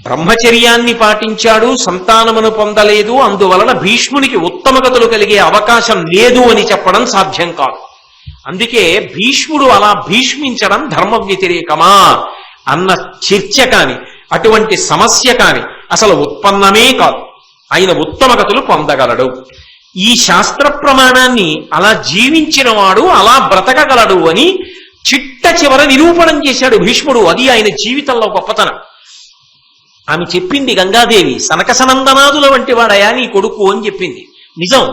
బ్రహ్మచర్యాన్ని పాటించాడు, సంతానమును పొందలేదు, అందువలన భీష్మునికి ఉత్తమగతులు కలిగే అవకాశం లేదు అని చెప్పడం సాధ్యం కాదు. అందుకే భీష్ముడు అలా భీష్మించడం ధర్మ వ్యతిరేకమా అన్న చర్చ కాని, అటువంటి సమస్య కాని అసలు ఉత్పన్నమే కాదు. ఆయన ఉత్తమగతులు పొందగలడు. ఈ శాస్త్ర ప్రమాణాన్ని అలా జీవించిన వాడు అలా బ్రతకగలడు అని చిట్ట చివర నిరూపణం చేశాడు భీష్ముడు. అది ఆయన జీవితంలో గొప్పతనం. ఆమె చెప్పింది గంగాదేవి, సనకసనందనాదుల వంటి వాడయా నీ కొడుకు అని చెప్పింది. నిజం.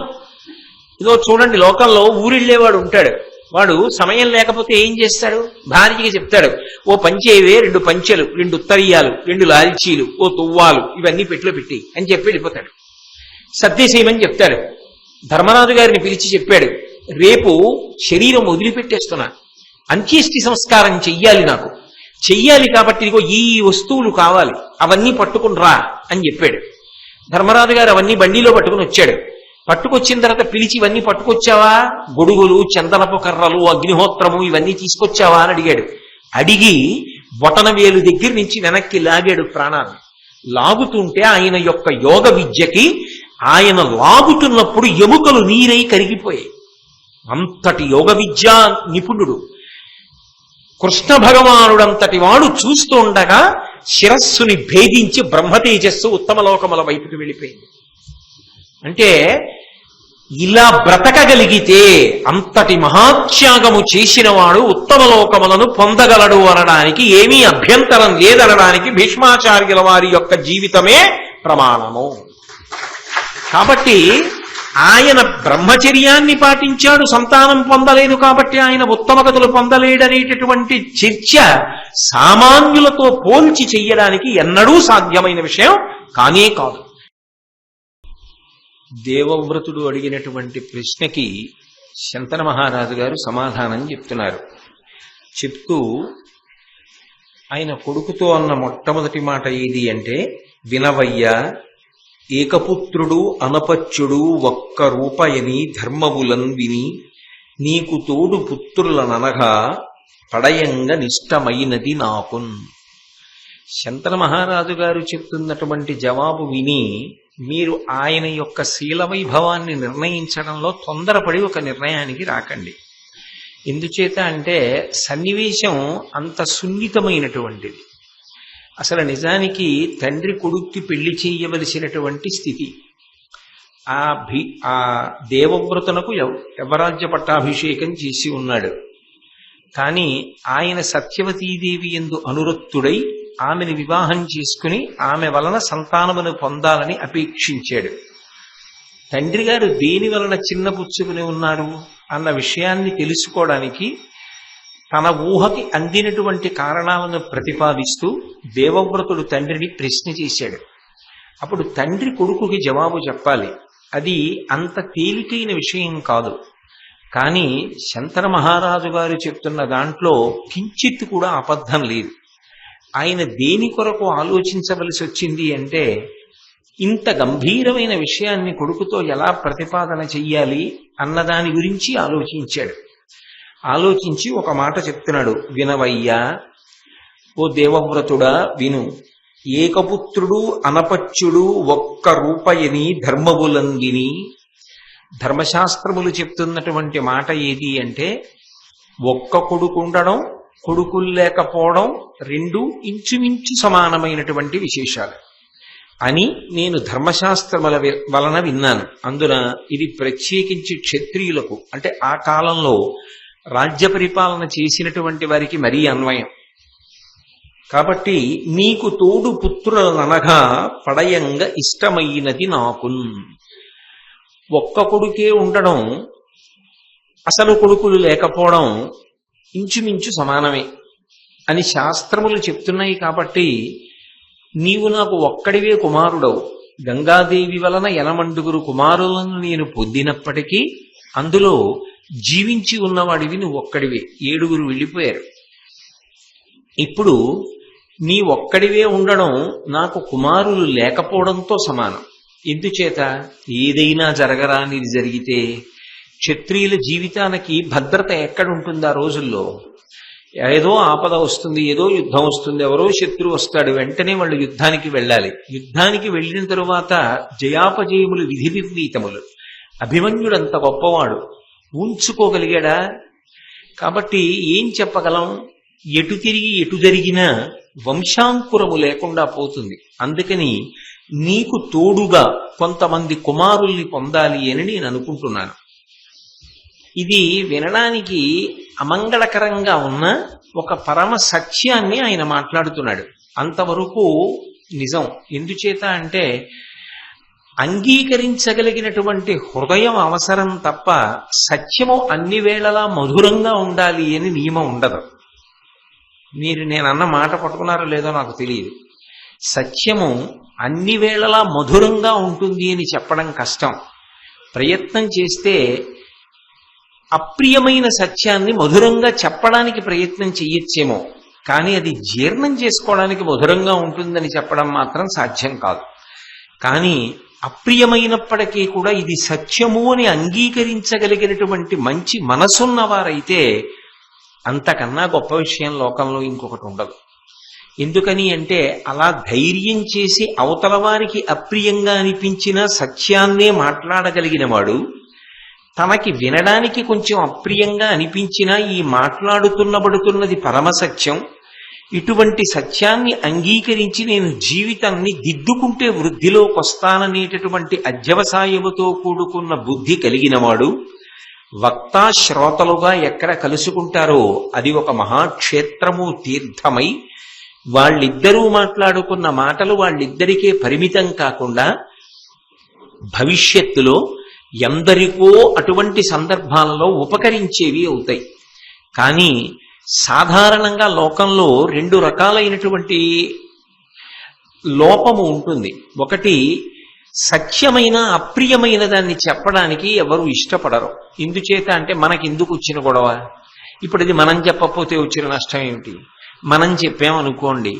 ఇదో చూడండి, లోకంలో ఊరిళ్ళేవాడు ఉంటాడు. వాడు సమయం లేకపోతే ఏం చేస్తాడు? భార్యకి చెప్తాడు, ఓ పంచేవే 2 పంచెలు, 2 ఉత్తరీయాలు, 2 లాల్చీలు, ఓ తువ్వాలు, ఇవన్నీ పెట్టులో పెట్టి అని చెప్పి వెళ్ళిపోతాడు. సత్యసేమని చెప్తాడు. ధర్మరాజు గారిని పిలిచి చెప్పాడు, రేపు శరీరం వదిలిపెట్టేస్తున్నా, అంత్యేష్టి సంస్కారం చెయ్యాలి, నాకు చెయ్యాలి, కాబట్టి ఇదిగో ఈ వస్తువులు కావాలి, అవన్నీ పట్టుకుని రా అని చెప్పాడు. ధర్మరాజు గారు అవన్నీ బండిలో పట్టుకుని వచ్చాడు. పట్టుకొచ్చిన తర్వాత పిలిచి, ఇవన్నీ పట్టుకొచ్చావా? గొడుగులు, చందనపు కర్రలు, అగ్నిహోత్రము ఇవన్నీ తీసుకొచ్చావా అని అడిగాడు. అడిగి బొటన వేలు దగ్గర నుంచి వెనక్కి లాగాడు ప్రాణాన్ని. లాగుతుంటే ఆయన యొక్క యోగ విద్యకి ఆయన లాగుతున్నప్పుడు ఎముకలు నీరై కరిగిపోయాయి. అంతటి యోగ విద్యా నిపుణుడు. కృష్ణ భగవానుడంతటి వాడు చూస్తూ ఉండగా శిరస్సుని భేదించి బ్రహ్మతేజస్సు ఉత్తమలోకముల వైపుకి వెళ్ళిపోయింది. అంటే ఇలా బ్రతకగలిగితే అంతటి మహాత్యాగము చేసిన వాడు ఉత్తమలోకములను పొందగలడు అనడానికి ఏమీ అభ్యంతరం లేదనడానికి భీష్మాచార్యుల వారి యొక్క జీవితమే ప్రమాణము. కాబట్టి ఆయన బ్రహ్మచర్యాన్ని పాటించాడు, సంతానం పొందలేదు కాబట్టి ఆయన ఉత్తమగతులు పొందలేడనేటటువంటి చర్చ సామాన్యులతో పోల్చి చెయ్యడానికి ఎన్నడూ సాధ్యమైన విషయం కానే కాదు. దేవవ్రతుడు అడిగినటువంటి ప్రశ్నకి శంతన మహారాజు గారు సమాధానం చెప్తున్నారు. చెప్తూ ఆయన కొడుకుతో అన్న మొట్టమొదటి మాట ఏది అంటే, వినవయ్యా, ఏకపుత్రుడు అనపత్యుడు ఒక్క రూపయని ధర్మములన్ విని నీకు తోడు పుత్రులననగా పడయంగ నిష్టమైనది నాకున్. శంతన మహారాజు గారు చెప్తున్నటువంటి జవాబు విని మీరు ఆయన యొక్క శీల వైభవాన్ని నిర్ణయించడంలో తొందరపడి ఒక నిర్ణయానికి రాకండి. ఎందుచేత అంటే సన్నివేశం అంత సున్నితమైనటువంటిది. అసలు నిజానికి తండ్రి కొడుక్కి పెళ్లి చేయవలసినటువంటి స్థితి. ఆ దేవవ్రతునకు యవరాజ్య పట్టాభిషేకం చేసి ఉన్నాడు. కానీ ఆయన సత్యవతీదేవి యందు అనురక్తుడై ఆమెను వివాహం చేసుకుని ఆమె వలన సంతానమును పొందాలని అపేక్షించాడు. తండ్రి గారు దేని వలన చిన్నపుచ్చుకుని ఉన్నారు అన్న విషయాన్ని తెలుసుకోవడానికి తన ఊహకి అందినటువంటి కారణాలను ప్రతిపాదిస్తూ దేవవ్రతుడు తండ్రిని ప్రశ్న చేశాడు. అప్పుడు తండ్రి కొడుకుకి జవాబు చెప్పాలి. అది అంత తేలికైన విషయం కాదు. కానీ శంతన మహారాజు గారు చెప్తున్న దాంట్లో కించిత్ కూడా అబద్ధం లేదు. ఆయన దేని కొరకు ఆలోచించవలసి వచ్చింది అంటే, ఇంత గంభీరమైన విషయాన్ని కొడుకుతో ఎలా ప్రతిపాదన చెయ్యాలి అన్నదాని గురించి ఆలోచించాడు. ఆలోచించి ఒక మాట చెప్తున్నాడు, వినవయ్యా, ఓ దేవవ్రతుడా విను, ఏకపుత్రుడు అనపత్యుడు ఒక్క రూపయని ధర్మములంగిని. ధర్మశాస్త్రములు చెప్తున్నటువంటి మాట ఏది అంటే, ఒక్క కొడుకు ఉండడం, కొడుకులు లేకపోవడం రెండు ఇంచుమించు సమానమైనటువంటి విశేషాలు అని నేను ధర్మశాస్త్రముల వలన విన్నాను. అందున ఇది ప్రత్యేకించి క్షత్రియులకు, అంటే ఆ కాలంలో రాజ్య పరిపాలన చేసినటువంటి వారికి మరీ అన్వయం. కాబట్టి నీకు తోడు పుత్రులనగా పడయంగా ఇష్టమైనది నాకున్. ఒక్క కొడుకే ఉండడం, అసలు కొడుకులు లేకపోవడం ఇంచుమించు సమానమే అని శాస్త్రములు చెప్తున్నాయి. కాబట్టి నీవు నాకు ఒక్కడివే కుమారుడవు. గంగాదేవి వలన 80 కుమారులను నేను పొందినప్పటికీ అందులో జీవించి ఉన్నవాడివి నువ్వు ఒక్కడివే. 7 వెళ్ళిపోయారు. ఇప్పుడు నీ ఒక్కడివే ఉండడం నాకు కుమారులు లేకపోవడంతో సమానం. ఎందుచేత ఏదైనా జరగరానిది జరిగితే క్షత్రియుల జీవితానికి భద్రత ఎక్కడుంటుంది ఆ రోజుల్లో? ఏదో ఆపద వస్తుంది, ఏదో యుద్ధం వస్తుంది, ఎవరో శత్రువు వస్తాడు, వెంటనే వాళ్ళు యుద్ధానికి వెళ్ళాలి. యుద్ధానికి వెళ్ళిన తరువాత జయాపజయములు విధి నిర్ణీతములు. అభిమన్యుడంత గొప్పవాడు, ఉంచుకోగలిగాడా? కాబట్టి ఏం చెప్పగలం? ఎటు తిరిగి ఎటు జరిగినా వంశాంకురము లేకుండా పోతుంది. అందుకని నీకు తోడుగా కొంతమంది కుమారుల్ని పొందాలి అని నేను అనుకుంటున్నాను. ఇది వినడానికి అమంగళకరంగా ఉన్న ఒక పరమ సత్యాన్ని ఆయన మాట్లాడుతున్నాడు. అంతవరకు నిజం. ఎందుచేత అంటే అంగీకరించగలిగినటువంటి హృదయం అవసరం తప్ప సత్యము అన్ని వేళలా మధురంగా ఉండాలి అని నియమం ఉండదు. మీరు నేనన్న మాట పట్టుకున్నారో లేదో నాకు తెలియదు. సత్యము అన్ని వేళలా మధురంగా ఉంటుంది అని చెప్పడం కష్టం. ప్రయత్నం చేస్తే అప్రియమైన సత్యాన్ని మధురంగా చెప్పడానికి ప్రయత్నం చెయ్యొచ్చేమో, కానీ అది జీర్ణం చేసుకోవడానికి మధురంగా ఉంటుందని చెప్పడం మాత్రం సాధ్యం కాదు. కానీ అప్రియమైనప్పటికీ కూడా ఇది సత్యము అని అంగీకరించగలిగినటువంటి మంచి మనసున్నవారైతే అంతకన్నా గొప్ప విషయం లోకంలో ఇంకొకటి ఉండదు. ఎందుకని అంటే అలా ధైర్యం చేసి అవతల వారికి అప్రియంగా అనిపించిన సత్యాన్నే మాట్లాడగలిగిన వాడు, తనకి వినడానికి కొంచెం అప్రియంగా అనిపించినా ఈ మాట్లాడుతున్నబడుతున్నది పరమసత్యం, ఇటువంటి సత్యాన్ని అంగీకరించి నేను జీవితాన్ని దిద్దుకుంటే వృద్ధిలోకి వస్తాననేటటువంటి అధ్యవసాయముతో కూడుకున్న బుద్ధి కలిగినవాడు వక్తా శ్రోతలుగా ఎక్కడ కలుసుకుంటారో అది ఒక మహాక్షేత్రము, తీర్థమై వాళ్ళిద్దరూ మాట్లాడుకున్న మాటలు వాళ్ళిద్దరికే పరిమితం కాకుండా భవిష్యత్తులో ఎందరికో అటువంటి సందర్భాలలో ఉపకరించేవి అవుతాయి. కానీ సాధారణంగా లోకంలో రెండు రకాలైనటువంటి లోపము ఉంటుంది. ఒకటి, సత్యమైన అప్రియమైన దాన్ని చెప్పడానికి ఎవరు ఇష్టపడరు. ఎందుచేత అంటే మనకెందుకు వచ్చిన గొడవ? ఇప్పుడు ఇది మనం చెప్పకపోతే వచ్చిన నష్టం ఏమిటి? మనం చెప్పామనుకోండి,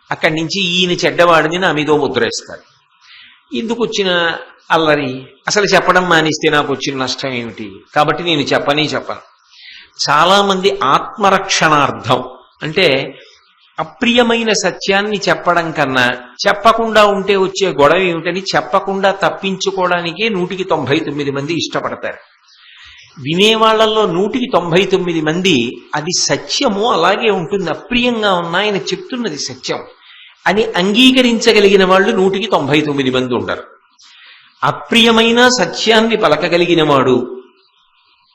అక్కడి నుంచి ఈయన చెడ్డవాడిని నా మీదో ముద్రేస్తారు. ఎందుకు వచ్చిన అల్లరి? అసలు చెప్పడం మానేస్తే నాకు వచ్చిన నష్టం ఏమిటి? కాబట్టి నేను చెప్పను. చాలా మంది ఆత్మరక్షణార్థం అంటే అప్రియమైన సత్యాన్ని చెప్పడం కన్నా చెప్పకుండా ఉంటే వచ్చే గొడవ ఏమిటని చెప్పకుండా తప్పించుకోవడానికే 199 మంది ఇష్టపడతారు. వినేవాళ్లలో 199 మంది అది సత్యము అలాగే ఉంటుంది, అప్రియంగా ఉన్న ఆయన చెప్తున్నది సత్యం అని అంగీకరించగలిగిన వాళ్ళు 199 మంది ఉంటారు. అప్రియమైన సత్యాన్ని పలకగలిగిన వాడు,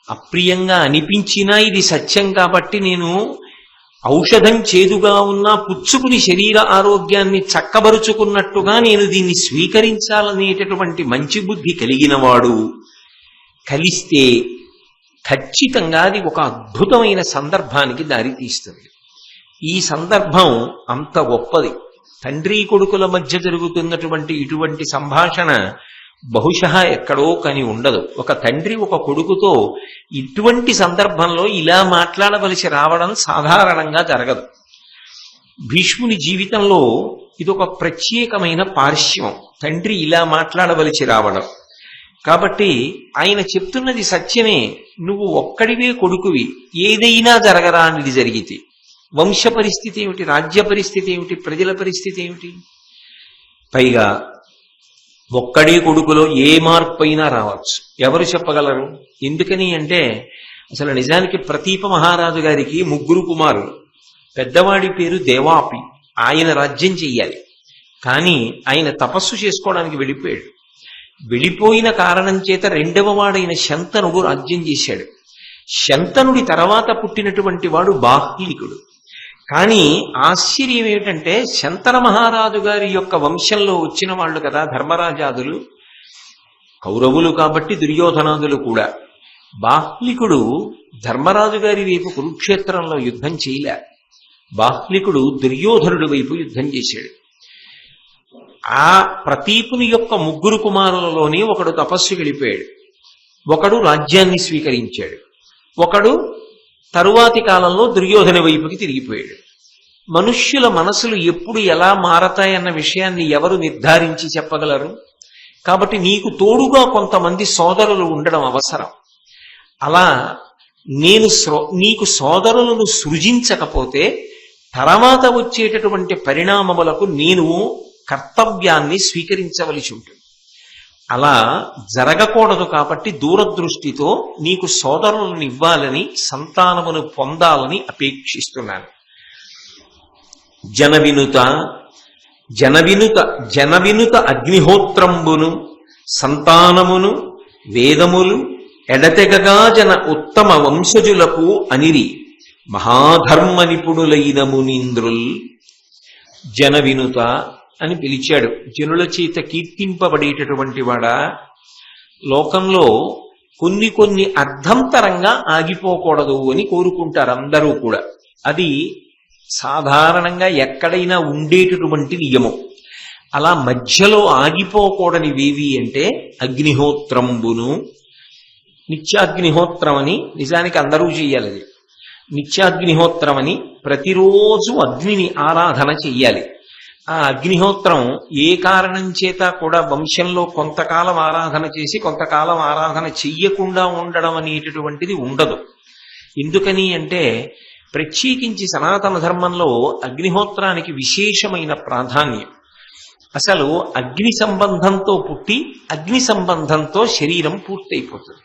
అప్రియంగా అనిపించినా ఇది సత్యం కాబట్టి నేను ఔషధం చేదుగా ఉన్నా పుచ్చుకుని శరీర ఆరోగ్యాన్ని చక్కబరుచుకున్నట్టుగా నేను దీన్ని స్వీకరించాలనేటటువంటి మంచి బుద్ధి కలిగిన వాడు కలిస్తే ఖచ్చితంగా అది ఒక అద్భుతమైన సందర్భానికి దారితీస్తుంది. ఈ సందర్భం అంత గొప్పది. తండ్రి కొడుకుల మధ్య జరుగుతున్నటువంటి ఇటువంటి సంభాషణ బహుశా ఎక్కడో కాని ఉండదు. ఒక తండ్రి ఒక కొడుకుతో ఇటువంటి సందర్భంలో ఇలా మాట్లాడవలసి రావడం సాధారణంగా జరగదు. భీష్ముని జీవితంలో ఇదొక ప్రత్యేకమైన పార్శ్వం, తండ్రి ఇలా మాట్లాడవలసి రావడం. కాబట్టి ఆయన చెప్తున్నది సత్యమే. నువ్వు ఒక్కడివే కొడుకువి, ఏదైనా జరగరా అనేది జరిగితే వంశ పరిస్థితి ఏమిటి, రాజ్య పరిస్థితి ఏమిటి, ప్రజల పరిస్థితి ఏమిటి? పైగా ఒక్కడే కొడుకులో ఏ మార్పు అయినా రావచ్చు. ఎవరు చెప్పగలరు? ఎందుకని అంటే అసలు నిజానికి ప్రతీప మహారాజు గారికి 3 కుమారులు. పెద్దవాడి పేరు దేవాపి, ఆయన రాజ్యం చెయ్యాలి. కానీ ఆయన తపస్సు చేసుకోవడానికి వెళ్ళిపోయాడు. వెళ్ళిపోయిన కారణం చేత 2వ వాడైన శంతనుడు రాజ్యం చేశాడు. శంతనుడి తర్వాత పుట్టినటువంటి వాడు బాహ్లికుడు. కానీ ఆశ్చర్యం ఏమిటంటే శంతన మహారాజు గారి యొక్క వంశంలో వచ్చిన వాళ్ళు కదా ధర్మరాజాదులు, కౌరవులు కాబట్టి దుర్యోధనాదులు కూడా. బాహ్లికుడు ధర్మరాజు గారి వైపు కురుక్షేత్రంలో యుద్ధం చేయలే, బాహ్లికుడు దుర్యోధనుడి వైపు యుద్ధం చేశాడు. ఆ ప్రతీపుని యొక్క 3 కుమారులలోనే ఒకడు తపస్సుకి వెళ్ళిపోయాడు, ఒకడు రాజ్యాన్ని స్వీకరించాడు, ఒకడు తరువాతి కాలంలో దుర్యోధన వైపుకి తిరిగిపోయాడు. మనుష్యుల మనసులు ఎప్పుడు ఎలా మారతాయన్న విషయాన్ని ఎవరు నిర్ధారించి చెప్పగలరు? కాబట్టి నీకు తోడుగా కొంతమంది సోదరులు ఉండడం అవసరం. అలా నేను నీకు సోదరులను సృజించకపోతే తర్వాత వచ్చేటటువంటి పరిణామములకు నేను కర్తవ్యాన్ని స్వీకరించవలసి ఉంటుంది. అలా జరగకూడదు కాబట్టి దూరదృష్టితో నీకు సోదరులను ఇవ్వాలని, సంతానమును పొందాలని అపేక్షిస్తున్నాను. జనవినుత అగ్నిహోత్రంబును సంతానమును వేదములు ఎడతెగగా జన ఉత్తమ వంశజులకు అనిరి మహాధర్మ నిపుణులైన మునీంద్రుల్. జనవినుత అని పిలిచాడు. జనుల చేత కీర్తింపబడేటటువంటి వాడా, లోకంలో కొన్ని అర్థంతరంగా ఆగిపోకూడదు అని కోరుకుంటారు అందరూ కూడా. అది సాధారణంగా ఎక్కడైనా ఉండేటటువంటి నియమం. అలా మధ్యలో ఆగిపోకూడనివేవి అంటే అగ్నిహోత్రంబును, నిత్యాగ్నిహోత్రం అని నిజానికి అందరూ చెయ్యాలి. అది నిత్యాగ్నిహోత్రం అని ప్రతిరోజు అగ్నిని ఆరాధన చెయ్యాలి. ఆ అగ్నిహోత్రం ఏ కారణం చేత కూడా వంశంలో కొంతకాలం ఆరాధన చేసి కొంతకాలం ఆరాధన చెయ్యకుండా ఉండడం అనేటటువంటిది ఉండదు. ఎందుకని అంటే ప్రత్యేకించి సనాతన ధర్మంలో అగ్నిహోత్రానికి విశేషమైన ప్రాధాన్యం. అసలు అగ్ని సంబంధంతో పుట్టి అగ్ని సంబంధంతో శరీరం పూర్తయిపోతుంది.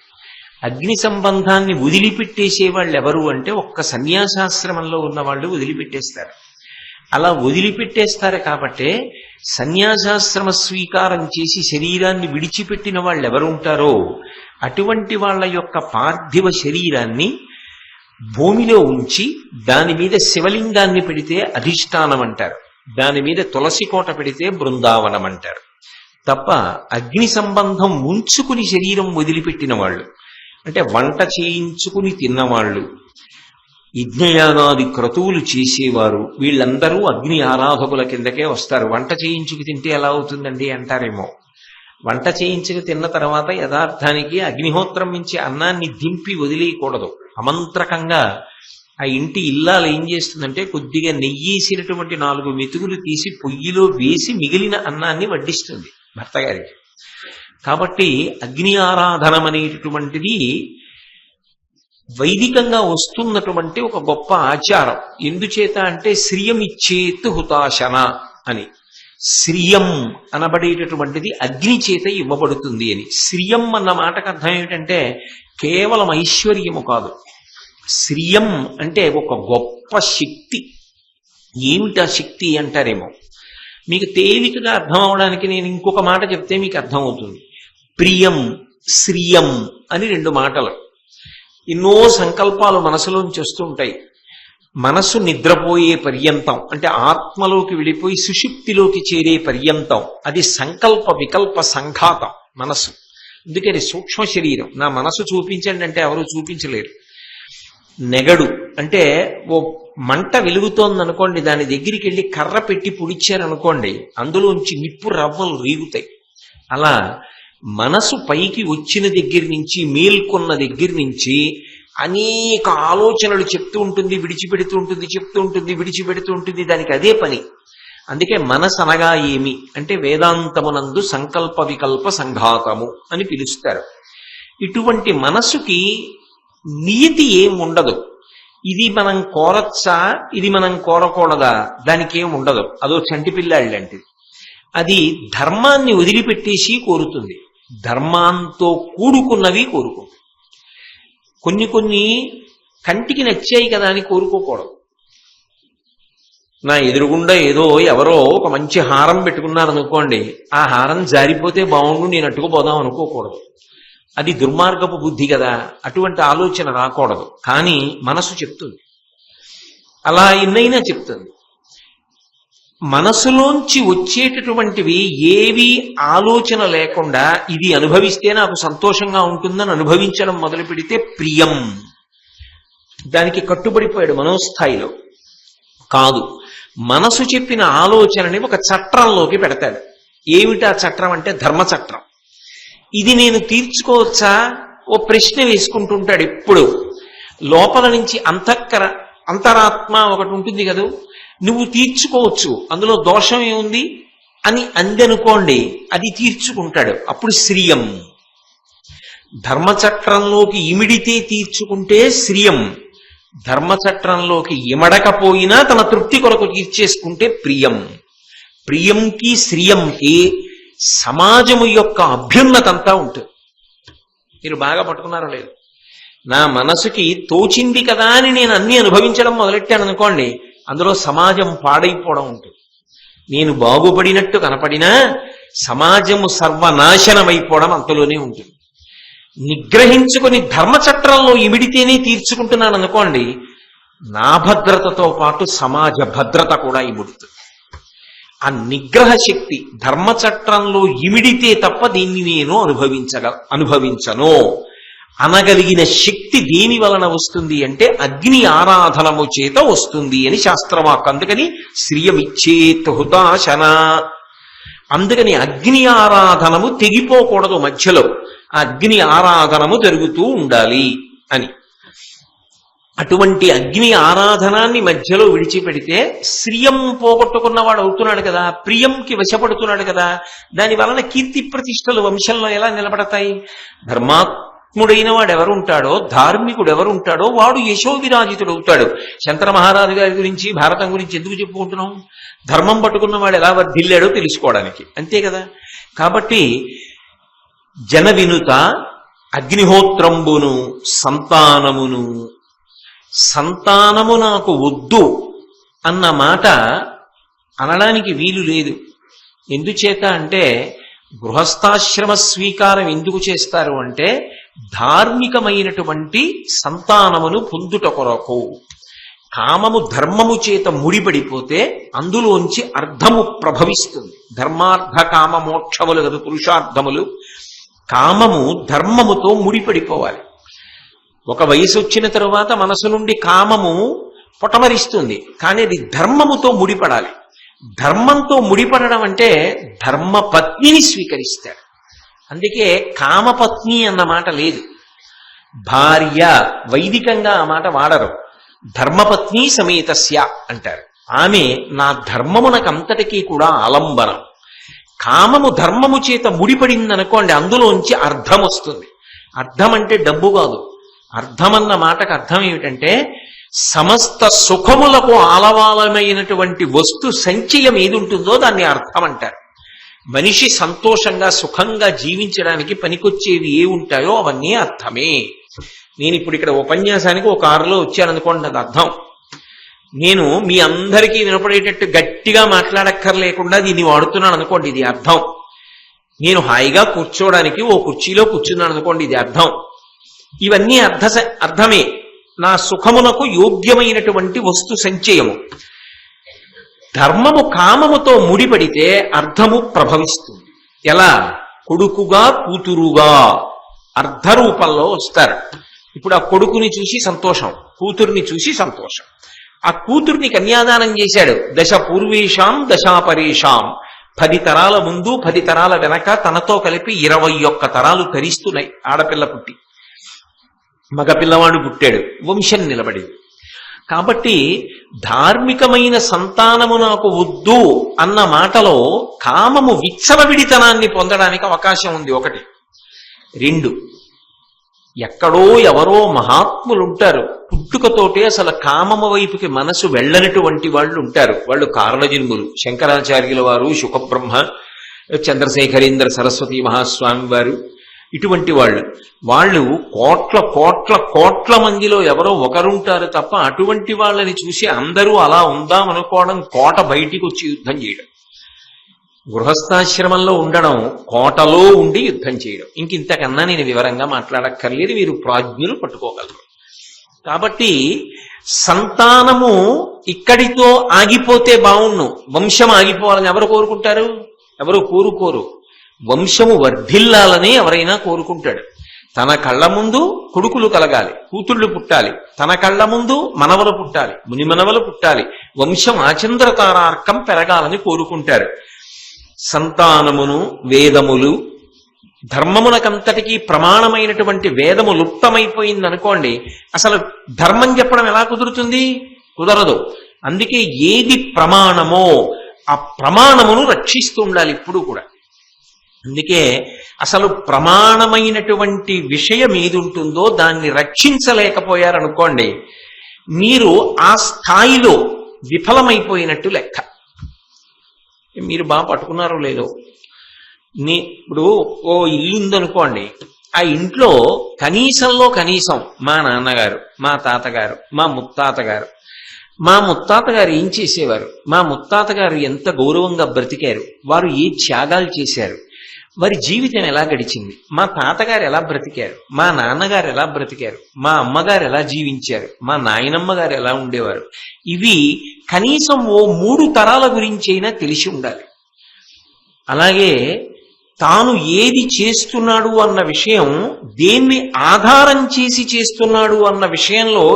అగ్ని సంబంధాన్ని వదిలిపెట్టేసే వాళ్ళు ఎవరు అంటే ఒక్క సన్యాసాశ్రమంలో ఉన్న వాళ్ళు వదిలిపెట్టేస్తారు. అలా వదిలిపెట్టేస్తారు కాబట్టే సన్యాసాశ్రమ స్వీకారం చేసి శరీరాన్ని విడిచిపెట్టిన వాళ్ళు ఎవరు ఉంటారో అటువంటి వాళ్ళ యొక్క పార్థివ శరీరాన్ని భూమిలో ఉంచి దాని మీద శివలింగాన్ని పెడితే అధిష్టానం అంటారు, దాని మీద తులసి కోట పెడితే బృందావనం అంటారు. తప్ప అగ్ని సంబంధం ఉంచుకుని శరీరం వదిలిపెట్టిన వాళ్ళు, అంటే వంట చేయించుకుని తిన్నవాళ్ళు, యజ్ఞయాగాది క్రతువులు చేసేవారు, వీళ్ళందరూ అగ్ని ఆరాధకుల కిందకే వస్తారు. వంట చేయించుకు తింటే ఎలా అవుతుందండి అంటారేమో. వంట చేయించుకు తిన్న తర్వాత యథార్థానికి అగ్నిహోత్రం నుంచి అన్నాన్ని దింపి వదిలేయకూడదు. అమంత్రకంగా ఆ ఇంటి ఇల్లాలు ఏం చేస్తుందంటే కొద్దిగా నెయ్యేసినటువంటి 4 మెతుకులు తీసి పొయ్యిలో వేసి మిగిలిన అన్నాన్ని వడ్డిస్తుంది భర్త గారికి. కాబట్టి అగ్ని ఆరాధనం అనేటటువంటిది వైదికంగా వస్తున్నటువంటి ఒక గొప్ప ఆచారం. ఎందుచేత అంటే శ్రియం హుతాశన అని. శ్రియం అనబడేటటువంటిది అగ్ని చేత ఇవ్వబడుతుంది అని. శ్రియం అన్న మాటకు అర్థం ఏమిటంటే కేవలం ఐశ్వర్యము కాదు. శ్రియం అంటే ఒక గొప్ప శక్తి. ఏమిటా శక్తి అంటారేమో. మీకు తేలికగా అర్థం అవడానికి నేను ఇంకొక మాట చెప్తే మీకు అర్థమవుతుంది. ప్రియం, శ్రియం అని 2 మాటలు. ఎన్నో సంకల్పాలు మనసులోంచి వస్తుంటాయి. మనసు నిద్రపోయే పర్యంతం, అంటే ఆత్మలోకి వెళ్ళిపోయి సుషుప్తిలోకి చేరే పర్యంతం, అది సంకల్ప వికల్ప సంఘాతం మనసు. అందుకని సూక్ష్మ శరీరం. నా మనసు చూపించండి అంటే ఎవరు చూపించలేరు. నెగడు అంటే ఓ మంట వెలుగుతోందనుకోండి, దాని దగ్గరికి వెళ్ళి కర్ర పెట్టి పుడిచారనుకోండి, అందులోంచి నిప్పు రవ్వలు రేగుతాయి. అలా మనసు పైకి వచ్చిన దగ్గర నుంచి, మేల్కొన్న దగ్గర నుంచి అనేక ఆలోచనలు చెప్తూ ఉంటుంది, విడిచిపెడుతూ ఉంటుంది, చెప్తూ ఉంటుంది, విడిచిపెడుతూ ఉంటుంది. దానికి అదే పని. అందుకే మనసు అనగా ఏమి అంటే వేదాంతమునందు సంకల్ప వికల్ప సంఘాతము అని పిలుస్తారు. ఇటువంటి మనసుకి నియతి ఏం ఉండదు. ఇది మనం కోరచ్చా, ఇది మనం కోరకూడదా, దానికి ఏం ఉండదు. అదో చంటి పిల్లాడి లాంటిది. అది ధర్మాన్ని వదిలిపెట్టేసి కోరుతుంది, ధర్మాంతో కూడుకున్నవి కోరుకుంటుంది. కొన్ని కంటికి నచ్చాయి కదా అని కోరుకోకూడదు. నా ఎదురుగుండా ఏదో ఎవరో ఒక మంచి హారం పెట్టుకున్నారనుకోండి, ఆ హారం జారిపోతే బాగుండు, నేను అట్టుకుపోదాం అనుకోకూడదు. అది దుర్మార్గపు బుద్ధి కదా. అటువంటి ఆలోచన రాకూడదు. కానీ మనసు చెప్తుంది, అలా ఎన్నైనా చెప్తుంది. మనసులోంచి వచ్చేటటువంటివి ఏవి ఆలోచన లేకుండా ఇది అనుభవిస్తే నాకు సంతోషంగా ఉంటుందని అనుభవించడం మొదలు పెడితే ప్రియం. దానికి కట్టుబడిపోయాడు మనోస్థాయిలో. కాదు, మనసు చెప్పిన ఆలోచనని ఒక చట్రంలోకి పెడతాడు. ఏమిటా చట్రం అంటే ధర్మచట్రం. ఇది నేను తీర్చుకోవచ్చా ఓ ప్రశ్న వేసుకుంటుంటాడు ఎప్పుడు. లోపల నుంచి అంతరాత్మ ఒకటి ఉంటుంది కదా, నువ్వు తీర్చుకోవచ్చు, అందులో దోషం ఏముంది అని అందనుకోండి, అది తీర్చుకుంటాడు. అప్పుడు శ్రియం. ధర్మచక్రంలోకి ఇమిడితే తీర్చుకుంటే శ్రియం, ధర్మచక్రంలోకి ఇమడకపోయినా తన తృప్తి కొరకు తీర్చేసుకుంటే ప్రియం. ప్రియంకి శ్రియంకి సమాజము యొక్క అభ్యున్నతంతా ఉంటుంది. మీరు బాగా పట్టుకున్నారో లేదు? నా మనసుకి తోచింది కదా అని నేను అన్ని అనుభవించడం మొదలెట్టాను అనుకోండి, అందులో సమాజం పాడైపోవడం ఉంటుంది. నేను బాగుపడినట్టు కనపడినా సమాజము సర్వనాశనమైపోవడం అంతలోనే ఉంటుంది. నిగ్రహించుకొని ధర్మచట్రంలో ఇమిడితేనే తీర్చుకుంటున్నాను అనుకోండి, నా భద్రతతో పాటు సమాజ భద్రత కూడా ఇముడుతుంది. ఆ నిగ్రహ శక్తి ధర్మచట్రంలో ఇమిడితే తప్ప దీన్ని నేను అనుభవించను అనగలిగిన శక్తి దేని వలన వస్తుంది అంటే అగ్ని ఆరాధనము చేత వస్తుంది అని శాస్త్రవాక్. అందుకని శ్రియమిచ్చేత్ హుతాశన. అందుకని అగ్ని ఆరాధనము తెగిపోకూడదు, మధ్యలో అగ్ని ఆరాధనము జరుగుతూ ఉండాలి అని. అటువంటి అగ్ని ఆరాధనాన్ని మధ్యలో విడిచిపెడితే శ్రియం పోగొట్టుకున్నవాడు అవుతున్నాడు కదా, ప్రియంకి వశపడుతున్నాడు కదా. దాని వలన కీర్తి ప్రతిష్టలు వంశంలో ఎలా నిలబడతాయి? ధర్మాత్ముడైన వాడు ఎవరుంటాడో, ధార్మికుడు ఎవరుంటాడో వాడు యశోవిరాజితుడు అవుతాడు. శంకర మహారాజు గారి గురించి, భారతం గురించి ఎందుకు చెప్పుకుంటున్నాం? ధర్మం పట్టుకున్నవాడు ఎలా వర్ధిల్లాడో తెలుసుకోవడానికి, అంతే కదా. కాబట్టి జన వినుత అగ్నిహోత్రంబును సంతానమును. సంతానము నాకు వద్దు అన్న మాట అనడానికి వీలు లేదు. ఎందుచేత అంటే గృహస్థాశ్రమ స్వీకారం ఎందుకు చేస్తారు అంటే ధార్మికమైనటువంటి సంతానమును పొందుట కొరకు. కామము ధర్మము చేత ముడిపడిపోతే అందులోంచి అర్థము ప్రభవిస్తుంది. ధర్మార్థ కామ మోక్షములు కదా పురుషార్థములు. కామము ధర్మముతో ముడిపడిపోవాలి. ఒక వయసు వచ్చిన తరువాత మనసు నుండి కామము పొటమరిస్తుంది, కానీ అది ధర్మముతో ముడిపడాలి. ధర్మంతో ముడిపడడం అంటే ధర్మపత్నిని స్వీకరిస్తాడు. అందుకే కామపత్ని అన్న మాట లేదు. భార్య వైదికంగా ఆ మాట వాడరు. ధర్మపత్ని సమేతస్య అంటారు. ఆమె నా ధర్మమునకంతటికీ కూడా ఆలంబనం. కామము ధర్మము చేత ముడిపడిందనుకోండి, అందులోంచి అర్థం వస్తుంది. అర్థం అంటే డబ్బు కాదు. అర్థమన్న మాటకు అర్థం ఏమిటంటే సమస్త సుఖములకు ఆలవాలమైనటువంటి వస్తు సంచయం ఏది ఉంటుందో దాన్ని అర్థం అంటారు. మనిషి సంతోషంగా సుఖంగా జీవించడానికి పనికొచ్చేవి ఏ ఉంటాయో అవన్నీ అర్థమే. నేను ఇప్పుడు ఇక్కడ ఉపన్యాసానికి ఒక కారులో వచ్చాననుకోండి, అది అర్థం. నేను మీ అందరికీ వినపడేటట్టు గట్టిగా మాట్లాడక్కర్లేకుండా దీన్ని వాడుతున్నాను అనుకోండి, ఇది అర్థం. నేను హాయిగా కూర్చోవడానికి ఓ కుర్చీలో కూర్చున్నాను అనుకోండి, ఇది అర్థం. ఇవన్నీ అర్థమే. నా సుఖమునకు యోగ్యమైనటువంటి వస్తు సంచయము. ధర్మము కామముతో ముడిపడితే అర్థము ప్రభవిస్తుంది. ఎలా? కొడుకుగా కూతురుగా అర్ధ రూపంలో వస్తారు. ఇప్పుడు ఆ కొడుకుని చూసి సంతోషం, కూతుర్ని చూసి సంతోషం. ఆ కూతుర్ని కన్యాదానం చేశాడు. దశ పూర్వేషాం దశాపరేషాం. 10 తరాల ముందు 10 తరాల వెనక తనతో కలిపి 21 తరాలు తరిస్తున్నాయి. ఆడపిల్ల పుట్టి మగపిల్లవాడు పుట్టాడు, వంశం నిలబడింది. కాబట్టి ధార్మికమైన సంతానము నాకు వద్దు అన్న మాటలో కామము విచ్చలవిడితనాన్ని పొందడానికి అవకాశం ఉంది. 1. 2, ఎక్కడో ఎవరో మహాత్ములుంటారు, పుట్టుకతోటే అసలు కామము వైపుకి మనసు వెళ్ళనటువంటి వాళ్ళు ఉంటారు. వాళ్ళు కారణజన్ములు. శంకరాచార్యుల వారు, శుకబ్రహ్మ, చంద్రశేఖరేంద్ర సరస్వతి మహాస్వామి వారు, ఇటువంటి వాళ్ళు కోట్ల కోట్ల కోట్ల మందిలో ఎవరో ఒకరుంటారు తప్ప అటువంటి వాళ్ళని చూసి అందరూ అలా ఉందామనుకోవడం, కోట బయటికి వచ్చి యుద్ధం చేయడం. గృహస్థాశ్రమంలో ఉండడం, కోటలో ఉండి యుద్ధం చేయడం. ఇంతకన్నా నేను వివరంగా మాట్లాడక్కర్లేదు, మీరు ప్రాజ్ఞులు పట్టుకోగలరు. కాబట్టి సంతానము ఇక్కడితో ఆగిపోతే బావుణ్ణు, వంశం ఆగిపోవాలని ఎవరు కోరుకుంటారు? ఎవరు కోరుకోరు. వంశము వర్ధిల్లాలని ఎవరైనా కోరుకుంటాడు. తన కళ్ళ ముందు కొడుకులు కలగాలి, కూతుళ్ళు పుట్టాలి, తన కళ్ళ ముందు మనవలు పుట్టాలి, మునిమనవలు పుట్టాలి, వంశం ఆచంద్రతారార్కం పెరగాలని కోరుకుంటారు. సంతానమును వేదములు, ధర్మమునకంతటికీ ప్రమాణమైనటువంటి వేదము లుప్తమైపోయిందనుకోండి, అసలు ధర్మం చెప్పడం ఎలా కుదురుతుంది? కుదరదు. అందుకే ఏది ప్రమాణమో ఆ ప్రమాణమును రక్షిస్తూ ఉండాలి ఇప్పుడు కూడా. అందుకే అసలు ప్రమాణమైనటువంటి విషయం ఏది ఉంటుందో దాన్ని రక్షించలేకపోయారనుకోండి, మీరు ఆ స్థాయిలో విఫలమైపోయినట్టు లెక్క. మీరు బాగా పట్టుకున్నారో లేదో, ఇప్పుడు ఓ ఇల్లు ఉందనుకోండి, ఆ ఇంట్లో కనీసంలో కనీసం మా నాన్నగారు, మా తాతగారు, మా ముత్తాతగారు ఏం చేసేవారు, మా ముత్తాతగారు ఎంత గౌరవంగా బ్రతికారు, వారు ఏ త్యాగాలు చేశారు, వారి జీవితం ఎలా గడిచింది, మా తాతగారు ఎలా బ్రతికారు, మా నాన్నగారు ఎలా బ్రతికారు, మా అమ్మగారు ఎలా జీవించారు, మా నాయనమ్మ గారు ఎలా ఉండేవారు, ఇవి కనీసం ఓ 3 తరాల గురించైనా తెలిసి ఉండాలి. అలాగే తాను ఏది చేస్తున్నాడు అన్న విషయం, దేన్ని ఆధారం చేసి చేస్తున్నాడు అన్న విషయంలో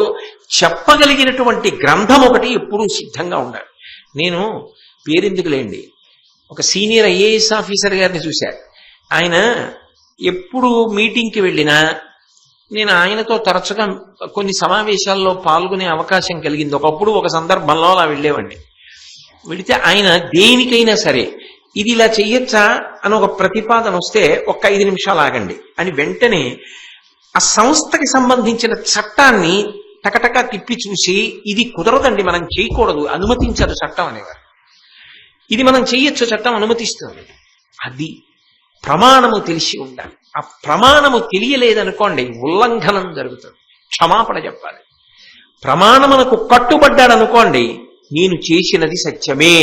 చెప్పగలిగినటువంటి గ్రంథం ఒకటి ఎప్పుడూ సిద్ధంగా ఉండాలి. నేను పేరెందుకులేండి, ఒక సీనియర్ ఐఏఎస్ ఆఫీసర్ గారిని చూశాను. ఆయన ఎప్పుడు మీటింగ్కి వెళ్ళినా నేను ఆయనతో తరచుగా కొన్ని సమావేశాల్లో పాల్గొనే అవకాశం కలిగింది. ఒకప్పుడు ఒక సందర్భంలో అలా వెళ్ళేవాడిని. వెళితే ఆయన దేనికైనా సరే ఇది ఇలా చెయ్యొచ్చా అని ఒక ప్రతిపాదన వస్తే ఒక్క 5 నిమిషాలు ఆగండి అని వెంటనే ఆ సంస్థకి సంబంధించిన చట్టాన్ని టకటకా తిప్పి చూసి, ఇది కుదరదండి, మనం చేయకూడదు, అనుమతించదు చట్టం అనేవారు. ఇది మనం చెయ్యొచ్చు, చట్టం అనుమతిస్తుంది. అది ప్రమాణము తెలిసి ఉండాలి. ఆ ప్రమాణము తెలియలేదనుకోండి, ఉల్లంఘనం జరుగుతుంది, క్షమాపణ చెప్పాలి. ప్రమాణమునకు కట్టుబడ్డాడనుకోండి, నేను చేసినది సత్యమే,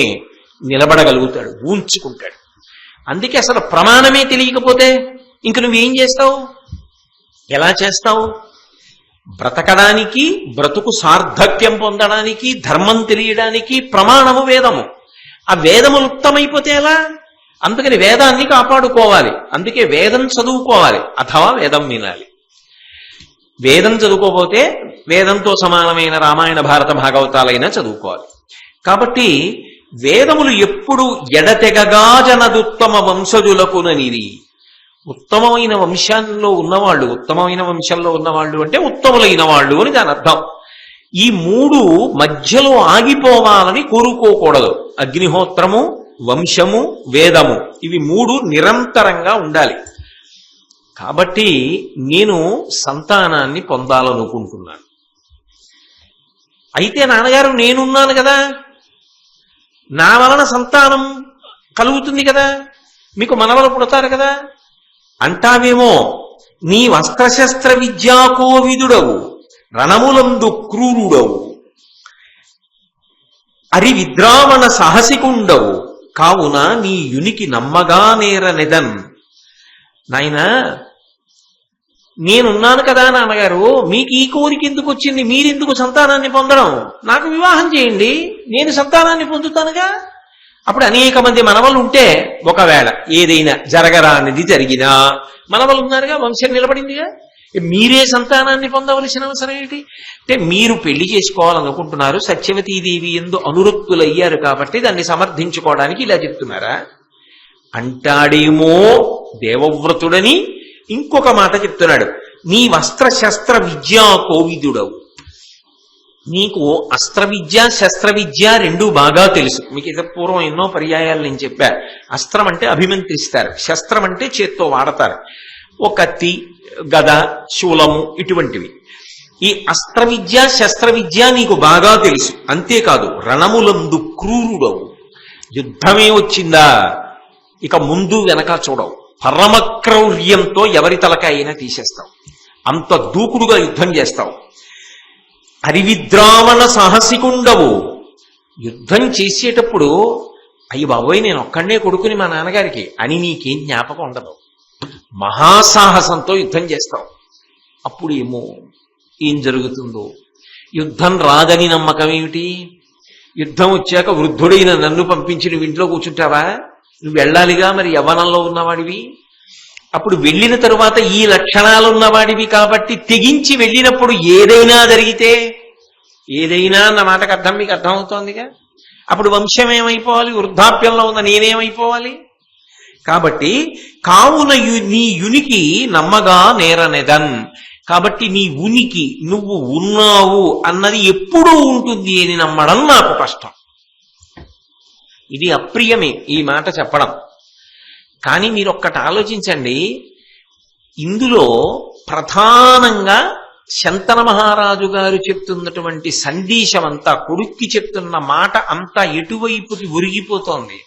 నిలబడగలుగుతాడు, ఊంచుకుంటాడు. అందుకే అసలు ప్రమాణమే తెలియకపోతే ఇంక నువ్వేం చేస్తావు, ఎలా చేస్తావు? బ్రతకడానికి, బ్రతుకు సార్థక్యం పొందడానికి, ధర్మం తెలియడానికి ప్రమాణము వేదము. ఆ వేదములు ఉత్తమైపోతే ఎలా? అందుకని వేదాన్ని కాపాడుకోవాలి. అందుకే వేదం చదువుకోవాలి, అథవా వేదం వినాలి. వేదం చదువుకోకపోతే వేదంతో సమానమైన రామాయణ భారత భాగవతాలైనా చదువుకోవాలి. కాబట్టి వేదములు ఎప్పుడు ఎడతెగగా జనదుత్తమ వంశజులకుననిది. ఉత్తమమైన వంశంలో ఉన్నవాళ్ళు, ఉత్తమమైన వంశంలో ఉన్నవాళ్ళు అంటే ఉత్తములైన వాళ్ళు అని దాని అర్థం. ఈ 3 మధ్యలో ఆగిపోవాలని కోరుకోకూడదు. అగ్నిహోత్రము, వంశము, వేదము, ఇవి 3 నిరంతరంగా ఉండాలి. కాబట్టి నేను సంతానాన్ని పొందాలనుకుంటున్నాను. అయితే నాన్నగారు నేనున్నాను కదా, నా వలన సంతానం కలుగుతుంది కదా, మీకు మనవలు పుడతారు కదా అంటావేమో. నీ వస్త్రశస్త్ర విద్యాకోవిదుడవు, రణములందు క్రూరుడవు, అరి విద్రావణ సాహసికుండవు, కావున నీ యునికి నమ్మగా నేరనెదన్. నాయనా, నేనున్నాను కదా నాన్నగారు, మీకు ఈ కోరిక ఎందుకు వచ్చింది, మీరెందుకు సంతానాన్ని పొందడం, నాకు వివాహం చేయండి, నేను సంతానాన్ని పొందుతానుగా. అప్పుడు అనేక మంది మనవలు ఉంటే ఒకవేళ ఏదైనా జరగరానిది జరిగినా మనవలు ఉన్నారుగా, వంశం నిలబడిందిగా. మీరే సంతానాన్ని పొందవలసిన అవసరం ఏంటి? అంటే మీరు పెళ్లి చేసుకోవాలనుకుంటున్నారు, సత్యవతీదేవి యందు అనురక్తులయ్యారు కాబట్టి దాన్ని సమర్థించుకోవడానికి ఇలా చెప్తున్నారా అంటాడేమో దేవవ్రతుడని. ఇంకొక మాట చెప్తున్నాడు, నీ వస్త్ర శస్త్ర విద్యా కోవిదుడవు. నీకు అస్త్ర విద్య, శస్త్ర విద్య 2 బాగా తెలుసు. మీకు ఇది పూర్వం ఎన్నో పర్యాయాలు నేను చెప్పా. అస్త్రం అంటే అభిమంత్రిస్తారు, శస్త్రం అంటే చేత్తో వాడతారు, ఓ కత్తి, గద, శూలము, ఇటువంటివి. ఈ అస్త్ర విద్య, శస్త్ర విద్య నీకు బాగా తెలుసు. అంతేకాదు, రణములందు క్రూరుడవు. యుద్ధమే వచ్చిందా ఇక ముందు వెనక చూడవు, పరమక్రౌర్యంతో ఎవరి తలకాయైనా తీసేస్తావు, అంత దూకుడుగా యుద్ధం చేస్తావు. హరివిద్రావణ సాహసికుండవు. యుద్ధం చేసేటప్పుడు అయ్యి బాబోయ్ నేను ఒక్కడే కొడుకుని మా నాన్నగారికి అని నీకేం జ్ఞాపకం ఉండదు, మహాసాహసంతో యుద్ధం చేస్తావు. అప్పుడు ఏం జరుగుతుందో. యుద్ధం రాదని నమ్మకం ఏమిటి? యుద్ధం వచ్చాక వృద్ధుడైన నన్ను పంపించి నువ్వు ఇంట్లో కూర్చుంటావా? నువ్వు వెళ్ళాలిగా, మరి యవ్వనంలో ఉన్నవాడివి. అప్పుడు వెళ్ళిన తరువాత ఈ లక్షణాలు ఉన్నవాడివి కాబట్టి తెగించి వెళ్ళినప్పుడు ఏదైనా జరిగితే, ఏదైనా అన్న మాటకు అర్థం మీకు అర్థమవుతోందిగా. అప్పుడు వంశం ఏమైపోవాలి? వృద్ధాప్యంలో ఉన్న నేనేమైపోవాలి? కాబట్టి కావున నీ యునికి నమ్మగా నేరనెదన్. కాబట్టి నీ ఉనికి, నువ్వు ఉన్నావు అన్నది ఎప్పుడూ ఉంటుంది అని నమ్మడం నాకు కష్టం. ఇది అప్రియమే ఈ మాట చెప్పడం. కానీ మీరు ఒక్కటి ఆలోచించండి, ఇందులో ప్రధానంగా శంతన మహారాజు గారు చెప్తున్నటువంటి సందేశం అంతా, కొడుక్కి చెప్తున్న మాట అంతా ఎటువైపుకి ఒరిగిపోతోంది.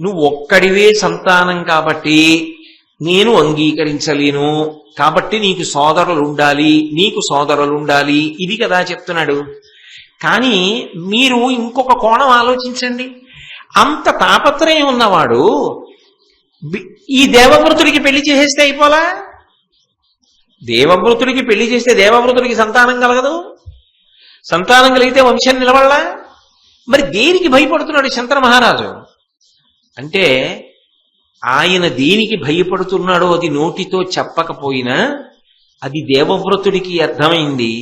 నువ్వు ఒక్కడివే సంతానం కాబట్టి నేను అంగీకరించలేను, కాబట్టి నీకు సోదరులు ఉండాలి, ఇది కదా చెప్తున్నాడు. కానీ మీరు ఇంకొక కోణం ఆలోచించండి. అంత తాపత్రయం ఉన్నవాడు ఈ దేవవ్రతుడికి పెళ్లి చేసేస్తే అయిపోలా? దేవవ్రతుడికి పెళ్లి చేస్తే దేవవ్రతుడికి సంతానం కలగదు, సంతానం కలిగితే వంశం నిలబడలా? మరి దేనికి భయపడుతున్నాడు శంతన మహారాజు అంటే, ఆయన దేనికి భయపడుతున్నాడో అది నోటితో చెప్పకపోయినా అది దేవవ్రతుడికి అర్థమైంది,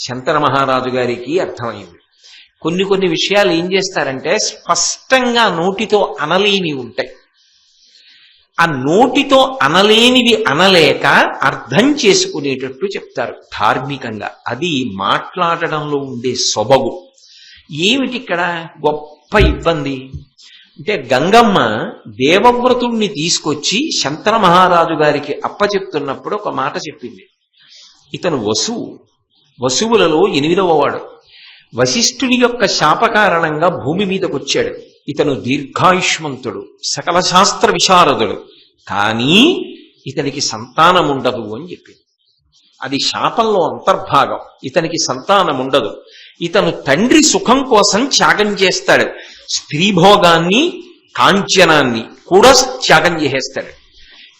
శంతన మహారాజు గారికి అర్థమైంది. కొన్ని విషయాలు ఏం చేస్తారంటే స్పష్టంగా నోటితో అనలేని ఉంటాయి. ఆ నోటితో అనలేనివి అనలేక అర్థం చేసుకునేటట్టు చెప్తారు ధార్మికంగా. అది మాట్లాడడంలో ఉండే సొబగు. ఏమిటి ఇక్కడ గొప్ప ఇబ్బంది అంటే, గంగమ్మ దేవవ్రతుణ్ణి తీసుకొచ్చి శంతన మహారాజు గారికి అప్పచెప్తున్నప్పుడు ఒక మాట చెప్పింది. ఇతను వసువులలో 8వ వాడు. వశిష్ఠుని యొక్క శాప కారణంగా భూమి మీదకు వచ్చాడు. ఇతను దీర్ఘాయుష్మంతుడు, సకల శాస్త్ర విశారదుడు, కానీ ఇతనికి సంతానం ఉండదు అని చెప్పింది. అది శాపంలో అంతర్భాగం. ఇతనికి సంతానం ఉండదు. ఇతను తండ్రి సుఖం కోసం త్యాగం చేస్తాడు. స్త్రీభోగాన్ని, కాంచనాన్ని కూడా త్యాగం చేసేస్తాడు.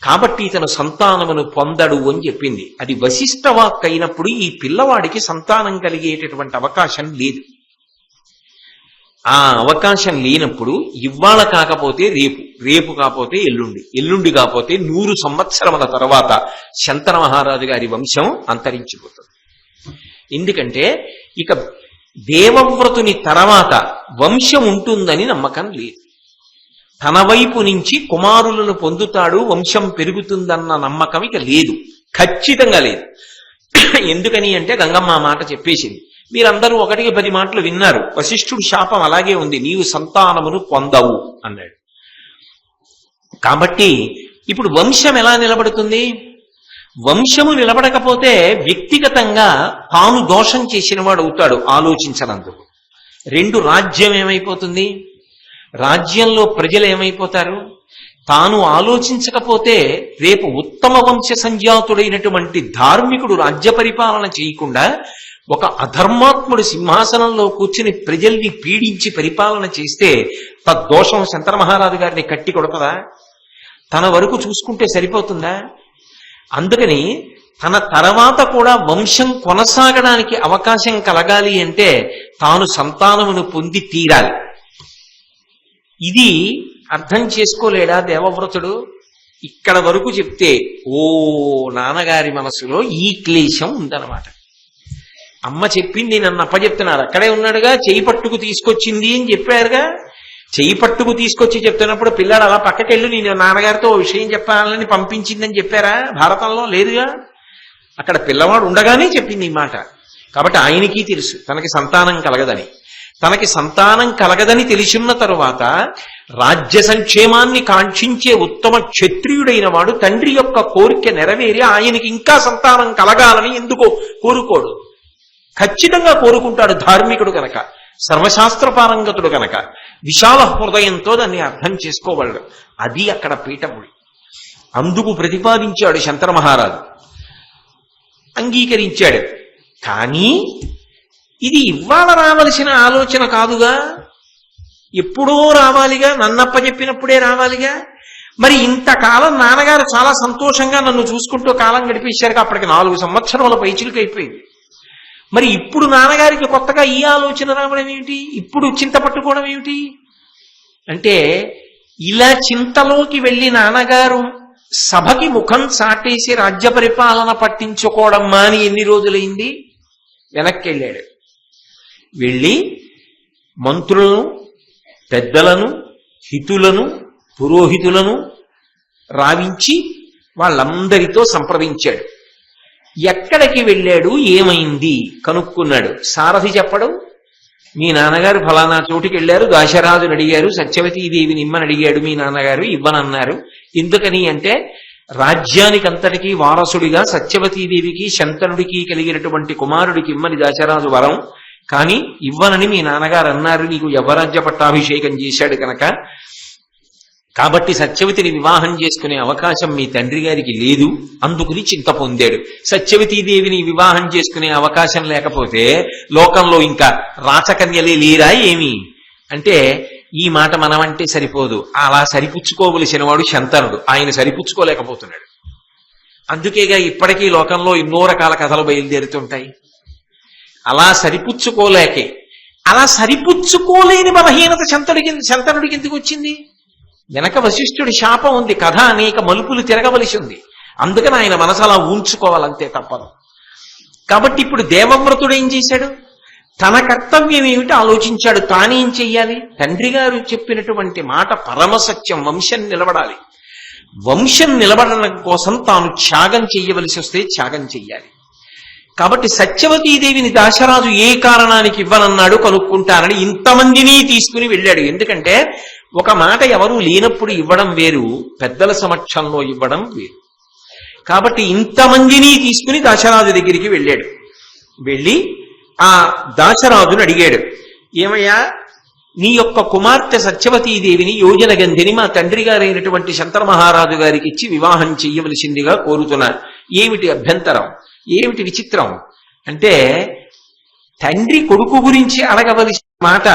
కాబట్టి ఇతను సంతానమును పొందడు అని చెప్పింది. అది వశిష్ఠ వాక్ అయినప్పుడు ఈ పిల్లవాడికి సంతానం కలిగేటటువంటి అవకాశం లేదు. ఆ అవకాశం లేనప్పుడు ఇవాళ కాకపోతే రేపు, రేపు కాకపోతే ఎల్లుండి, ఎల్లుండి కాకపోతే 100 సంవత్సరముల తర్వాత శంతన మహారాజు గారి వంశం అంతరించిపోతుంది. ఎందుకంటే ఇక దేవవ్రతుని తర్వాత వంశం ఉంటుందని నమ్మకం లేదు. తన వైపు నుంచి కుమారులను పొందుతాడు, వంశం పెరుగుతుందన్న నమ్మకం ఇక లేదు, ఖచ్చితంగా లేదు. ఎందుకని అంటే గంగమ్మ మాట చెప్పేసింది. మీరందరూ 1కి 10 మాటలు విన్నారు. వశిష్ఠుడి శాపం అలాగే ఉంది, నీవు సంతానమును పొందవు అన్నాడు. కాబట్టి ఇప్పుడు వంశం ఎలా నిలబడుతుంది? వంశము నిలబడకపోతే వ్యక్తిగతంగా తాను దోషం చేసిన వాడు అవుతాడు ఆలోచించనందుకు. 2 రాజ్యం ఏమైపోతుంది? రాజ్యంలో ప్రజలు ఏమైపోతారు? తాను ఆలోచించకపోతే రేపు ఉత్తమ వంశ సంజాతుడైనటువంటి ధార్మికుడు రాజ్య పరిపాలన చేయకుండా ఒక అధర్మాత్ముడు సింహాసనంలో కూర్చుని ప్రజల్ని పీడించి పరిపాలన చేస్తే తద్దోషం శంతన మహారాజు గారిని కట్టి కొడతదా? తన వరకు చూసుకుంటే సరిపోతుందా? అందుకని తన తర్వాత కూడా వంశం కొనసాగడానికి అవకాశం కలగాలి అంటే తాను సంతానమును పొంది తీరాలి. ఇది అర్థం చేసుకోలేడా దేవవ్రతుడు? ఇక్కడ వరకు చెప్తే ఓ నాన్నగారి మనసులో ఈ క్లేశం ఉందన్నమాట. అమ్మ చెప్పింది, నన్ను అప్పచెప్తున్నారు, అక్కడే ఉన్నాడుగా, చేయి పట్టుకు తీసుకొచ్చింది అని చెప్పారుగా. చేయి పట్టుకు తీసుకొచ్చి చెప్తున్నప్పుడు పిల్లాడు అలా పక్కకెళ్ళి నేను నాన్నగారితో ఓ విషయం చెప్పాలని పంపించిందని చెప్పారా? భారతంలో లేదుగా. అక్కడ పిల్లవాడు ఉండగానే చెప్పింది ఈ మాట. కాబట్టి ఆయనకి తెలుసు తనకి సంతానం కలగదని. తనకి సంతానం కలగదని తెలిసిన తరువాత రాజ్య సంక్షేమాన్ని కాంక్షించే ఉత్తమ క్షత్రియుడైన వాడు తండ్రి యొక్క కోరిక నెరవేరి ఆయనకి ఇంకా సంతానం కలగాలని ఎందుకో కోరుకోడు? ఖచ్చితంగా కోరుకుంటాడు. ధార్మికుడు కనుక, సర్వశాస్త్ర పారంగతుడు కనుక, విశాల హృదయంతో దాన్ని అర్థం చేసుకోగలడు. అది అక్కడ పీఠముడి. అందుకు ప్రతిపాదించాడు శంతన మహారాజు, అంగీకరించాడు. కానీ ఇది ఇవాళ రావలసిన ఆలోచన కాదుగా, ఎప్పుడో రావాలిగా, నన్నప్ప చెప్పినప్పుడే రావాలిగా. మరి ఇంతకాలం నాన్నగారు చాలా సంతోషంగా నన్ను చూసుకుంటూ కాలం గడిపేశారుగా, అప్పటికి 4 సంవత్సరముల పైచిలుకు అయిపోయింది. మరి ఇప్పుడు నాన్నగారికి కొత్తగా ఈ ఆలోచన రావడం ఏమిటి? ఇప్పుడు చింత పట్టుకోవడం ఏమిటి? అంటే ఇలా చింతలోకి వెళ్ళి నాన్నగారు సభకి ముఖం చాటేసి రాజ్య పరిపాలన పట్టించుకోవడం మాని ఎన్ని రోజులైంది? వెనక్కి వెళ్ళాడు. వెళ్ళి మంత్రులను, పెద్దలను, హితులను, పురోహితులను రావించి వాళ్ళందరితో సంప్రదించాడు. ఎక్కడికి వెళ్ళాడు, ఏమైంది కనుక్కున్నాడు. సారథి చెప్పడం, మీ నాన్నగారు ఫలానా చోటుకి వెళ్ళారు, దాశరాజుని అడిగారు, సత్యవతీదేవిని ఇమ్మని అడిగాడు, మీ నాన్నగారు ఇవ్వనన్నారు, ఎందుకని అంటే రాజ్యానికంతటికీ వారసుడిగా సత్యవతీదేవికి శంతనుడికి కలిగినటువంటి కుమారుడికి ఇమ్మని దశరాజు వరం, కానీ ఇవ్వనని మీ నాన్నగారు అన్నారు, నీకు యవరాజ్య పట్టాభిషేకం చేశాడు కనుక, కాబట్టి సత్యవతిని వివాహం చేసుకునే అవకాశం మీ తండ్రి గారికి లేదు, అందుకుని చింత పొందాడు. సత్యవతీదేవిని వివాహం చేసుకునే అవకాశం లేకపోతే లోకంలో ఇంకా రాచకన్యలే లేరా ఏమి అంటే, ఈ మాట మనమంటే సరిపోదు, అలా సరిపుచ్చుకోవలసిన వాడు శంతనుడు, ఆయన సరిపుచ్చుకోలేకపోతున్నాడు. అందుకేగా ఇప్పటికీ లోకంలో ఎన్నో రకాల కథలు బయలుదేరుతుంటాయి. అలా సరిపుచ్చుకోలేకే, అలా సరిపుచ్చుకోలేని బలహీనత శంతనుడికి ఎందుకు వచ్చింది? వెనక వశిష్ఠుడి శాపం ఉంది, కథ అనేక మలుపులు తిరగవలసి ఉంది, అందుకని ఆయన మనసు అలా ఊంచుకోవాలంతే తప్పదు. కాబట్టి ఇప్పుడు దేవవ్రతుడు ఏం చేశాడు? తన కర్తవ్యం ఏమిటి ఆలోచించాడు. తానేం చెయ్యాలి? తండ్రి గారు చెప్పినటువంటి మాట పరమసత్యం, వంశం నిలబడాలి. వంశం నిలబడడం కోసం తాను త్యాగం చెయ్యవలసి వస్తే త్యాగం చెయ్యాలి. కాబట్టి సత్యవతీదేవిని దశరాజు ఏ కారణానికి ఇవ్వనన్నాడు కనుక్కుంటానని ఇంతమందిని తీసుకుని వెళ్ళాడు. ఎందుకంటే ఒక మాట ఎవరూ లేనప్పుడు ఇవ్వడం వేరు, పెద్దల సమక్షంలో ఇవ్వడం వేరు. కాబట్టి ఇంతమందిని తీసుకుని దశరాజు దగ్గరికి వెళ్ళాడు. వెళ్ళి ఆ దాశరాజును అడిగాడు, ఏమయ్యా, నీ యొక్క కుమార్తె సత్యవతీదేవిని యోజన గంధిని మా తండ్రి గారైనటువంటి శంతర మహారాజు గారికి ఇచ్చి వివాహం చెయ్యవలసిందిగా కోరుతున్నా, ఏమిటి అభ్యంతరం, ఏమిటి విచిత్రం అంటే, తండ్రి కొడుకు గురించి అడగవలసిన మాట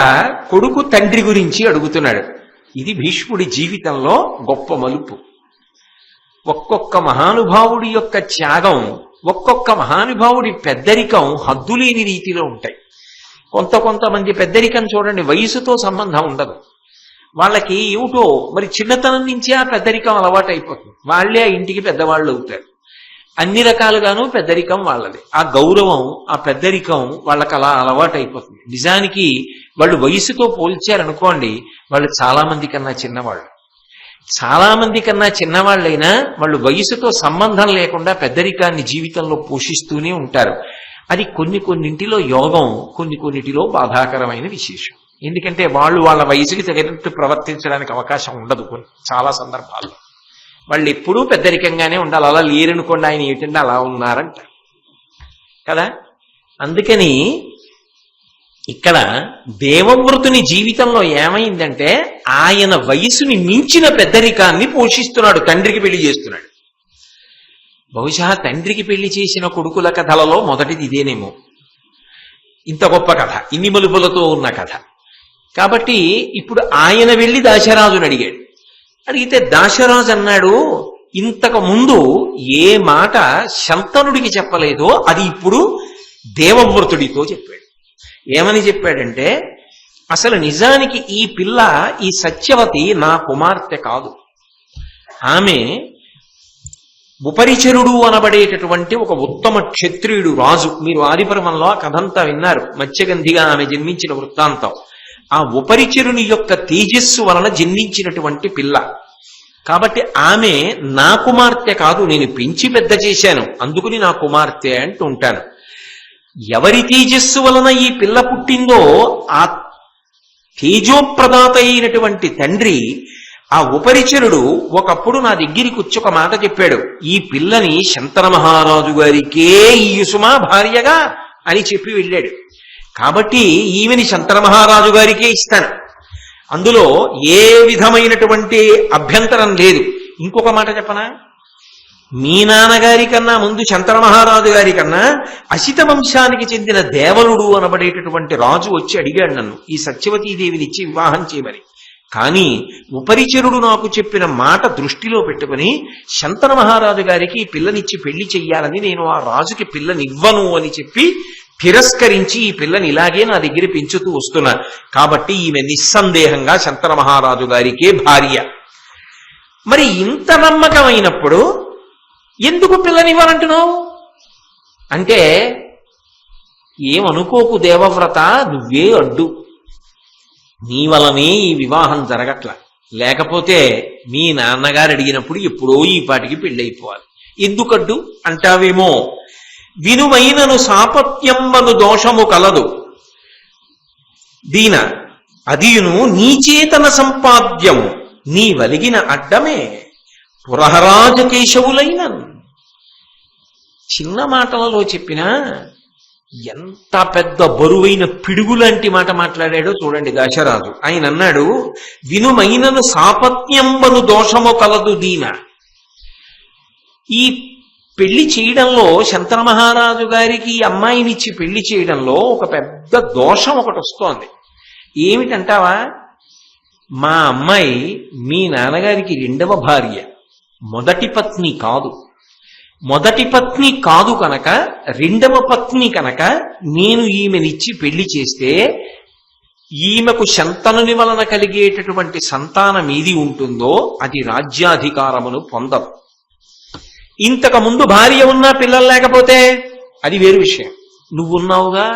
కొడుకు తండ్రి గురించి అడుగుతున్నాడు. ఇది భీష్ముడి జీవితంలో గొప్ప మలుపు. ఒక్కొక్క మహానుభావుడి యొక్క త్యాగం, ఒక్కొక్క మహానుభావుడి పెద్దరికం హద్దులేని రీతిలో ఉంటాయి. కొంతమంది పెద్దరికం చూడండి, వయసుతో సంబంధం ఉండదు, వాళ్ళకి ఏమిటో మరి చిన్నతనం నుంచే ఆ పెద్దరికం అలవాటు అయిపోతుంది, వాళ్లే ఆ ఇంటికి పెద్దవాళ్ళు అవుతారు. అన్ని రకాలుగాను పెద్దరికం వాళ్ళది, ఆ గౌరవం, ఆ పెద్దరికం వాళ్ళకి అలా అలవాటు అయిపోతుంది. నిజానికి వాళ్ళు వయసుతో పోల్చారనుకోండి, వాళ్ళు చాలా మంది కన్నా చిన్నవాళ్ళు, చాలా మంది కన్నా చిన్నవాళ్ళైనా వాళ్ళు వయసుతో సంబంధం లేకుండా పెద్దరికాన్ని జీవితంలో పోషిస్తూనే ఉంటారు. అది కొన్నింటిలో యోగం, కొన్నిటిలో బాధాకరమైన విశేషం. ఎందుకంటే వాళ్ళు వాళ్ళ వయసుకి తగినట్టు ప్రవర్తించడానికి అవకాశం ఉండదు. చాలా సందర్భాల్లో వాళ్ళు ఎప్పుడూ పెద్దరికంగానే ఉండాలి. అలా లేరనుకోండి, ఆయన ఏంటంటే అలా ఉన్నారంట కదా. అందుకని ఇక్కడ దేవవ్రతుని జీవితంలో ఏమైందంటే, ఆయన వయసుని మించిన పెద్దరికాన్ని పోషిస్తున్నాడు, తండ్రికి పెళ్లి చేస్తున్నాడు. బహుశా తండ్రికి పెళ్లి చేసిన కొడుకుల కథలలో మొదటిది ఇదేనేమో, ఇంత గొప్ప కథ, ఇన్ని మలుపులతో ఉన్న కథ. కాబట్టి ఇప్పుడు ఆయన వెళ్ళి దాశరాజుని అడిగాడు. అడిగితే దాశరాజు అన్నాడు, ఇంతకు ముందు ఏ మాట శంతనుడికి చెప్పలేదో అది ఇప్పుడు దేవవ్రతుడితో చెప్పాడు. ఏమని చెప్పాడంటే, అసలు నిజానికి ఈ పిల్ల, ఈ సత్యవతి నా కుమార్తె కాదు, ఆమె ఉపరిచరుడు అనబడేటటువంటి ఒక ఉత్తమ క్షత్రియుడు రాజు. మీరు ఆదిపర్వంలో ఆ కథంతా విన్నారు, మత్స్యగంధిగా ఆమె జన్మించిన వృత్తాంతం. ఆ ఉపరిచరుని యొక్క తేజస్సు వలన జన్మించినటువంటి పిల్ల. కాబట్టి ఆమె నా కుమార్తె కాదు, నేను పెంచి పెద్ద చేశాను, అందుకుని నా కుమార్తె అంటూ ఉంటాను. ఎవరి తేజస్సు వలన ఈ పిల్ల పుట్టిందో ఆ తేజోప్రదాత అయినటువంటి తండ్రి, ఆ ఉపరిచరుడు ఒకప్పుడు నా దగ్గరికి వచ్చి ఒక మాట చెప్పాడు, ఈ పిల్లని శంతన మహారాజు గారికే ఈయుసుమా భార్యగా అని చెప్పి వెళ్ళాడు. కాబట్టి ఈమెని శంతన మహారాజు గారికే ఇస్తాను, అందులో ఏ విధమైనటువంటి అభ్యంతరం లేదు. ఇంకొక మాట చెప్పనా, మీ నాన్నగారి కన్నా ముందు శంతన మహారాజు గారి కన్నా అసిత వంశానికి చెందిన దేవలుడు అనబడేటటువంటి రాజు వచ్చి అడిగాడు నన్ను ఈ సత్యవతీదేవిని ఇచ్చి వివాహం చేయమని. కానీ ఉపరిచరుడు నాకు చెప్పిన మాట దృష్టిలో పెట్టుకుని శంతన మహారాజు గారికి ఈ పిల్లనిచ్చి పెళ్లి చెయ్యాలని నేను ఆ రాజుకి పిల్లనివ్వను అని చెప్పి తిరస్కరించి ఈ పిల్లని ఇలాగే నా దగ్గర పెంచుతూ వస్తున్నా. కాబట్టి ఈమె నిస్సందేహంగా శంతన మహారాజు గారికే భార్య. మరి ఇంత నమ్మకమైనప్పుడు ఎందుకు పిల్లనివ్వనంటున్నావు అంటే, ఏమనుకోకు దేవవ్రత, నువ్వే అడ్డు, నీ వలనే ఈ వివాహం జరగట్ల, లేకపోతే మీ నాన్నగారు అడిగినప్పుడు ఎప్పుడో ఈ పాటికి పెళ్ళైపోవాలి. ఎందుకడ్డు అంటావేమో, వినుమైనను సాపత్యమ్మను దోషము కలదు దీన అదియును నీచేతన సంపాద్యము నీ వలిగిన అడ్డమే. పురహరాజ కేశవులైన. చిన్న మాటలలో చెప్పినా ఎంత పెద్ద బరువైన పిడుగులాంటి మాట మాట్లాడాడో చూడండి దశరాజు. ఆయన అన్నాడు, వినుమైనను సాపత్యంబను దోషము కలదు దీన. ఈ పెళ్లి చేయడంలో, శంతన మహారాజు గారికి ఈ అమ్మాయినిచ్చి పెళ్లి చేయడంలో ఒక పెద్ద దోషం ఒకటి వస్తోంది. ఏమిటంటావా? మా అమ్మాయి మీ నాన్నగారికి రెండవ భార్య, మొదటి పత్ని కాదు. మొదటి పత్ని కాదు కనుక, రెండవ పత్ని కనుక నేను ఈమెనిచ్చి పెళ్లి చేస్తే ఈమెకు శంతనుని వలన కలిగేటటువంటి సంతానం ఏది ఉంటుందో అది రాజ్యాధికారమును పొందదు. ఇంతకు ముందు భార్య ఉన్నా పిల్లలు లేకపోతే అది వేరు విషయం. నువ్వున్నావుగా,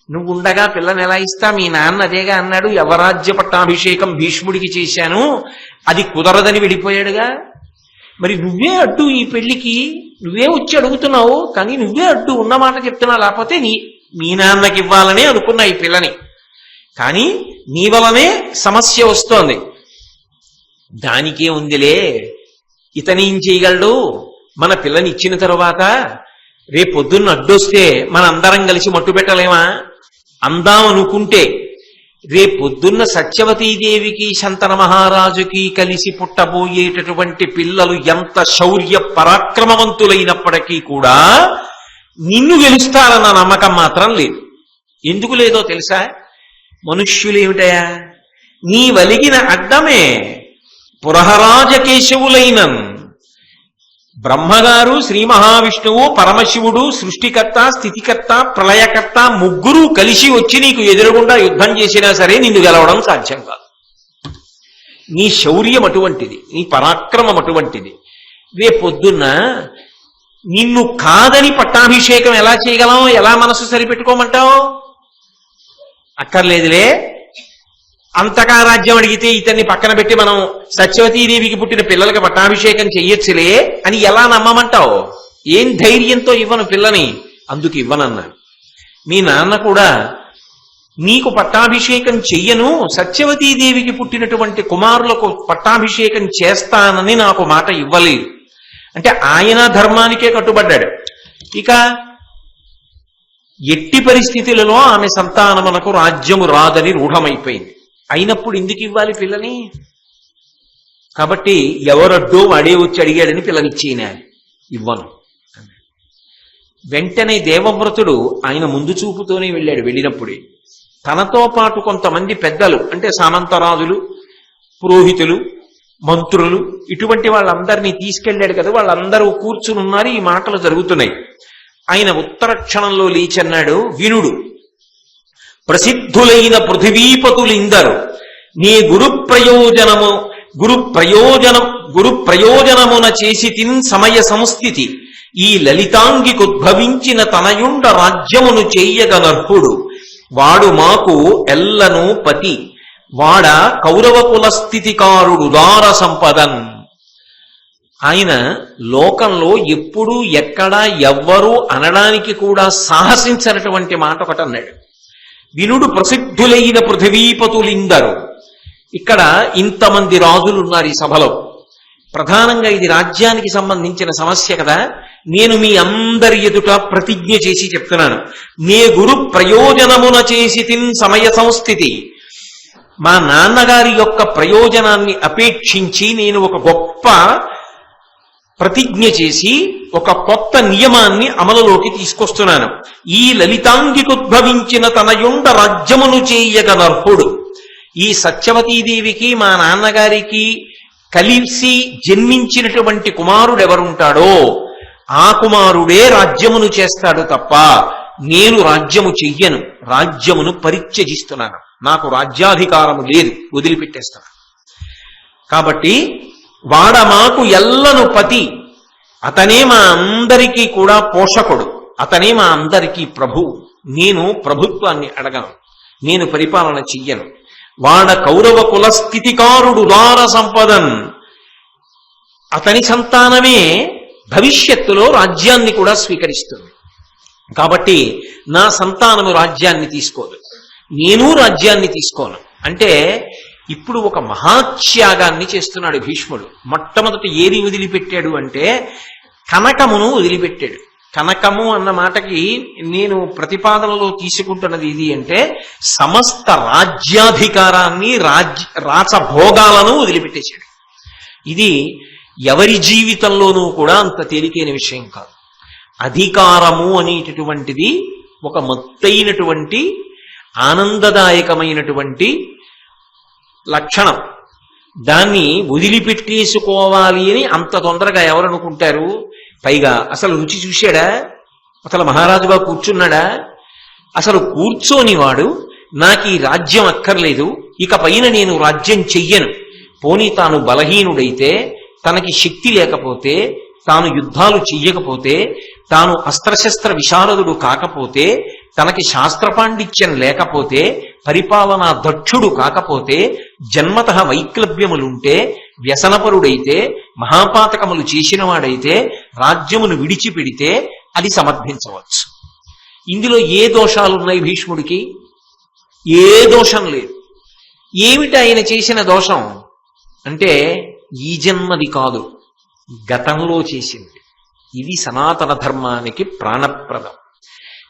నువ్వుండగా పిల్లని ఎలా ఇస్తా? మీ నాన్న అదేగా అన్నాడు, యవరాజ్య పట్టాభిషేకం భీష్ముడికి చేశాను, అది కుదరదని విడిపోయాడుగా. మరి నువ్వే అడ్డు ఈ పెళ్లికి, నువ్వే వచ్చి అడుగుతున్నావు, కానీ నువ్వే అడ్డు. ఉన్నమాట చెప్తున్నావు. లేకపోతే మీ నాన్నకి ఇవ్వాలనే అనుకున్నా ఈ పిల్లని, కానీ నీ వలనే సమస్య వస్తోంది. దానికే ఉందిలే, ఇతనేం చేయగలడు? మన పిల్లని ఇచ్చిన తరువాత రేపొద్దున్న అడ్డొస్తే మనందరం కలిసి మట్టు పెట్టలేమా? అందాం అనుకుంటే రేపొద్దున్న సత్యవతీదేవికి శంతన మహారాజుకి కలిసి పుట్టబోయేటటువంటి పిల్లలు ఎంత శౌర్య పరాక్రమవంతులైనప్పటికీ కూడా నిన్ను గెలుస్తారన్న నమ్మకం మాత్రం లేదు. ఎందుకు లేదో తెలుసా? మనుష్యులేమిటయా, నీ వలిగిన అడ్డమే పురహరాజ కేశవులైన బ్రహ్మగారు, శ్రీ మహావిష్ణువు, పరమశివుడు, సృష్టికర్త, స్థితికర్త, ప్రళయకర్త ముగ్గురు కలిసి వచ్చి నీకు ఎదురుగుండా యుద్ధం చేసినా సరే నిన్ను గెలవడం సాధ్యం కాదు. నీ శౌర్యం అటువంటిది, నీ పరాక్రమం అటువంటిది. రేపొద్దున్న నిన్ను కాదని పట్టాభిషేకం ఎలా చేయగలం? ఎలా మనసు సరిపెట్టుకోమంటావు? అక్కర్లేదులే, అంతగా రాజ్యం అడిగితే ఇతన్ని పక్కన పెట్టి మనం సత్యవతీదేవికి పుట్టిన పిల్లలకి పట్టాభిషేకం చెయ్యొచ్చులే అని ఎలా నమ్మమంటావు? ఏం ధైర్యంతో ఇవ్వను పిల్లని? అందుకు ఇవ్వనన్నాను. మీ నాన్న కూడా నీకు పట్టాభిషేకం చెయ్యను, సత్యవతీదేవికి పుట్టినటువంటి కుమారులకు పట్టాభిషేకం చేస్తానని నాకు మాట ఇవ్వలేదు. అంటే ఆయన ధర్మానికే కట్టుబడ్డాడు. ఇక ఎట్టి పరిస్థితులలో ఆమె సంతానమునకు రాజ్యము రాదని రూఢమైపోయింది. అయినప్పుడు ఎందుకు ఇవ్వాలి పిల్లని? కాబట్టి ఎవరడ్డో వాడే వచ్చి అడిగాడని పిల్లనిచ్చేయాలి. ఇవ్వను. వెంటనే దేవవ్రతుడు ఆయన ముందు చూపుతోనే వెళ్ళాడు. వెళ్ళినప్పుడే తనతో పాటు కొంతమంది పెద్దలు, అంటే సామంతరాజులు, పురోహితులు, మంత్రులు, ఇటువంటి వాళ్ళందరినీ తీసుకెళ్లాడు కదా. వాళ్ళందరూ కూర్చుని ఉన్నారు. ఈ మాటలు జరుగుతున్నాయి. ఆయన ఉత్తర క్షణంలో లేచన్నాడు, వినుడు, ప్రసిద్ధులైన పృథివీపతులిందరు నీ గురు ప్రయోజనమున చేసి తిన్ సమయ సంస్థితి ఈ లలితాంగికుద్భవించిన తనయుండ రాజ్యమును చెయ్యగనర్హుడు వాడు మాకు ఎల్లను పతి వాడ కౌరవ కుల స్థితికారుడు దార సంపదన్. ఆయన లోకంలో ఎప్పుడూ ఎక్కడా ఎవ్వరూ అనడానికి కూడా సాహసించినటువంటి మాట ఒకటి అన్నాడు. వినుడు, ప్రసిద్ధులైన పృథివీపతులిందరు. ఇక్కడ ఇంతమంది రాజులు ఉన్నారు ఈ సభలో. ప్రధానంగా ఇది రాజ్యానికి సంబంధించిన సమస్య కదా. నేను మీ అందరి ఎదుట ప్రతిజ్ఞ చేసి చెప్తున్నాను, నే గురు ప్రయోజనమున చేసి తిన్ సమయ సంస్థితి. మా నాన్నగారి యొక్క ప్రయోజనాన్ని అపేక్షించి నేను ఒక గొప్ప ప్రతిజ్ఞ చేసి ఒక కొత్త నియమాన్ని అమలులోకి తీసుకొస్తున్నాను. ఈ లలితాంగికుద్భవించిన తనయుండ రాజ్యమును చేయగనర్హుడు. ఈ సత్యవతీదేవికి మా నాన్నగారికి కలిసి జన్మించినటువంటి కుమారుడు ఎవరుంటాడో ఆ కుమారుడే రాజ్యమును చేస్తాడు తప్ప నేను రాజ్యము చెయ్యను. రాజ్యమును పరిత్యజిస్తున్నాను. నాకు రాజ్యాధికారము లేదు, వదిలిపెట్టేస్తాను. కాబట్టి వాడ మాకు ఎల్లను పతి, అతనే మా అందరికీ కూడా పోషకుడు, అతనే మా అందరికీ ప్రభువు. నేను ప్రభుత్వాన్ని అడగను, నేను పరిపాలన చెయ్యను. వాడ కౌరవ కుల స్థితికారుడు దార సంపదన్. అతని సంతానమే భవిష్యత్తులో రాజ్యాన్ని కూడా స్వీకరిస్తుంది. కాబట్టి నా సంతానము రాజ్యాన్ని తీసుకోదు, నేను రాజ్యాన్ని తీసుకోను. అంటే ఇప్పుడు ఒక మహాత్యాగాన్ని చేస్తున్నాడు భీష్ముడు. మొట్టమొదటి ఏది వదిలిపెట్టాడు అంటే కనకమును వదిలిపెట్టాడు. కనకము అన్న మాటకి నేను ప్రతిపాదనలో తీసుకుంటున్నది ఇది అంటే సమస్త రాజ్యాధికారాన్ని రాచభోగాలను వదిలిపెట్టేశాడు. ఇది ఎవరి జీవితంలోనూ కూడా అంత తేలికైన విషయం కాదు. అధికారము అనేటటువంటిది ఒక మత్తైనటువంటి ఆనందదాయకమైనటువంటి లక్షణం. దాన్ని వదిలిపెట్టేసుకోవాలి అని అంత తొందరగా ఎవరనుకుంటారు? పైగా అసలు రుచి చూశాడా? అసలు మహారాజుగా కూర్చున్నాడా? అసలు కూర్చోని వాడు నాకు ఈ రాజ్యం అక్కర్లేదు, ఇక పైన నేను రాజ్యం చెయ్యను, పోనీ తాను బలహీనుడైతే, తనకి శక్తి లేకపోతే, తాను యుద్ధాలు చెయ్యకపోతే, తాను అస్త్రశస్త్ర విశారదుడు కాకపోతే, తనకి శాస్త్ర పాండిత్యం లేకపోతే, పరిపాలనా దక్షుడు కాకపోతే, జన్మతః వైక్లభ్యములుంటే, వ్యసనపరుడైతే, మహాపాతకములు చేసినవాడైతే రాజ్యమును విడిచిపెడితే అది సమర్థించవచ్చు. ఇందులో ఏ దోషాలున్నాయి భీష్ముడికి? ఏ దోషం లేదు. ఏమిటి ఆయన చేసిన దోషం అంటే ఈ జన్మది కాదు, గతంలో చేసింది. ఇది సనాతన ధర్మానికి ప్రాణప్రదం.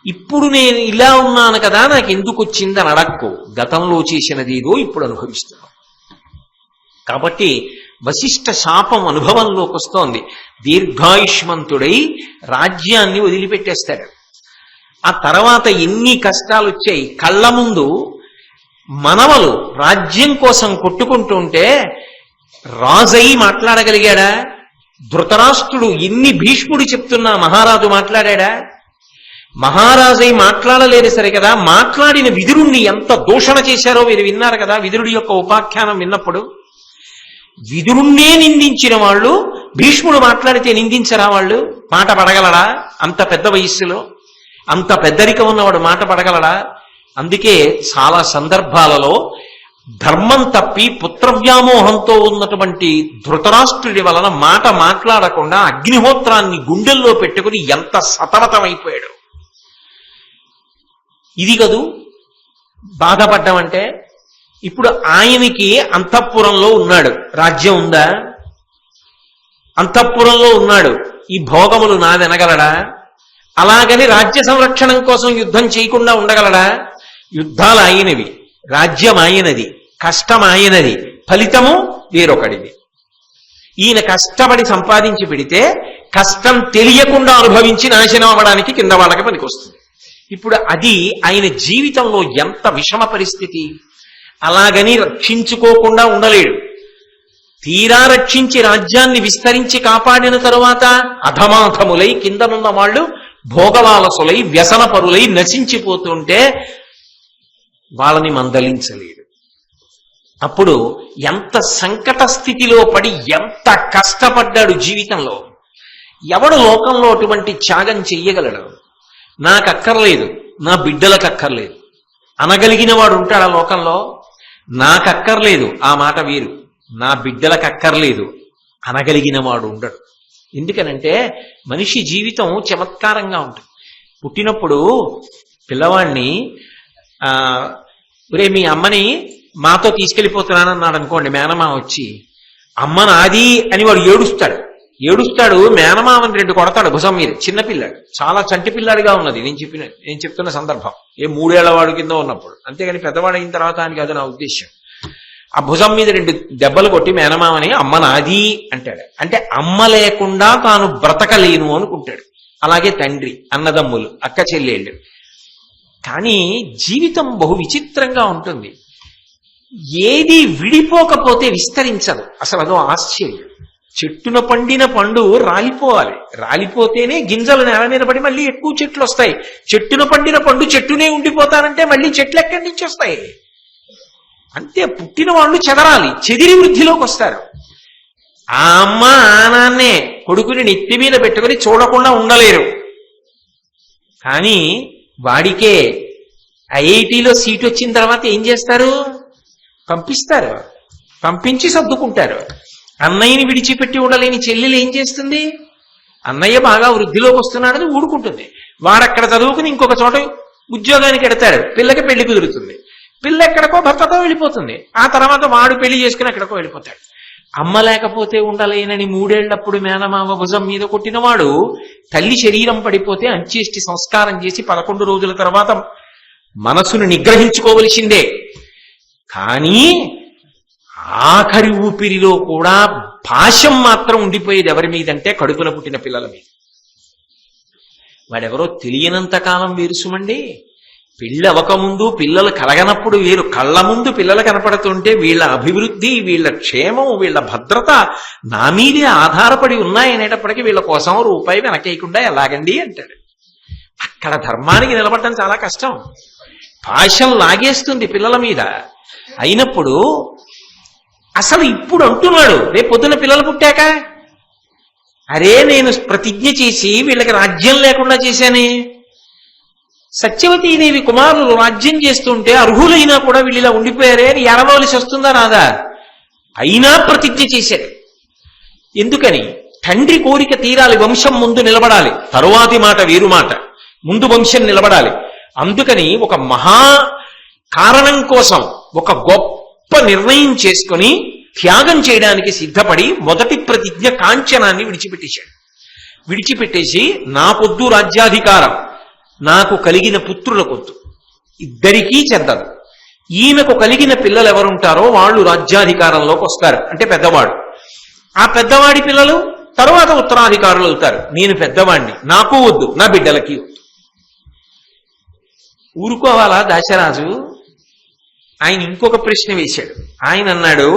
ఇప్పుడు నేను ఇలా ఉన్నాను కదా, నాకు ఎందుకు వచ్చిందని అడక్కో. గతంలో చేసినది ఏదో ఇప్పుడు అనుభవిస్తున్నాం. కాబట్టి వశిష్ఠ శాపం అనుభవంలోకి వస్తోంది. దీర్ఘాయుష్మంతుడై రాజ్యాన్ని వదిలిపెట్టేస్తాడు. ఆ తర్వాత ఎన్ని కష్టాలు వచ్చాయి. కళ్ళ ముందు మనవలు రాజ్యం కోసం కొట్టుకుంటుంటే రాజై మాట్లాడగలిగాడా? ధృతరాష్ట్రుడు ఎన్ని భీష్ముడు చెప్తున్నా మహారాజు మాట్లాడా? మహారాజై మాట్లాడలేదు సరే కదా, మాట్లాడిన విదురుణ్ణి ఎంత దూషణ చేశారో మీరు విన్నారు కదా. విదురుడి యొక్క ఉపాఖ్యానం విన్నప్పుడు విదురుణ్ణే నిందించిన వాళ్ళు భీష్ముడు మాట్లాడితే నిందించరా? వాళ్ళు మాట పడగలడా? అంత పెద్ద వయస్సులో అంత పెద్దరికం ఉన్నవాడు మాట పడగలడా? అందుకే చాలా సందర్భాలలో ధర్మం తప్పి పుత్రవ్యామోహంతో ఉన్నటువంటి ధృతరాష్ట్రుడి వలన మాట మాట్లాడకుండా అగ్నిహోత్రాన్ని గుండెల్లో పెట్టుకుని ఎంత సతమతమైపోయాడు. ఇది కదూ బాధపడ్డామంటే. ఇప్పుడు ఆయనకి అంతఃపురంలో ఉన్నాడు, రాజ్యం ఉందా? అంతఃపురంలో ఉన్నాడు, ఈ భోగములు నాదనగలడా? అలాగని రాజ్య సంరక్షణం కోసం యుద్ధం చేయకుండా ఉండగలడా? యుద్ధాలు ఆయనవి, రాజ్యం ఆయనది, కష్టం ఆయనది, ఫలితము వేరొకడిది. ఈయన కష్టపడి సంపాదించి పెడితే కష్టం తెలియకుండా అనుభవించి నాశనం అవ్వడానికి కింద వాళ్ళకి పనికొస్తుంది. ఇప్పుడు అది ఆయన జీవితంలో ఎంత విషమ పరిస్థితి. అలాగని రక్షించుకోకుండా ఉండలేడు. తీరా రక్షించి రాజ్యాన్ని విస్తరించి కాపాడిన తరువాత అధమాధములై కిందనున్న వాళ్ళు భోగవాలసులై వ్యసనపరులై నశించిపోతుంటే వాళ్ళని మందలించలేడు. అప్పుడు ఎంత సంకట స్థితిలో పడి ఎంత కష్టపడ్డాడు జీవితంలో. ఎవడు లోకంలో అటువంటి త్యాగం చెయ్యగలడు? నాకక్కర్లేదు, నా బిడ్డలకు అక్కర్లేదు అనగలిగిన వాడు ఉంటాడా లోకంలో? నాకక్కర్లేదు ఆ మాట వీరు, నా బిడ్డలకు అక్కర్లేదు అనగలిగిన వాడు ఉండడు. ఎందుకనంటే మనిషి జీవితం చమత్కారంగా ఉంటుంది. పుట్టినప్పుడు పిల్లవాడిని ఒరే మీ అమ్మని మాతో తీసుకెళ్ళిపోతున్నానన్నాడు అనుకోండి, మేనమామ వచ్చి అమ్మ నాది అని వాడు ఏడుస్తాడు. మేనమామని 2 కొడతాడు భుజం మీద. చిన్నపిల్లాడు, చాలా చంటి పిల్లాడిగా ఉన్నది నేను చెప్తున్న సందర్భం. 3 ఏళ్ల వాడు కింద ఉన్నప్పుడు. అంతేగాని పెద్దవాడు అయిన తర్వాత అని కాదు నా ఉద్దేశం. ఆ భుజం మీద 2 దెబ్బలు కొట్టి మేనమామని అమ్మ నాది అంటాడు. అంటే అమ్మ లేకుండా తాను బ్రతకలేను అనుకుంటాడు. అలాగే తండ్రి, అన్నదమ్ములు, అక్క చెల్లెళ్ళు. కానీ జీవితం బహు విచిత్రంగా ఉంటుంది. ఏది విడిపోకపోతే విస్తరించదు. అసలు అదో ఆశ్చర్యం. చెట్టున పండిన పండు రాలిపోవాలి, రాలిపోతేనే గింజలు నేల మీద పడి మళ్ళీ ఎక్కువ చెట్లు వస్తాయి. చెట్టున పండిన పండు చెట్టునే ఉండిపోతానంటే మళ్ళీ చెట్లు ఎక్కడి నుంచి వస్తాయి? అంతే, పుట్టిన వాళ్ళు చెదరాలి, చెదిరి వృద్ధిలోకి వస్తారు. ఆ అమ్మ ఆనాన్నే కొడుకుని నెత్తి మీద పెట్టుకుని చూడకుండా ఉండలేరు. కానీ వాడికే ఐఐటీలో సీట్ వచ్చిన తర్వాత ఏం చేస్తారు? పంపిస్తారు, పంపించి సర్దుకుంటారు. అన్నయ్యని విడిచిపెట్టి ఉండలేని చెల్లెలు ఏం చేస్తుంది? అన్నయ్య బాగా వృద్ధిలోకి వస్తున్నాడని ఊడుకుంటుంది. వాడక్కడ చదువుకుని ఇంకొక చోట ఉద్యోగానికి ఎడతాడు, పిల్లకి పెళ్లి కుదురుతుంది. పిల్ల ఎక్కడికో భర్తతో వెళ్ళిపోతుంది. ఆ తర్వాత వాడు పెళ్లి చేసుకుని ఎక్కడికో వెళ్ళిపోతాడు. అమ్మ లేకపోతే ఉండలేనని 3 ఏళ్లప్పుడు మేనమామ భుజం మీద కొట్టినవాడు తల్లి శరీరం పడిపోతే అంత్యేష్టి సంస్కారం చేసి 11 రోజుల తర్వాత మనసును నిగ్రహించుకోవలసిందే. కానీ ఆఖరి ఊపిరిలో కూడా భాష్యం మాత్రం ఉండిపోయేది ఎవరి మీదంటే కడుపున పుట్టిన పిల్లల మీద. వాడెవరో తెలియనంత కాలం వేరుసుమండి. పెళ్ళి అవ్వకముందు పిల్లలు కలగనప్పుడు వేరు, కళ్ళ ముందు పిల్లలు కనపడుతుంటే వీళ్ళ అభివృద్ధి, వీళ్ళ క్షేమం, వీళ్ళ భద్రత నా మీదే ఆధారపడి ఉన్నాయనేటప్పటికీ వీళ్ళ కోసం రూపాయి వెనకేయకుండా ఎలాగండి అంటాడు. అక్కడ ధర్మానికి నిలబడటం చాలా కష్టం. పాశం లాగేస్తుంది పిల్లల మీద. అయినప్పుడు అసలు ఇప్పుడు అంటున్నాడు, రేపు పొద్దున పిల్లలు పుట్టాక, అరే నేను ప్రతిజ్ఞ చేసి వీళ్ళకి రాజ్యం లేకుండా చేశానే, సత్యవతీదేవి కుమారులు రాజ్యం చేస్తుంటే అర్హులైనా కూడా వీళ్ళు ఇలా ఉండిపోయారే అని ఎడవలసి వస్తుందా రాదా? అయినా ప్రతిజ్ఞ చేశాడు. ఎందుకని? తండ్రి కోరిక తీరాలి, వంశం ముందు నిలబడాలి. తరువాతి మాట వేరు మాట, ముందు వంశం నిలబడాలి. అందుకని ఒక మహా కారణం కోసం ఒక గొప్ప నిర్ణయం చేసుకుని త్యాగం చేయడానికి సిద్ధపడి మొదటి ప్రతిజ్ఞ కాంచనాన్ని విడిచిపెట్టేశాడు. విడిచిపెట్టేసి నాకొద్దు రాజ్యాధికారం, నాకు కలిగిన పుత్రులకొద్దు, ఇద్దరికీ చెందదు. ఈయనకు కలిగిన పిల్లలు ఎవరుంటారో వాళ్ళు రాజ్యాధికారంలోకి వస్తారు, అంటే పెద్దవాడు. ఆ పెద్దవాడి పిల్లలు తరువాత ఉత్తరాధికారులు అవుతారు. నేను పెద్దవాడిని, నాకు వద్దు, నా బిడ్డలకి వద్దు. ఊరుకోవాలా దాశరాజు? ఆయన ఇంకొక ప్రశ్న వేశాడు. ఆయన అన్నాడు,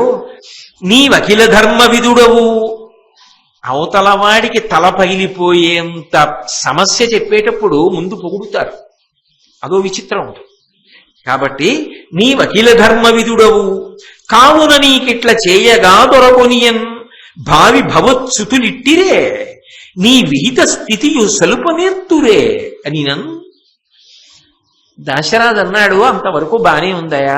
నీవఖిల ధర్మ విదుడవు. అవతల వాడికి తల పగిలిపోయేంత సమస్య చెప్పేటప్పుడు ముందు పొగుడుతారు, అదో విచిత్రం ఉంటుంది. కాబట్టి నీవఖిల ధర్మ విదుడవు కావున నీకిట్ల చేయగా దొరకొనియన్ భావి భవత్సుతులిట్టిరే నీ విహిత స్థితియు సలుపనేర్తురే అని నన్ను. దాశరాజు అన్నాడు, అంతవరకు బానే ఉందయా,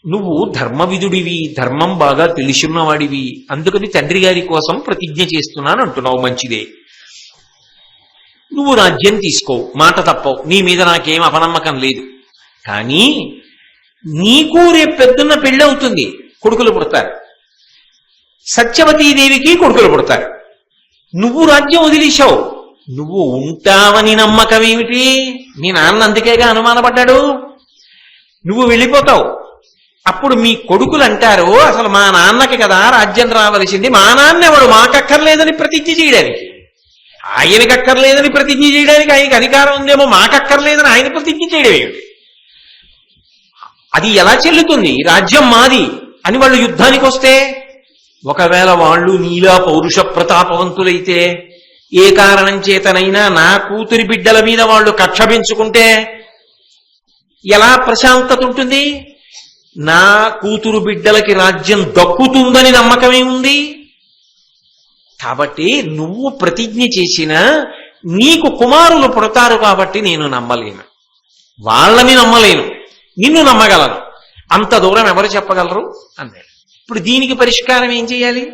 నువ్వు ధర్మవిధుడివి, ధర్మం బాగా తెలిసిన్నవాడివి, అందుకని తండ్రి గారి కోసం ప్రతిజ్ఞ చేస్తున్నాను అంటున్నావు, మంచిదే. నువ్వు రాజ్యం తీసుకో, మాట తప్పవు, నీ మీద నాకేం అపనమ్మకం లేదు. కానీ నీకు రేపు పెద్దన్న పెళ్ళి అవుతుంది, కొడుకులు పుడతారు. సత్యవతీదేవికి కొడుకులు పుడతారు. నువ్వు రాజ్యం వదిలేశావు, నువ్వు ఉంటావని నమ్మకం ఏమిటి? మీ నాన్న అందుకేగా అనుమానపడ్డాడు. నువ్వు వెళ్ళిపోతావు. అప్పుడు మీ కొడుకులు అంటారు, అసలు మా నాన్నకి కదా రాజ్యం రావలసింది, మా నాన్న ఎవడు మాకక్కర్లేదని ప్రతిజ్ఞ చేయడానికి, ఆయనకి అక్కర్లేదని ప్రతిజ్ఞ చేయడానికి ఆయనకి అధికారం ఉందేమో, మాకక్కర్లేదని ఆయన ప్రతిజ్ఞ చేయడం ఏమిటి? అది ఎలా చెల్లుతుంది? రాజ్యం మాది అని వాళ్ళు యుద్ధానికి వస్తే, ఒకవేళ వాళ్ళు నీలా పౌరుష ప్రతాపవంతులైతే, ఏ కారణం చేతనైనా నా కూతురి బిడ్డల మీద వాళ్ళు కక్ష పెంచుకుంటే ఎలా ప్రశాంతత ఉంటుంది? నా కూతురు బిడ్డలకి రాజ్యం దక్కుతుందని నమ్మకమే ఉంది. కాబట్టి నువ్వు ప్రతిజ్ఞ చేసినా నీకు కుమారులు పుడతారు కాబట్టి నేను నమ్మలేను, వాళ్ళని నమ్మలేను, నిన్ను నమ్మగలను. అంత దూరం ఎవరు చెప్పగలరు అన్నాడు. ఇప్పుడు దీనికి పరిష్కారం ఏం చేయాలి?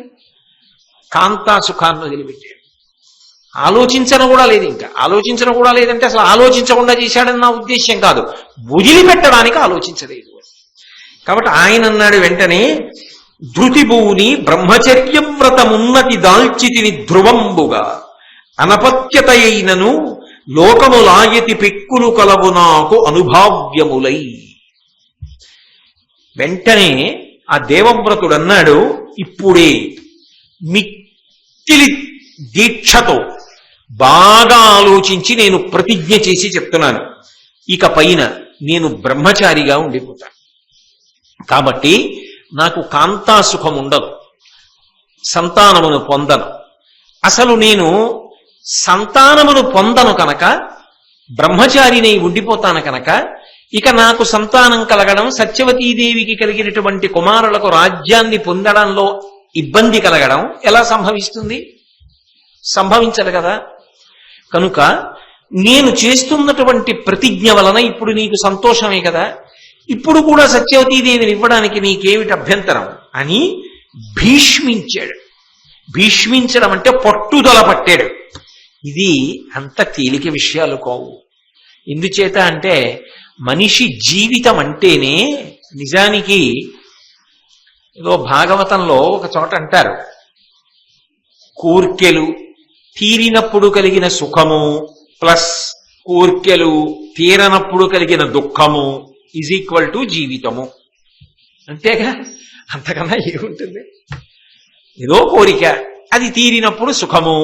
కాంతా సుఖాన్ని వదిలిపెట్టాడు. ఆలోచించను కూడా లేదు. ఇంకా ఆలోచించను కూడా లేదంటే అసలు ఆలోచించకుండా చేశాడని నా ఉద్దేశ్యం కాదు, వదిలిపెట్టడానికి ఆలోచించలేదు. కాబట్టి ఆయన అన్నాడు వెంటనే, ధృతిభూని బ్రహ్మచర్య వ్రతమున్నతి దాల్చితిని ధ్రువంబుగా అనపత్యత అయినను లోకములాయతి పెక్కులు కలవు నాకు అనుభావ్యములై. వెంటనే ఆ దేవవ్రతుడు అన్నాడు, ఇప్పుడే మిక్కిలి దీక్షతో బాగా ఆలోచించి నేను ప్రతిజ్ఞ చేసి చెప్తున్నాను, ఇక పైన నేను బ్రహ్మచారిగా ఉండిపోతాను. కాబట్టి నాకు కాంతాసుఖం ఉండదు, సంతానమును పొందను. అసలు నేను సంతానమును పొందను కనుక, బ్రహ్మచారినై ఉండిపోతాను కనుక, ఇక నాకు సంతానం కలగడం, సత్యవతీదేవికి కలిగినటువంటి కుమారులకు రాజ్యాన్ని పొందడంలో ఇబ్బంది కలగడం ఎలా సంభవిస్తుంది? సంభవించదు కదా. కనుక నేను చేస్తున్నటువంటి ప్రతిజ్ఞ వలన ఇప్పుడు నీకు సంతోషమే కదా, ఇప్పుడు కూడా సత్యవతీదేవిని ఇవ్వడానికి నీకేమిటి అభ్యంతరం అని భీష్మించాడు. భీష్మించడం అంటే పట్టుదల పట్టాడు. ఇది అంత తేలిక విషయాలు కావు. ఎందుచేత అంటే మనిషి జీవితం అంటేనే నిజానికి ఏదో భాగవతంలో ఒక చోట అంటారు, కోర్కెలు తీరినప్పుడు కలిగిన సుఖము ప్లస్ కోర్కెలు తీరనప్పుడు కలిగిన దుఃఖము ఈజ్ ఈక్వల్ టు జీవితము. అంతేగా, అంతకన్నా ఏముంటుంది? ఏదో కోరిక, అది తీరినప్పుడు సుఖము,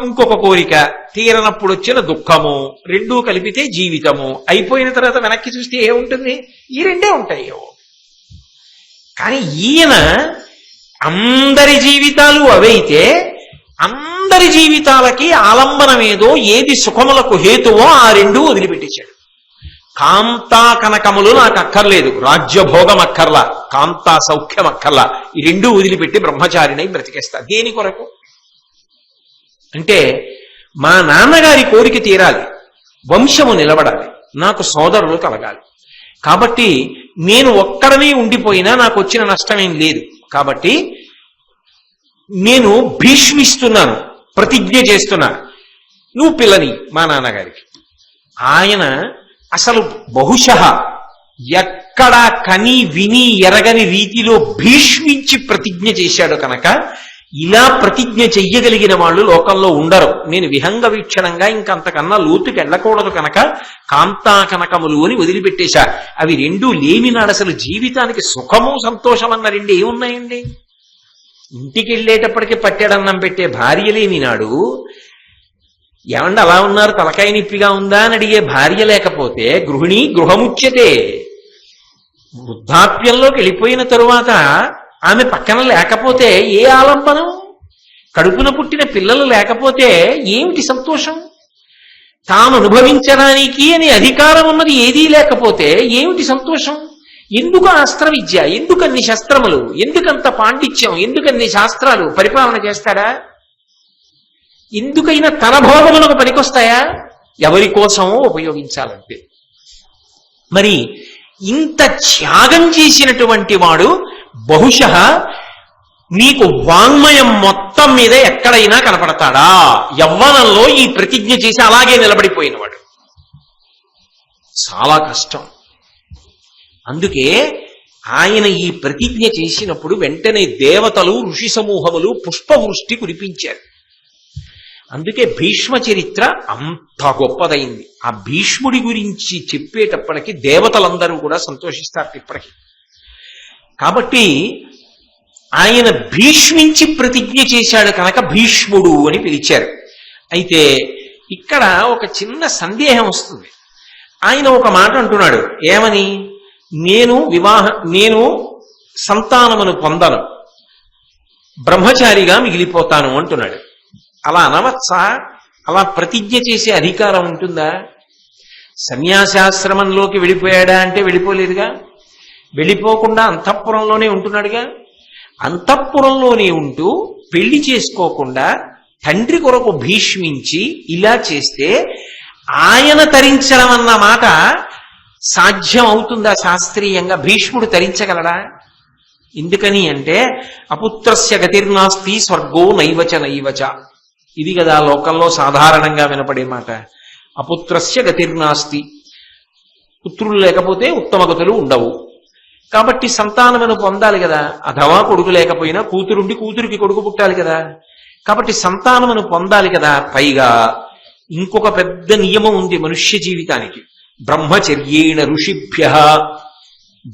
ఇంకొక కోరిక తీరనప్పుడు వచ్చిన దుఃఖము, రెండూ కలిపితే జీవితము. అయిపోయిన తర్వాత వెనక్కి చూస్తే ఏముంటుంది? ఈ రెండే ఉంటాయి. కానీ ఈయన అందరి జీవితాలు అవైతే అందరి జీవితాలకి ఆలంబనమేదో, ఏది సుఖములకు హేతువో ఆ రెండూ వదిలిపెట్టేశాడు. కాంతా కనకములు నాకు అక్కర్లేదు, రాజ్యభోగం అక్కర్లా, కాంతా సౌఖ్యం అక్కర్లా, ఈ రెండూ వదిలిపెట్టి బ్రహ్మచారినై బ్రతికేస్తా. దేని కొరకు అంటే, మా నాన్నగారి కోరిక తీరాలి, వంశము నిలబడాలి, నాకు సోదరులు కలగాలి. కాబట్టి నేను ఒక్కడనే ఉండిపోయినా నాకు వచ్చిన నష్టమేం లేదు. కాబట్టి నేను భీష్మిస్తున్నాను, ప్రతిజ్ఞ చేస్తున్నాను, నువ్వు పిల్లని మా నాన్నగారికి. ఆయన అసలు బహుశః ఎక్కడా కని విని ఎరగని రీతిలో భీష్మించి ప్రతిజ్ఞ చేశాడు కనుక ఇలా ప్రతిజ్ఞ చెయ్యగలిగిన వాళ్ళు లోకంలో ఉండరు. నేను విహంగ వీక్షణంగా ఇంకంతకన్నా లోతుకి వెళ్ళకూడదు కనుక కాంతా కనకములు అని వదిలిపెట్టేశా. అవి రెండూ లేనినాడు అసలు జీవితానికి సుఖము సంతోషం అన్న రెండు ఏమున్నాయండి? ఇంటికి వెళ్ళేటప్పటికి పట్టెడన్నం పెట్టే భార్య లేనినాడు, ఏమండి అలా ఉన్నారు, తలకాయ నిప్పిగా ఉందా అని అడిగే భార్య లేకపోతే గృహిణి గృహముచ్యతే. వృద్ధాప్యంలోకి వెళ్ళిపోయిన తరువాత ఆమె పక్కన లేకపోతే ఏ ఆలంబనం? కడుపున పుట్టిన పిల్లలు లేకపోతే ఏమిటి సంతోషం? తాను అనుభవించడానికి అని అధికారం ఉన్నది ఏదీ లేకపోతే ఏమిటి సంతోషం? ఎందుకు అస్త్ర విద్య, ఎందుకన్ని శస్త్రములు, ఎందుకంత పాండిత్యం, ఎందుకన్ని శాస్త్రాలు? పరిపాలన చేస్తాడా? ఎందుకైనా తన భోగములకు పనికొస్తాయా? ఎవరి కోసమో ఉపయోగించాలంటే. మరి ఇంత త్యాగం చేసినటువంటి వాడు బహుశః నీకు వాంగ్మయం మొత్తం మీద ఎక్కడైనా కనపడతాడా? యవ్వనంలో ఈ ప్రతిజ్ఞ చేసి అలాగే నిలబడిపోయినవాడు చాలా కష్టం. అందుకే ఆయన ఈ ప్రతిజ్ఞ చేసినప్పుడు వెంటనే దేవతలు ఋషి సమూహములు పుష్పవృష్టి కురిపించారు. అందుకే భీష్మ చరిత్ర అంత గొప్పదైంది. ఆ భీష్ముడి గురించి చెప్పేటప్పటికి దేవతలందరూ కూడా సంతోషిస్తారు ఇప్పటికీ. కాబట్టి ఆయన భీష్మించి ప్రతిజ్ఞ చేశాడు కనుక భీష్ముడు అని పిలిచారు. అయితే ఇక్కడ ఒక చిన్న సందేహం వస్తుంది. ఆయన ఒక మాట అంటున్నాడు, ఏమని? నేను సంతానమును పొందను, బ్రహ్మచారిగా మిగిలిపోతాను అంటున్నాడు. అలా అనవచ్చా? అలా ప్రతిజ్ఞ చేసే అధికారం ఉంటుందా? సన్యాసాశ్రమంలోకి వెళ్ళిపోయాడా అంటే వెళ్ళిపోలేదుగా. వెళ్ళిపోకుండా అంతఃపురంలోనే ఉంటున్నాడుగా. అంతఃపురంలోనే ఉంటూ పెళ్లి చేసుకోకుండా తండ్రి కొరకు భీష్మించి ఇలా చేస్తే ఆయన తరించడం అన్న మాట సాధ్యం అవుతుందా శాస్త్రీయంగా? భీష్ముడు తరించగలడా? ఎందుకని అంటే అపుత్రస్య గతిర్నాస్తి స్వర్గో నైవచ నైవచ. ఇది కదా లోకంలో సాధారణంగా వినపడే మాట. అపుత్రస్య గతిర్నాస్తి, పుత్రులు లేకపోతే ఉత్తమ గతులు ఉండవు. కాబట్టి సంతానమును పొందాలి కదా. అథవా కొడుకు లేకపోయినా కూతురుండి కూతురికి కొడుకు పుట్టాలి కదా. కాబట్టి సంతానమును పొందాలి కదా. పైగా ఇంకొక పెద్ద నియమం ఉంది మనుష్య జీవితానికి, బ్రహ్మచర్యేణ ఋషిభ్య.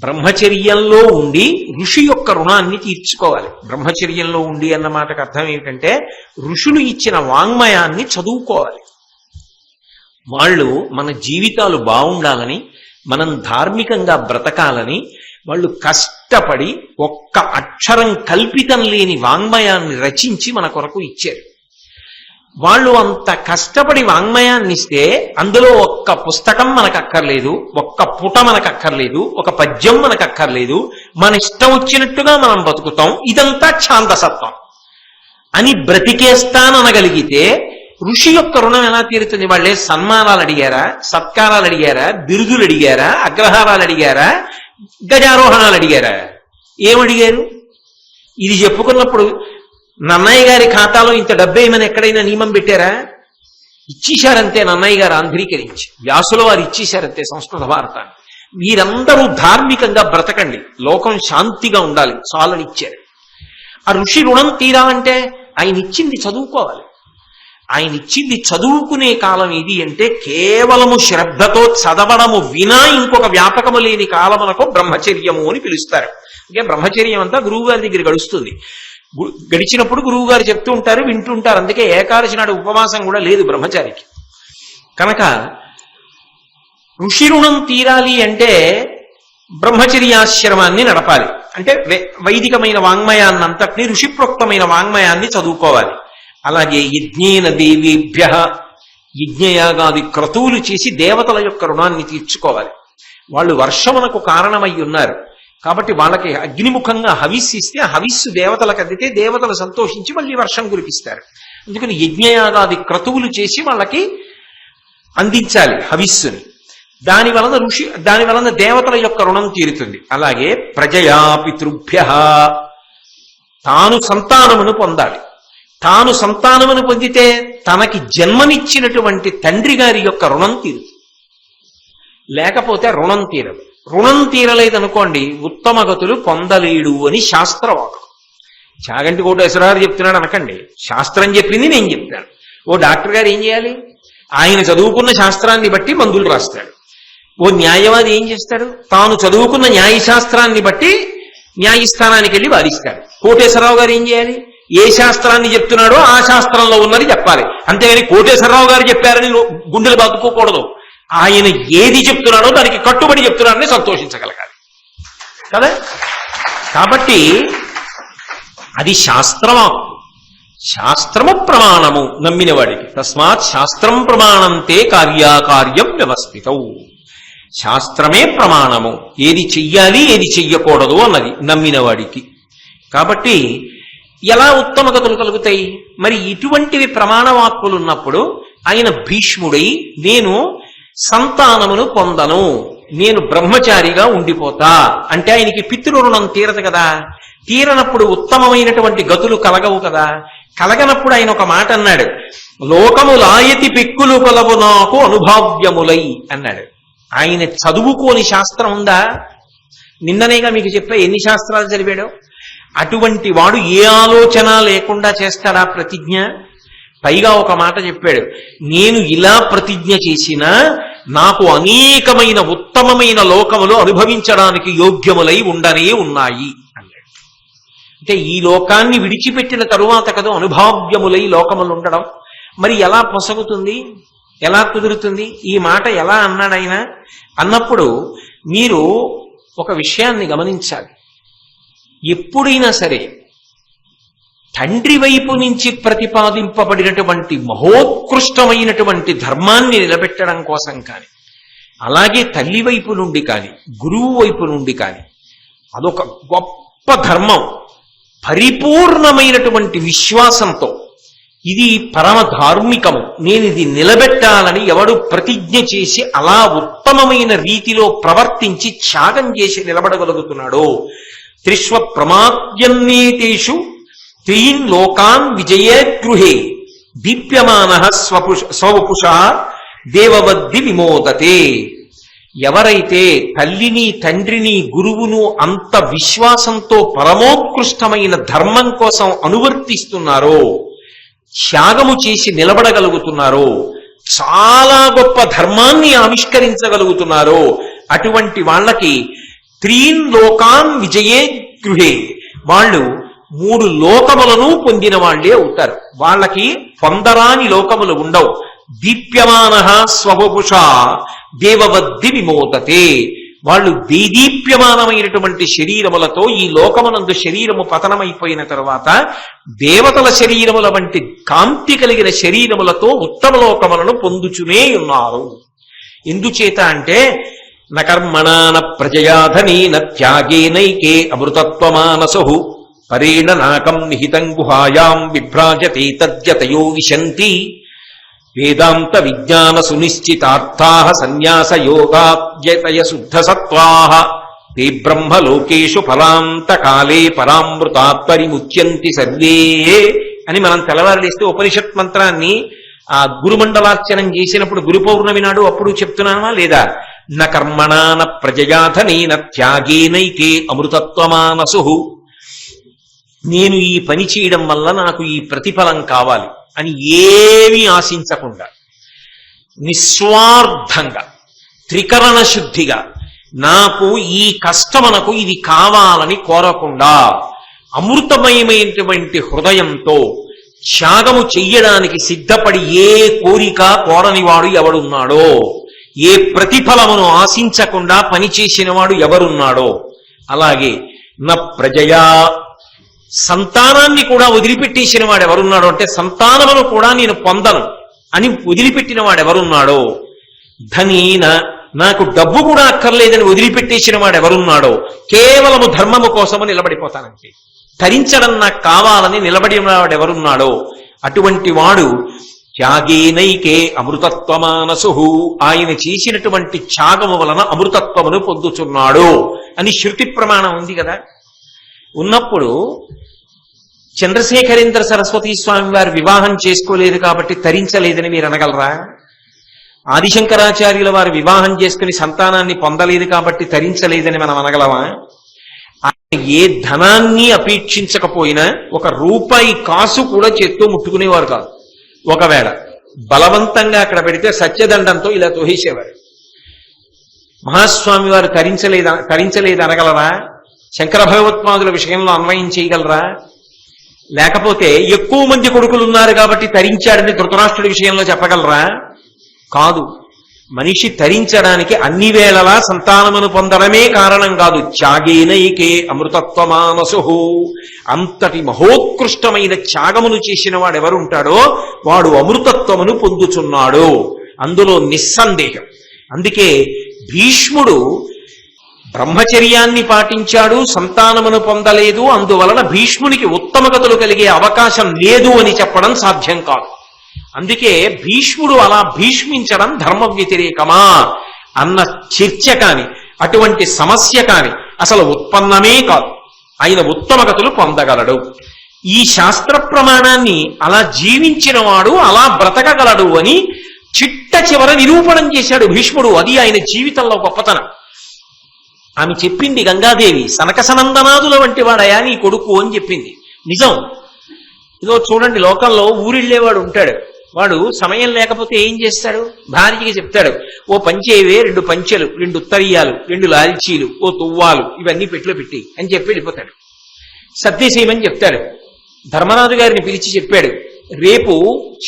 బ్రహ్మచర్యంలో ఉండి ఋషి యొక్క రుణాన్ని తీర్చుకోవాలి. బ్రహ్మచర్యంలో ఉండి అన్న మాటకు అర్థం ఏమిటంటే ఋషులు ఇచ్చిన వాంగ్మయాన్ని చదువుకోవాలి. వాళ్ళు మన జీవితాలు బాగుండాలని, మనం ధార్మికంగా బ్రతకాలని వాళ్ళు కష్టపడి ఒక్క అక్షరం కల్పితం లేని వాంగ్మయాన్ని రచించి మన కొరకు ఇచ్చారు. వాళ్ళు అంత కష్టపడి వాంగ్మయాన్ని ఇస్తే అందులో ఒక్క పుస్తకం మనకు అక్కర్లేదు, ఒక్క పుట మనకు అక్కర్లేదు, ఒక పద్యం మనకు అక్కర్లేదు, మన ఇష్టం వచ్చినట్టుగా మనం బతుకుతాం, ఇదంతా ఛాందసత్వం అని బ్రతికేస్తాననగలిగితే ఋషి యొక్క రుణం ఎలా తీరుతుంది? వాళ్ళే సన్మానాలు అడిగారా, సత్కారాలు అడిగారా, బిరుదులు అడిగారా, అగ్రహారాలు అడిగారా, గజారోహణాలు అడిగారా? ఏమడిగారు? ఇది చెప్పుకున్నప్పుడు నన్నయ్య గారి ఖాతాలో ఇంత డబ్బేమని ఎక్కడైనా నియమం పెట్టారా? ఇచ్చేశారంతే నన్నయ్య గారు ఆంధ్రీకరించి, వ్యాసుల వారు ఇచ్చేశారంతే సంస్కృత భారతాన్ని. వీరందరూ ధార్మికంగా బ్రతకండి, లోకం శాంతిగా ఉండాలి చాలని ఇచ్చారు. ఆ ఋషి రుణం తీరాలంటే ఆయన ఇచ్చింది చదువుకోవాలి. ఆయన ఇచ్చింది చదువుకునే కాలం ఇది అంటే కేవలము శ్రద్ధతో చదవడము వినా ఇంకొక వ్యాపకము లేని కాలమునకు బ్రహ్మచర్యము అని పిలుస్తారు. అంటే బ్రహ్మచర్యం అంతా గురువు గారి దగ్గర గడుస్తుంది. గడిచినప్పుడు గురువు గారు చెప్తూ ఉంటారు, వింటుంటారు. అందుకే ఏకాదశి నాడు ఉపవాసం కూడా లేదు బ్రహ్మచారికి. కనుక ఋషి రుణం తీరాలి అంటే బ్రహ్మచర్యాశ్రమాన్ని నడపాలి. అంటే వైదికమైన వాంగ్మయాన్నంతటినీ ఋషిప్రోక్తమైన వాంగ్మయాన్ని చదువుకోవాలి. అలాగే యజ్ఞేన దేవేభ్య యజ్ఞయాగాది క్రతువులు చేసి దేవతల యొక్క రుణాన్ని తీర్చుకోవాలి. వాళ్ళు వర్షమునకు కారణమై ఉన్నారు కాబట్టి వాళ్ళకి అగ్నిముఖంగా హవిస్సు ఇస్తే ఆ హవిస్సు దేవతలకు అందితే దేవతలు సంతోషించి మళ్ళీ వర్షం కురిపిస్తారు. అందుకని యజ్ఞయాగాది క్రతువులు చేసి వాళ్ళకి అందించాలి హవిస్సుని. దాని వలన దేవతల యొక్క రుణం తీరుతుంది. అలాగే ప్రజయా పితృభ్య తాను సంతానమును పొందాలి. తాను సంతానమును పొందితే తనకి జన్మనిచ్చినటువంటి తండ్రి గారి యొక్క రుణం తీరుతుంది. లేకపోతే రుణం తీరదు. రుణం తీరలేదనుకోండి ఉత్తమ గతులు పొందలేడు అని శాస్త్రవాదం. చాగంటి కోటేశ్వరరావు చెప్తున్నాడు అనకండి, శాస్త్రం చెప్పింది నేను చెప్తాను. ఓ డాక్టర్ గారు ఏం చేయాలి? ఆయన చదువుకున్న శాస్త్రాన్ని బట్టి మందులు రాస్తాడు. ఓ న్యాయవాది ఏం చేస్తాడు? తాను చదువుకున్న న్యాయశాస్త్రాన్ని బట్టి న్యాయస్థానానికి వెళ్ళి వాదిస్తాడు. కోటేశ్వరరావు గారు ఏం చేయాలి? ఏ శాస్త్రాన్ని చెప్తున్నాడో ఆ శాస్త్రంలో ఉన్నది చెప్పాలి. అంతేగాని కోటేశ్వరరావు గారు చెప్పారని గుండెలు బాదుకోకూడదు. ఆయన ఏది చెప్తున్నాడో దానికి కట్టుబడి చెప్తున్నాడని సంతోషించగలగాలి కదా. కాబట్టి అది శాస్త్రవాక్కు, శాస్త్రము ప్రమాణము నమ్మిన వాడికి. తస్మాత్ శాస్త్రం ప్రమాణంతే కార్యాకార్యం వ్యవస్థితం. శాస్త్రమే ప్రమాణము, ఏది చెయ్యాలి ఏది చెయ్యకూడదు అన్నది నమ్మిన వాడికి. కాబట్టి ఎలా ఉత్తమ గతులు కలుగుతాయి? మరి ఇటువంటివి ప్రమాణవాక్కులు ఉన్నప్పుడు ఆయన భీష్ముడై నేను సంతానమును పొందను, నేను బ్రహ్మచారిగా ఉండిపోతా అంటే ఆయనకి పితృరుణం తీరదు కదా. తీరనప్పుడు ఉత్తమమైనటువంటి గతులు కలగవు కదా. కలగనప్పుడు ఆయన ఒక మాట అన్నాడు, లోకములాయతి పెక్కులు కొలవు నాకు అనుభావ్యములై అన్నాడు. ఆయన చదువుకోని శాస్త్రం ఉందా? నిన్ననేగా మీకు చెప్పా ఎన్ని శాస్త్రాలు చదివాడో. అటువంటి వాడు ఏ ఆలోచన లేకుండా చేస్తాడా ప్రతిజ్ఞ? పైగా ఒక మాట చెప్పాడు, నేను ఇలా ప్రతిజ్ఞ చేసినా నాకు అనేకమైన ఉత్తమమైన లోకములు అనుభవించడానికి యోగ్యములై ఉండనే ఉన్నాయి అన్నాడు. అంటే ఈ లోకాన్ని విడిచిపెట్టిన తరువాత కదా అనుభావ్యములై లోకములు ఉండడం. మరి ఎలా పొసగుతుంది, ఎలా కుదురుతుంది? ఈ మాట ఎలా అన్నాడు ఆయన? అన్నప్పుడు మీరు ఒక విషయాన్ని గమనించాలి. ఎప్పుడైనా సరే తండ్రి వైపు నుంచి ప్రతిపాదింపబడినటువంటి మహోత్కృష్టమైనటువంటి ధర్మాన్ని నిలబెట్టడం కోసం కానీ, అలాగే తల్లి వైపు నుండి కానీ, గురువు వైపు నుండి కానీ అదొక గొప్ప ధర్మం. పరిపూర్ణమైనటువంటి విశ్వాసంతో ఇది పరమ ధార్మికము, నేను ఇది నిలబెట్టాలని ఎవడు ప్రతిజ్ఞ చేసి అలా ఉత్తమమైన రీతిలో ప్రవర్తించి త్యాగం చేసి నిలబడగలుగుతున్నాడో, త్రిష్వ ప్రమాద్యన్నేతేషు త్రీన్ లోకాన్ విజయే గృహే దీప్యమాన స్వపుష దేవవద్ది విమోదతే. ఎవరైతే తల్లిని తండ్రిని గురువును అంత విశ్వాసంతో పరమోత్కృష్టమైన ధర్మం కోసం అనువర్తిస్తున్నారో, త్యాగము చేసి నిలబడగలుగుతున్నారో, చాలా గొప్ప ధర్మాన్ని ఆవిష్కరించగలుగుతున్నారో అటువంటి వాళ్ళకి త్రీన్ లోకాన్ విజయే గృహే, వాళ్ళు 3 లోకములను పొందిన వాళ్లే అవుతారు. వాళ్ళకి పొందరాని లోకములు ఉండవు. దీప్యమాన స్వపుష దేవవద్ది విమోదతే. వాళ్ళు దేదీప్యమానమైనటువంటి శరీరములతో ఈ లోకమునందు శరీరము పతనమైపోయిన తరువాత దేవతల శరీరముల వంటి కాంతి కలిగిన శరీరములతో ఉత్తమ లోకములను పొందుచునే ఉన్నారు. ఎందుచేత అంటే నకర్మణా న ప్రజయాధనీ న త్యాగేనైకే అమృతత్వమానసు పరేణ నాకం నిహితం గుహాయాం విభ్రాజతే తద్యతయో విశంతి వేదాంత విజ్ఞాన సునిశ్చితార్థా సన్యాస యోగాద్యతయ శుద్ధ సత్వా తే బ్రహ్మలోకేషు ఫలాంత కాలే పరామృతాత్ పరిముచ్యంతి సర్వే అని మనం తెల్లవారులేస్తే ఉపనిషత్ మంత్రాన్ని ఆ గురుమండలార్చనం చేసినప్పుడు గురు పౌర్ణమి నాడు అప్పుడు చెప్తున్నానా లేదా? న కర్మణాన ప్రజయాధనేన త్యాగేనైకే అమృతత్వమానసు. నేను ఈ పని చేయడం వల్ల నాకు ఈ ప్రతిఫలం కావాలి అని ఏమీ ఆశించకుండా నిస్వార్థంగా త్రికరణ శుద్ధిగా నాకు ఈ కష్టమనకు ఇది కావాలని కోరకుండా అమృతమయమైనటువంటి హృదయంతో త్యాగము చెయ్యడానికి సిద్ధపడి ఏ కోరిక కోరని వాడు ఎవడున్నాడో, ఏ ప్రతిఫలమును ఆశించకుండా పనిచేసిన వాడు ఎవరున్నాడో, అలాగే నా ప్రజయా సంతానాన్ని కూడా వదిలిపెట్టేసిన వాడు ఎవరున్నాడో, అంటే సంతానమును కూడా నేను పొందను అని వదిలిపెట్టిన వాడు ఎవరున్నాడో, ధనీన నాకు డబ్బు కూడా అక్కర్లేదని వదిలిపెట్టేసిన వాడు ఎవరున్నాడో, కేవలము ధర్మము కోసము నిలబడిపోతానంటే, ధరించడం నాకు కావాలని నిలబడిన వాడు ఎవరున్నాడో అటువంటి వాడు త్యాగేనైకే అమృతత్వమానసు, ఆయన చేసినటువంటి త్యాగము వలన అమృతత్వమును పొందుతున్నాడు అని శృతి ప్రమాణం ఉంది కదా. ఉన్నప్పుడు చంద్రశేఖరేంద్ర సరస్వతీ స్వామి వారు వివాహం చేసుకోలేదు కాబట్టి తరించలేదని మీరు అనగలరా? ఆదిశంకరాచార్యుల వారు వివాహం చేసుకుని సంతానాన్ని పొందలేదు కాబట్టి తరించలేదని మనం అనగలమా? ఆయన ఏ ధనాన్ని అపేక్షించకపోయినా ఒక రూపాయి కాసు కూడా చేత్తో ముట్టుకునేవారు కాదు. ఒకవేళ బలవంతంగా అక్కడ పెడితే సత్యదండంతో ఇలా తోహేసేవారు. మహాస్వామి వారు తరించలేదు అనగలరా? శంకర భగవత్పాదుల విషయంలో అన్వయం చేయగలరా? లేకపోతే ఎక్కువ మంది కొడుకులు ఉన్నారు కాబట్టి తరించాడని ధృతరాష్ట్రుడి విషయంలో చెప్పగలరా? కాదు. మనిషి తరించడానికి అన్ని వేళలా సంతానమును పొందడమే కారణం కాదు. త్యాగేనైకే అమృతత్వమానసు, అంతటి మహోత్కృష్టమైన త్యాగమును చేసిన వాడు ఎవరుంటాడో వాడు అమృతత్వమును పొందుచున్నాడు, అందులో నిస్సందేహం. అందుకే భీష్ముడు బ్రహ్మచర్యాన్ని పాటించాడు, సంతానమును పొందలేదు, అందువలన భీష్మునికి ఉత్తమగతులు కలిగే అవకాశం లేదు అని చెప్పడం సాధ్యం కాదు. అందుకే భీష్ముడు అలా భీష్మించడం ధర్మ వ్యతిరేకమా అన్న చర్చ కాని అటువంటి సమస్య కాని అసలు ఉత్పన్నమే కాదు. ఆయన ఉత్తమగతులు పొందగలడు. ఈ శాస్త్ర ప్రమాణాన్ని అలా జీవించిన వాడు అలా బ్రతకగలడు అని చిట్ట చివర నిరూపణం చేశాడు భీష్ముడు. అది ఆయన జీవితంలో గొప్పతనం. ఆమె చెప్పింది గంగాదేవి, సనకసనందనాదుల వంటి వాడయా నీ కొడుకు అని చెప్పింది. నిజం. ఇదో చూడండి, లోకంలో ఊరిళ్ళేవాడు ఉంటాడు. వాడు సమయం లేకపోతే ఏం చేస్తాడు? భార్యకి చెప్తాడు, ఓ పంచేవే 2 పంచెలు, 2 ఉత్తరీయాలు, 2 లాల్చీలు, ఓ తువ్వాలు, ఇవన్నీ పెట్టులో పెట్టి అని చెప్పి వెళ్ళిపోతాడు. సత్యసేమని చెప్తాడు. ధర్మరాజు గారిని పిలిచి చెప్పాడు, రేపు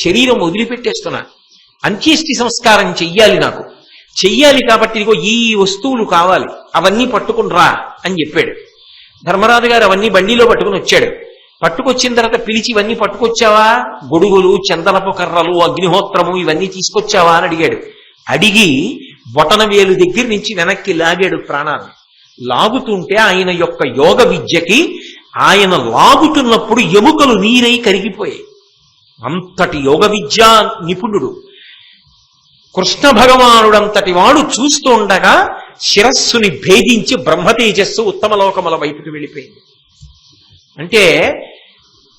శరీరం వదిలిపెట్టేస్తున్నా, అంత్యేష్టి సంస్కారం చెయ్యాలి, నాకు చెయ్యాలి కాబట్టి ఇదిగో ఈ వస్తువులు కావాలి, అవన్నీ పట్టుకుని రా అని చెప్పాడు. ధర్మరాజు గారు అవన్నీ బండిలో పట్టుకుని వచ్చాడు. పట్టుకొచ్చిన తర్వాత పిలిచి, ఇవన్నీ పట్టుకొచ్చావా? గొడుగులు, చందనపు కర్రలు, అగ్నిహోత్రము ఇవన్నీ తీసుకొచ్చావా అని అడిగాడు. అడిగి బొటన వేలు దగ్గర నుంచి వెనక్కి లాగాడు ప్రాణాన్ని. లాగుతుంటే ఆయన యొక్క యోగ విద్యకి ఆయన లాగుతున్నప్పుడు ఎముకలు నీరై కరిగిపోయాయి. అంతటి యోగ విద్యా నిపుణుడు. కృష్ణ భగవానుడంతటి వాడు చూస్తూ ఉండగా శిరస్సుని భేదించి బ్రహ్మతేజస్సు ఉత్తమ లోకముల వైపుకి వెళ్ళిపోయింది. అంటే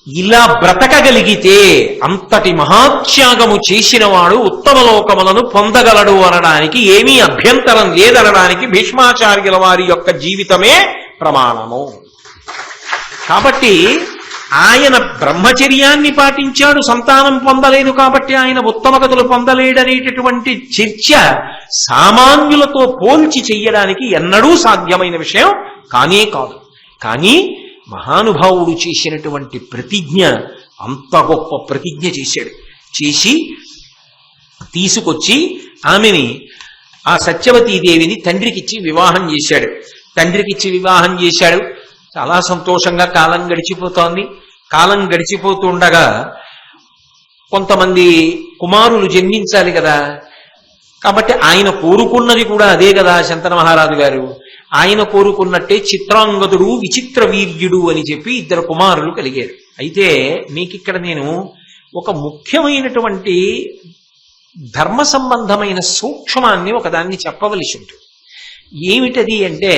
ఇలా బ్రతకగలిగితే అంతటి మహాత్యాగము చేసిన వాడు ఉత్తమ లోకములను పొందగలడు అనడానికి ఏమీ అభ్యంతరం లేదనడానికి భీష్మాచార్యుల వారి యొక్క జీవితమే ప్రమాణము. కాబట్టి ఆయన బ్రహ్మచర్యాన్ని పాటించాడు, సంతానం పొందలేదు కాబట్టి ఆయన ఉత్తమగతులు పొందలేడనేటటువంటి చర్చ సామాన్యులతో పోల్చి చెయ్యడానికి ఎన్నడూ సాధ్యమైన విషయం కానే కాదు. కానీ మహానుభావుడు చేసినటువంటి ప్రతిజ్ఞ అంత గొప్ప ప్రతిజ్ఞ చేశాడు. చేసి తీసుకొచ్చి ఆమెని, ఆ సత్యవతీదేవిని తండ్రికిచ్చి వివాహం చేశాడు. తండ్రికిచ్చి వివాహం చేశాడు. చాలా సంతోషంగా కాలం గడిచిపోతోంది. కాలం గడిచిపోతూ ఉండగా కొంతమంది కుమారులు జన్మించాలి కదా. కాబట్టి ఆయన కోరుకున్నది కూడా అదే కదా శంతన మహారాజు గారు. ఆయన కోరుకున్నట్టే చిత్రాంగదుడు, విచిత్ర వీర్యుడు అని చెప్పి 2 కుమారులు కలిగారు. అయితే మీకిక్కడ నేను ఒక ముఖ్యమైనటువంటి ధర్మ సంబంధమైన సూక్ష్మాన్ని ఒకదాన్ని చెప్పవలసి ఉంటుంది. ఏమిటది అంటే,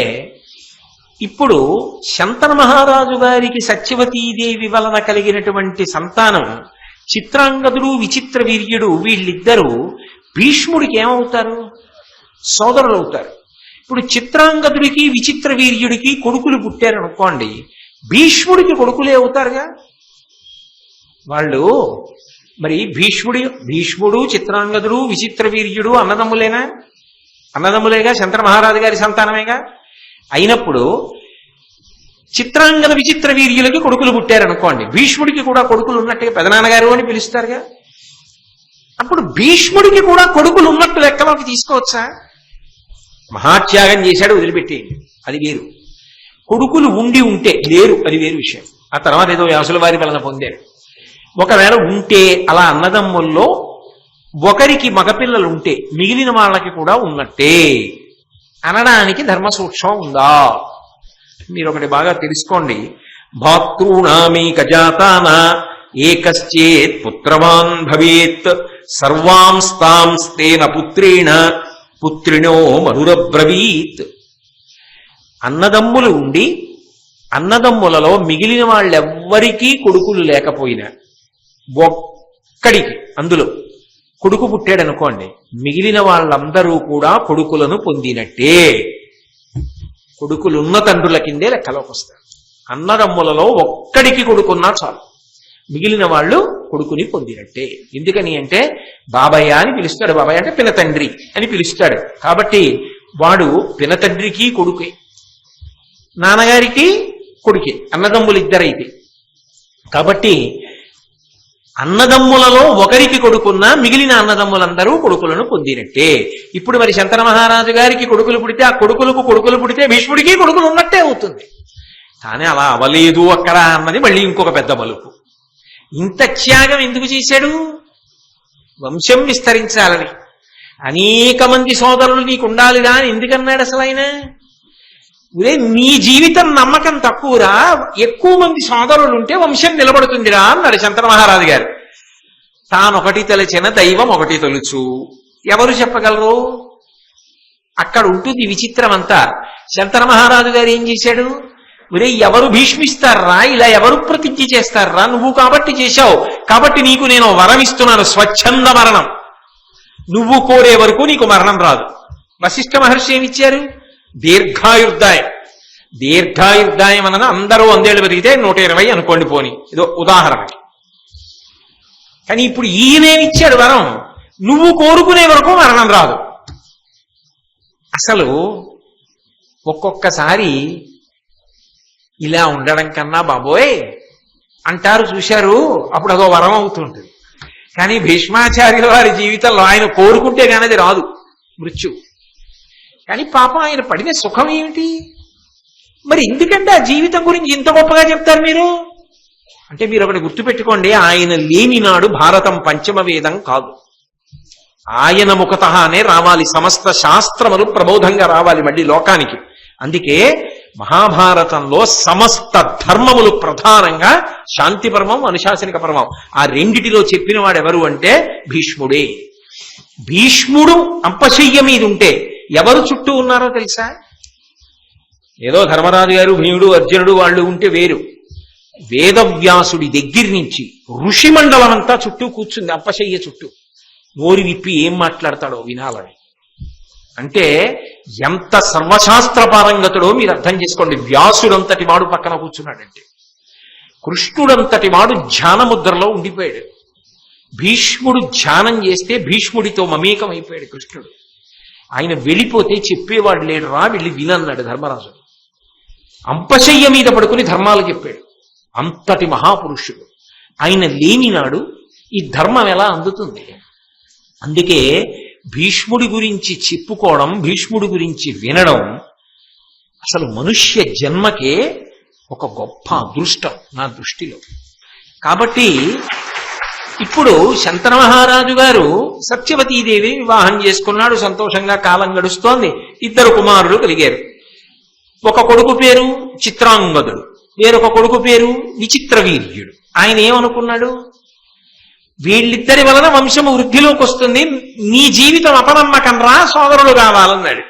ఇప్పుడు శంతన మహారాజు గారికి సత్యవతీదేవి వలన కలిగినటువంటి సంతానం చిత్రాంగదుడు విచిత్ర వీర్యుడు వీళ్ళిద్దరూ భీష్ముడికి ఏమవుతారు? సోదరులు అవుతారు. ఇప్పుడు చిత్రాంగదుడికి విచిత్ర వీర్యుడికి కొడుకులు పుట్టారనుకోండి, భీష్ముడికి కొడుకులే అవుతారుగా వాళ్ళు. మరి భీష్ముడు చిత్రాంగదుడు విచిత్ర వీర్యుడు అన్నదమ్ములేనా? అన్నదమ్ములేగా, శంకర మహారాజు గారి సంతానమేగా. అయినప్పుడు చిత్రాంగద విచిత్ర వీర్యులకి కొడుకులు పుట్టారనుకోండి, భీష్ముడికి కూడా కొడుకులు ఉన్నట్టుగా పెదనాన్నగారు అని పిలుస్తారుగా. అప్పుడు భీష్ముడికి కూడా కొడుకులు ఉన్నట్టు లెక్కలోకి తీసుకోవచ్చా? మహాత్యాగం చేశాడు, వదిలిపెట్టేయండి, అది వేరు. కొడుకులు ఉండి ఉంటే లేరు, అది వేరు విషయం. ఆ తర్వాత ఏదో వ్యాసుల వారి వలన పొందారు. ఒకవేళ ఉంటే అలా అన్నదమ్ముల్లో ఒకరికి మగపిల్లలు ఉంటే మిగిలిన వాళ్ళకి కూడా ఉన్నట్టే అనడానికి ధర్మ సూక్ష్మం ఉందా? మీరు ఒకటి బాగా తెలుసుకోండి. భాతృణామేక జాతాన ఏకశ్చేత్ పుత్రవాన్ భవేత్ సర్వాంస్తాంస్తేన పుత్రేణ పుత్రిణో మనురబ్రవీత్. అన్నదమ్ములు ఉండి అన్నదమ్ములలో మిగిలిన వాళ్ళెవ్వరికీ కొడుకులు లేకపోయినా ఒక్కడికి అందులో కొడుకు పుట్టాడనుకోండి, మిగిలిన వాళ్ళందరూ కూడా కొడుకులను పొందినట్టే. కొడుకులున్న తండ్రుల కిందే లెక్కలోకి వస్తారు. అన్నదమ్ములలో ఒక్కడికి కొడుకున్నా చాలు, మిగిలిన వాళ్ళు కొడుకుని పొందినట్టే. ఎందుకని అంటే బాబయ్య అని పిలుస్తాడు, బాబయ్య అంటే పినతండ్రి అని పిలుస్తాడు. కాబట్టి వాడు పినతండ్రికి కొడుకే, నాన్నగారికి కొడుకే, అన్నదమ్ములు ఇద్దరైతే. కాబట్టి అన్నదమ్ములలో ఒకరికి కొడుకున్నా మిగిలిన అన్నదమ్ములందరూ కొడుకులను పొందినట్టే. ఇప్పుడు మరి శంకర మహారాజు గారికి కొడుకులు పుడితే ఆ కొడుకులకు కొడుకులు పుడితే భీష్ముడికి కొడుకులు ఉన్నట్టే అవుతుంది. కానీ అలా అవలేదు అక్కడ అన్నది మళ్ళీ ఇంకొక పెద్ద మలుపు. ఇంత త్యాగం ఎందుకు చేశాడు? వంశం విస్తరించాలని. అనేక మంది సోదరులు నీకు ఉండాలిరా అని ఎందుకన్నాడు అసలు ఆయన? ఉదే నీ జీవితం నమ్మకం తక్కువరా, ఎక్కువ మంది సోదరులు ఉంటే వంశం నిలబడుతుందిరా అన్నాడు శంకర మహారాజు గారు. తానొకటి తలచిన దైవం ఒకటి తొలుచు, ఎవరు చెప్పగలరు? అక్కడ ఉంటుంది విచిత్రం అంతా. శంకర మహారాజు గారు ఏం చేశాడు? ఒరే ఎవరు భీష్మిస్తారా, ఇలా ఎవరు ప్రతిజ్ఞ చేస్తారా? నువ్వు కాబట్టి చేశావు, కాబట్టి నీకు నేను వరం ఇస్తున్నాను, స్వచ్ఛంద మరణం. నువ్వు కోరే వరకు నీకు మరణం రాదు. వశిష్ఠ మహర్షి ఏమిచ్చారు? దీర్ఘాయుర్దాయం. దీర్ఘాయుర్దాయం అన్నది అందరూ 100 ఏళ్ళు పెరిగితే 120 అనుకోండి, పోని ఏదో ఉదాహరణకి. కానీ ఇప్పుడు ఈయనేమిచ్చాడు వరం? నువ్వు కోరుకునే వరకు మరణం రాదు. అసలు ఒక్కొక్కసారి ఇలా ఉండడం కన్నా బాబోయ్ అంటారు చూశారు, అప్పుడు అదో వరం అవుతుంటుంది. కానీ భీష్మాచార్యుల వారి జీవితంలో ఆయన కోరుకుంటే కానీ అది రాదు, మృత్యు. కానీ పాపం ఆయన పడిన సుఖం ఏమిటి? మరి ఎందుకంటే ఆ జీవితం గురించి ఇంత గొప్పగా చెప్తారు మీరు అంటే? మీరు ఒకటి గుర్తుపెట్టుకోండి, ఆయన లేని నాడు భారతం పంచమ వేదం కాదు. ఆయన ముఖతహానే రావాలి, సమస్త శాస్త్రములు ప్రబోధంగా రావాలి మళ్ళీ లోకానికి. అందుకే మహాభారతంలో సమస్త ధర్మములు ప్రధానంగా శాంతి పర్వం, అనుశాసనిక పర్వం, ఆ రెండిటిలో చెప్పిన వాడెవరు అంటే భీష్ముడే. భీష్ముడు అంపశయ్య మీద ఉంటే ఎవరు చుట్టూ ఉన్నారో తెలుసా? ఏదో ధర్మరాజు గారు, భీముడు, అర్జునుడు వాళ్ళు ఉంటే వేరు. వేదవ్యాసుడి దగ్గర నుంచి ఋషి మండలం అంతా చుట్టూ కూర్చుంది అంపశయ్య చుట్టూ. నోరు విప్పి ఏం మాట్లాడతాడో వినాలని. అంటే ఎంత సర్వశాస్త్ర పారంగతుడో మీరు అర్థం చేసుకోండి. వ్యాసుడంతటి వాడు పక్కన కూర్చున్నాడంటే, కృష్ణుడంతటి వాడు ధ్యానముద్రలో ఉండిపోయాడు. భీష్ముడు ధ్యానం చేస్తే భీష్ముడితో మమేకం అయిపోయాడు కృష్ణుడు. ఆయన వెళ్ళిపోతే చెప్పేవాడు లేడు, రా వెళ్ళి వినన్నాడు ధర్మరాజు. అంపశయ్య మీద పడుకుని ధర్మాలు చెప్పాడు. అంతటి మహాపురుషుడు. ఆయన లేని నాడు ఈ ధర్మం ఎలా అందుతుంది? అందుకే భీష్ముడి గురించి చెప్పుకోవడం, భీష్ముడి గురించి వినడం అసలు మనుష్య జన్మకే ఒక గొప్ప అదృష్టం నా దృష్టిలో. కాబట్టి ఇప్పుడు శంతన మహారాజు గారు సత్యవతీదేవి వివాహం చేసుకున్నాడు, సంతోషంగా కాలం గడుస్తోంది. 2 కుమారులు కలిగారు. ఒక కొడుకు పేరు చిత్రాంగదుడు, వేరొక కొడుకు పేరు విచిత్రవీర్యుడు. ఆయన ఏమనుకున్నాడు? వీళ్ళిద్దరి వలన వంశము వృద్ధిలోకి వస్తుంది, నీ జీవితం అపనమ్మకం రా, సోదరుడు కావాలన్నాడు.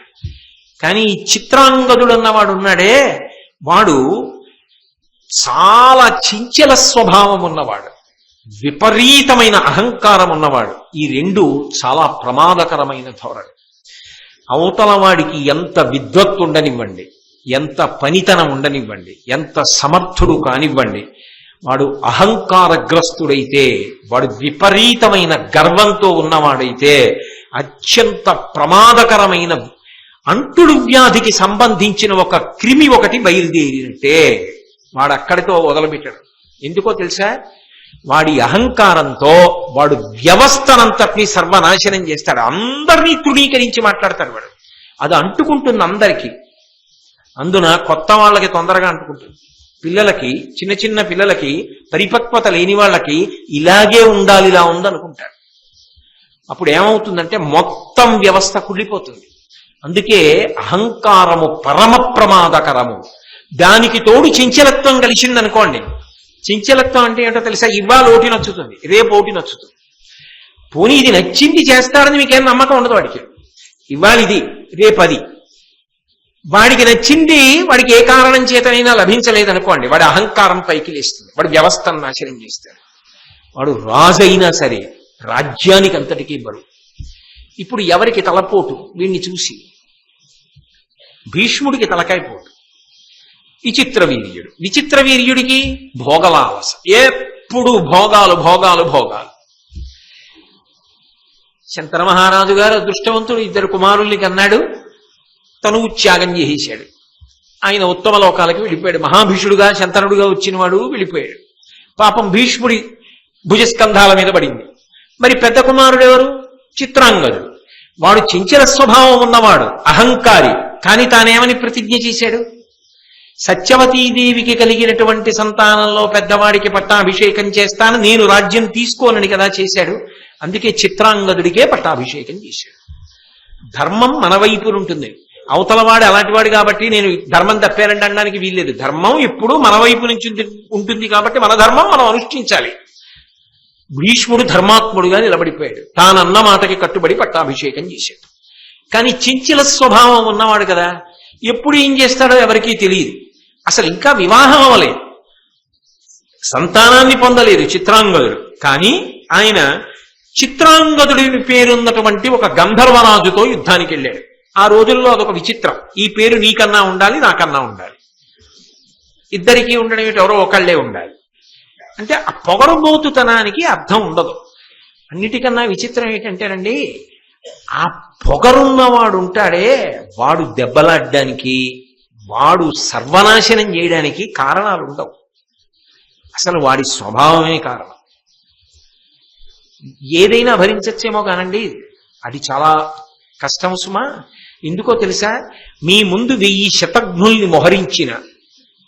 కానీ ఈ చిత్రాంగదుడు అన్నవాడు ఉన్నాడే, వాడు చాలా చించల స్వభావం ఉన్నవాడు. విపరీతమైన అహంకారం ఉన్నవాడు. ఈ రెండు చాలా ప్రమాదకరమైన ధోరణి. అవతల వాడికి ఎంత విద్వత్తు ఉండనివ్వండి, ఎంత పనితనం ఉండనివ్వండి, ఎంత సమర్థుడు కానివ్వండి, వాడు అహంకారగ్రస్తుడైతే, వాడు విపరీతమైన గర్వంతో ఉన్నవాడైతే అత్యంత ప్రమాదకరమైన అంటుడు వ్యాధికి సంబంధించిన ఒక క్రిమి ఒకటి బయలుదేరినట్టే. వాడు అక్కడితో వదలుపెట్టాడు. ఎందుకో తెలుసా? వాడి అహంకారంతో వాడు వ్యవస్థనంతటినీ సర్వనాశనం చేస్తాడు. అందరినీ తృణీకరించి మాట్లాడతాడు వాడు. అది అంటుకుంటుంది అందరికీ. అందున కొత్త వాళ్ళకి తొందరగా అంటుకుంటుంది. పిల్లలకి, చిన్న చిన్న పిల్లలకి, పరిపక్వత లేని వాళ్ళకి ఇలాగే ఉండాలి, ఇలా ఉందనుకుంటాడు. అప్పుడు ఏమవుతుందంటే మొత్తం వ్యవస్థ కుళ్ళిపోతుంది. అందుకే అహంకారము పరమ ప్రమాదకరము. దానికి తోడు చంచలత్వం కలిసిందనుకోండి. చంచలత్వం అంటే ఏంటో తెలుసా? ఇవాళ ఓటి నచ్చుతుంది, రేపు ఓటి నచ్చుతుంది. పోనీ ఇది నచ్చింది చేస్తాడని మీకేం నమ్మకం ఉండదు వాడికి. ఇవాళ ఇది, రేపు అది. వాడికి నచ్చింది వాడికి ఏ కారణం చేతనైనా లభించలేదనుకోండి, వాడి అహంకారం పైకి లేస్తుంది, వాడు వ్యవస్థను నాశనం చేస్తాడు. వాడు రాజు అయినా సరే రాజ్యానికి అంతటికీ బరువు. ఇప్పుడు ఎవరికి తలపోటు? వీడిని చూసి. భీష్ముడికి తలకాయపోటు. విచిత్రవీర్యుడు. విచిత్రవీర్యుడికి భోగలాలస, ఎప్పుడు భోగాలు భోగాలు భోగాలు. శంతన మహారాజు గారు అదృష్టవంతుడు, 2 కుమారుల్ని కన్నాడు. తను త్యాగం చేసేశాడు. ఆయన ఉత్తమ లోకాలకి వెళ్ళిపోయాడు. మహాభీషుడుగా శంతనుడుగా వచ్చినవాడు వెళ్ళిపోయాడు. పాపం భీష్ముడి భుజస్కంధాల మీద పడింది. మరి పెద్ద కుమారుడు ఎవరు? చిత్రాంగదుడు. వాడు చంచల స్వభావం ఉన్నవాడు, అహంకారి. కానీ తానేమని ప్రతిజ్ఞ చేశాడు? సత్యవతీదేవికి కలిగినటువంటి సంతానంలో పెద్దవాడికి పట్టాభిషేకం చేస్తాను, నేను రాజ్యం తీసుకోనని కదా చేశాడు. అందుకే చిత్రాంగదుడికే పట్టాభిషేకం చేశాడు. ధర్మం మన వైపు ఉంటుంది. అవతలవాడు అలాంటివాడు కాబట్టి నేను ధర్మం తప్పానండి అనడానికి వీల్లేదు. ధర్మం ఎప్పుడూ మన వైపు నుంచి ఉంటుంది కాబట్టి మన ధర్మం మనం అనుష్ఠించాలి. భీష్ముడు ధర్మాత్ముడుగా నిలబడిపోయాడు. తానన్న మాటకి కట్టుబడి పట్టాభిషేకం చేశాడు. కానీ చంచల స్వభావం ఉన్నవాడు కదా, ఎప్పుడు ఏం చేస్తాడో ఎవరికీ తెలియదు. అసలు ఇంకా వివాహం అవ్వలేదు, సంతానాన్ని పొందలేదు చిత్రాంగదుడు. కానీ ఆయన చిత్రాంగదుడి పేరున్నటువంటి ఒక గంధర్వరాజుతో యుద్ధానికి వెళ్ళాడు. ఆ రోజుల్లో అదొక విచిత్రం. ఈ పేరు నీకన్నా ఉండాలి, నాకన్నా ఉండాలి. ఇద్దరికీ ఉండడం ఏంటి? ఎవరో ఒకళ్లే ఉండాలి. అంటే ఆ పొగరుబోతుతనానికి అర్థం ఉండదు. అన్నిటికన్నా విచిత్రం ఏంటంటేనండి, ఆ పొగరున్నవాడు ఉంటాడే, వాడు దెబ్బలాడ్డానికి, వాడు సర్వనాశనం చేయడానికి కారణాలు ఉండవు. అసలు వాడి స్వభావమే కారణం. ఏదైనా భరించచ్చేమో కానండి, అది చాలా కష్టం సుమా. ఎందుకో తెలుసా? మీ ముందు 1000 శతఘ్నుల్ని మోహరించిన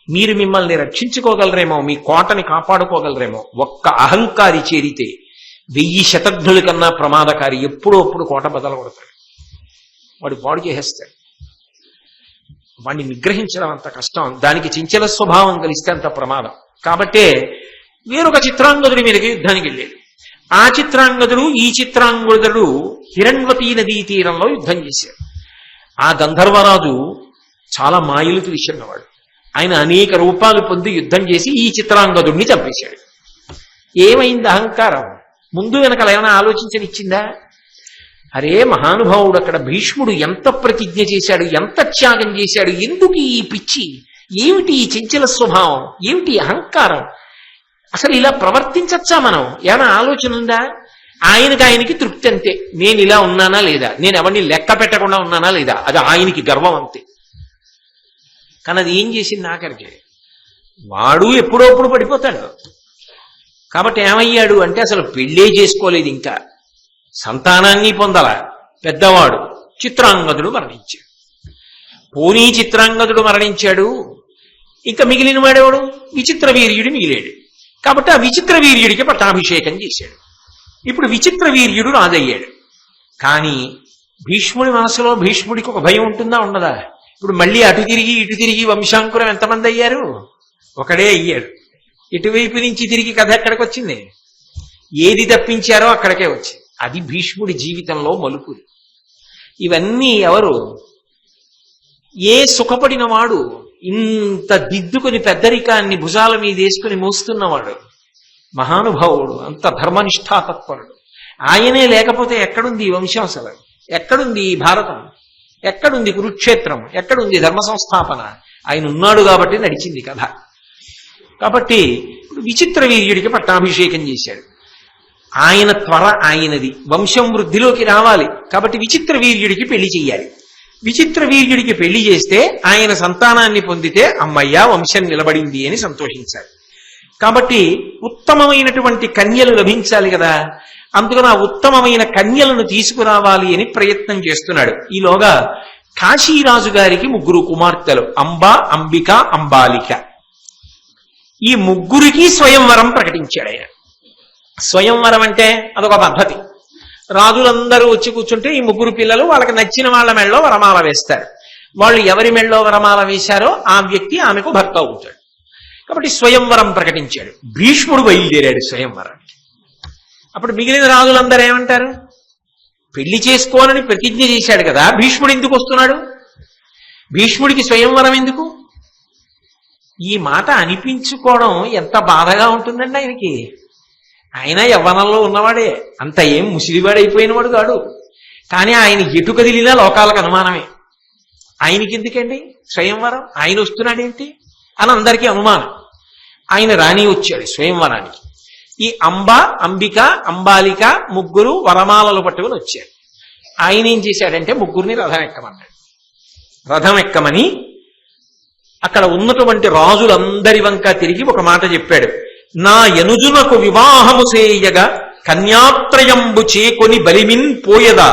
మీరు మిమ్మల్ని రక్షించుకోగలరేమో, మీ కోటని కాపాడుకోగలరేమో. ఒక్క అహంకారి చేరితే 1000 శతఘ్నుల కన్నా ప్రమాదకారి. ఎప్పుడో అప్పుడు కోట బదలగొడతాడు, వాడు పాడు చేసేస్తాడు. వాడిని నిగ్రహించడం అంత కష్టం, దానికి చంచల స్వభావం కలిస్తే అంత ప్రమాదం. కాబట్టే వేరొక చిత్రాంగదుడి మీదకి యుద్ధానికి వెళ్ళాడు. ఆ చిత్రాంగదుడు ఈ చిత్రాంగదుడు హిరణ్వతీ నదీ తీరంలో యుద్ధం చేశారు. ఆ గంధర్వరాజు చాలా మాయలు తెలిసినవాడు. ఆయన అనేక రూపాలు పొంది యుద్ధం చేసి ఈ చిత్రాంగదుడిని చంపేశాడు. ఏమైంది అహంకారం? ముందు వెనకాల ఏమైనా ఆలోచించనిచ్చిందా? అరే మహానుభావుడు, అక్కడ భీష్ముడు ఎంత ప్రతిజ్ఞ చేశాడు, ఎంత త్యాగం చేశాడు, ఎందుకు ఈ పిచ్చి, ఏమిటి ఈ చంచల స్వభావం, ఏమిటి అహంకారం, అసలు ఇలా ప్రవర్తించచ్చా మనం? ఏమైనా ఆలోచన ఉందా? ఆయనకి తృప్తి అంతే. నేను ఇలా ఉన్నానా లేదా, నేను ఎవరిని లెక్క పెట్టకుండా ఉన్నానా లేదా, అది ఆయనకి గర్వం అంతే. కానీ అది ఏం చేసింది ఆఖరికి? వాడు ఎప్పుడోప్పుడు పడిపోతాడు. కాబట్టి ఏమయ్యాడు అంటే అసలు పెళ్ళే చేసుకోలేదు, ఇంకా సంతానాన్ని పొందల. పెద్దవాడు చిత్రాంగదుడు మరణించాడు. పోనీ చిత్రాంగదుడు మరణించాడు, ఇంకా మిగిలిన వాడేవాడు? విచిత్ర వీర్యుడు మిగిలాడు. కాబట్టి ఆ విచిత్ర వీర్యుడికి పట్టాభిషేకం చేశాడు. ఇప్పుడు విచిత్ర వీర్యుడు రాజయ్యాడు. కానీ భీష్ముడి మనసులో భీష్ముడికి ఒక భయం ఉంటుందా, ఉండదా? ఇప్పుడు మళ్ళీ అటు తిరిగి ఇటు తిరిగి వంశాంకురం ఎంతమంది అయ్యారు? ఒకడే అయ్యాడు. ఇటువైపు నుంచి తిరిగి కథ ఎక్కడికి వచ్చింది? ఏది తప్పించారో అక్కడికే వచ్చింది. అది భీష్ముడి జీవితంలో మలుపులు. ఇవన్నీ ఎవరు? ఏ సుఖపడిన వాడు, ఇంత దిద్దుకుని పెద్దరికాన్ని భుజాల మీద వేసుకుని మోస్తున్నవాడు, మహానుభావుడు, అంత ధర్మనిష్ఠాతత్పరుడు. ఆయనే లేకపోతే ఎక్కడుంది ఈ వంశం? అసలు ఎక్కడుంది ఈ భారతం? ఎక్కడుంది కురుక్షేత్రం? ఎక్కడుంది ధర్మ సంస్థాపన? ఆయన ఉన్నాడు కాబట్టి నడిచింది కథ. కాబట్టి విచిత్ర వీర్యుడికి పట్టాభిషేకం చేశాడు. ఆయన త్వర ఆయనది, వంశం వృద్ధిలోకి రావాలి కాబట్టి విచిత్ర వీర్యుడికి పెళ్లి చెయ్యాలి. విచిత్ర వీర్యుడికి పెళ్లి చేస్తే ఆయన సంతానాన్ని పొందితే అమ్మయ్య వంశం నిలబడింది అని సంతోషించాలి. కాబట్టి ఉత్తమమైనటువంటి కన్యలు లభించాలి కదా. అందుకని ఆ ఉత్తమమైన కన్యలను తీసుకురావాలి అని ప్రయత్నం చేస్తున్నాడు. ఈలోగా కాశీరాజు గారికి 3 కుమార్తెలు, అంబ, అంబిక, అంబాలిక. ఈ 3కి స్వయంవరం ప్రకటించాడు ఆయన. స్వయంవరం అంటే అదొక పద్ధతి. రాజులందరూ వచ్చి కూర్చుంటే ఈ 3 పిల్లలు వాళ్ళకి నచ్చిన వాళ్ళ మెళ్ళలో వరమాల వేస్తారు. వాళ్ళు ఎవరి మెళ్ళలో వరమాల వేశారో ఆ వ్యక్తి ఆమెకు భర్త అవుతాడు. కాబట్టి స్వయంవరం ప్రకటించాడు. భీష్ముడు బయలుదేరాడు స్వయంవరానికి. అప్పుడు మిగిలిన రాజులందరూ ఏమంటారు? పెళ్లి చేసుకోనని ప్రతిజ్ఞ చేశాడు కదా, భీష్ముడు ఎందుకు వస్తున్నాడు? భీష్ముడికి స్వయంవరం ఎందుకు? ఈ మాట అనిపించుకోవడం ఎంత బాధగా ఉంటుందండి ఆయనకి. ఆయన యవ్వనంలో ఉన్నవాడే, అంత ఏం ముసిలివాడైపోయినవాడు కాడు. కానీ ఆయన ఎటు కదిలినా లోకాలకు అనుమానమే. ఆయనకి ఎందుకండి స్వయంవరం? ఆయన వస్తున్నాడేంటి అని అందరికీ అనుమానం. ఆయన రాణి వచ్చాడు స్వయంవరానికి. ఈ అంబ, అంబిక, అంబాలిక 3 వరమాలలు పట్టుకుని వచ్చారు. ఆయన ఏం చేశాడంటే 3ని రథం ఎక్కమన్నాడు. రథం ఎక్కమని అక్కడ ఉన్నటువంటి రాజులందరి వంక తిరిగి ఒక మాట చెప్పాడు. నా యనుజునకు వివాహము చేయగా కన్యాత్రయంబు చేకొని బలిమిన్ పోయదా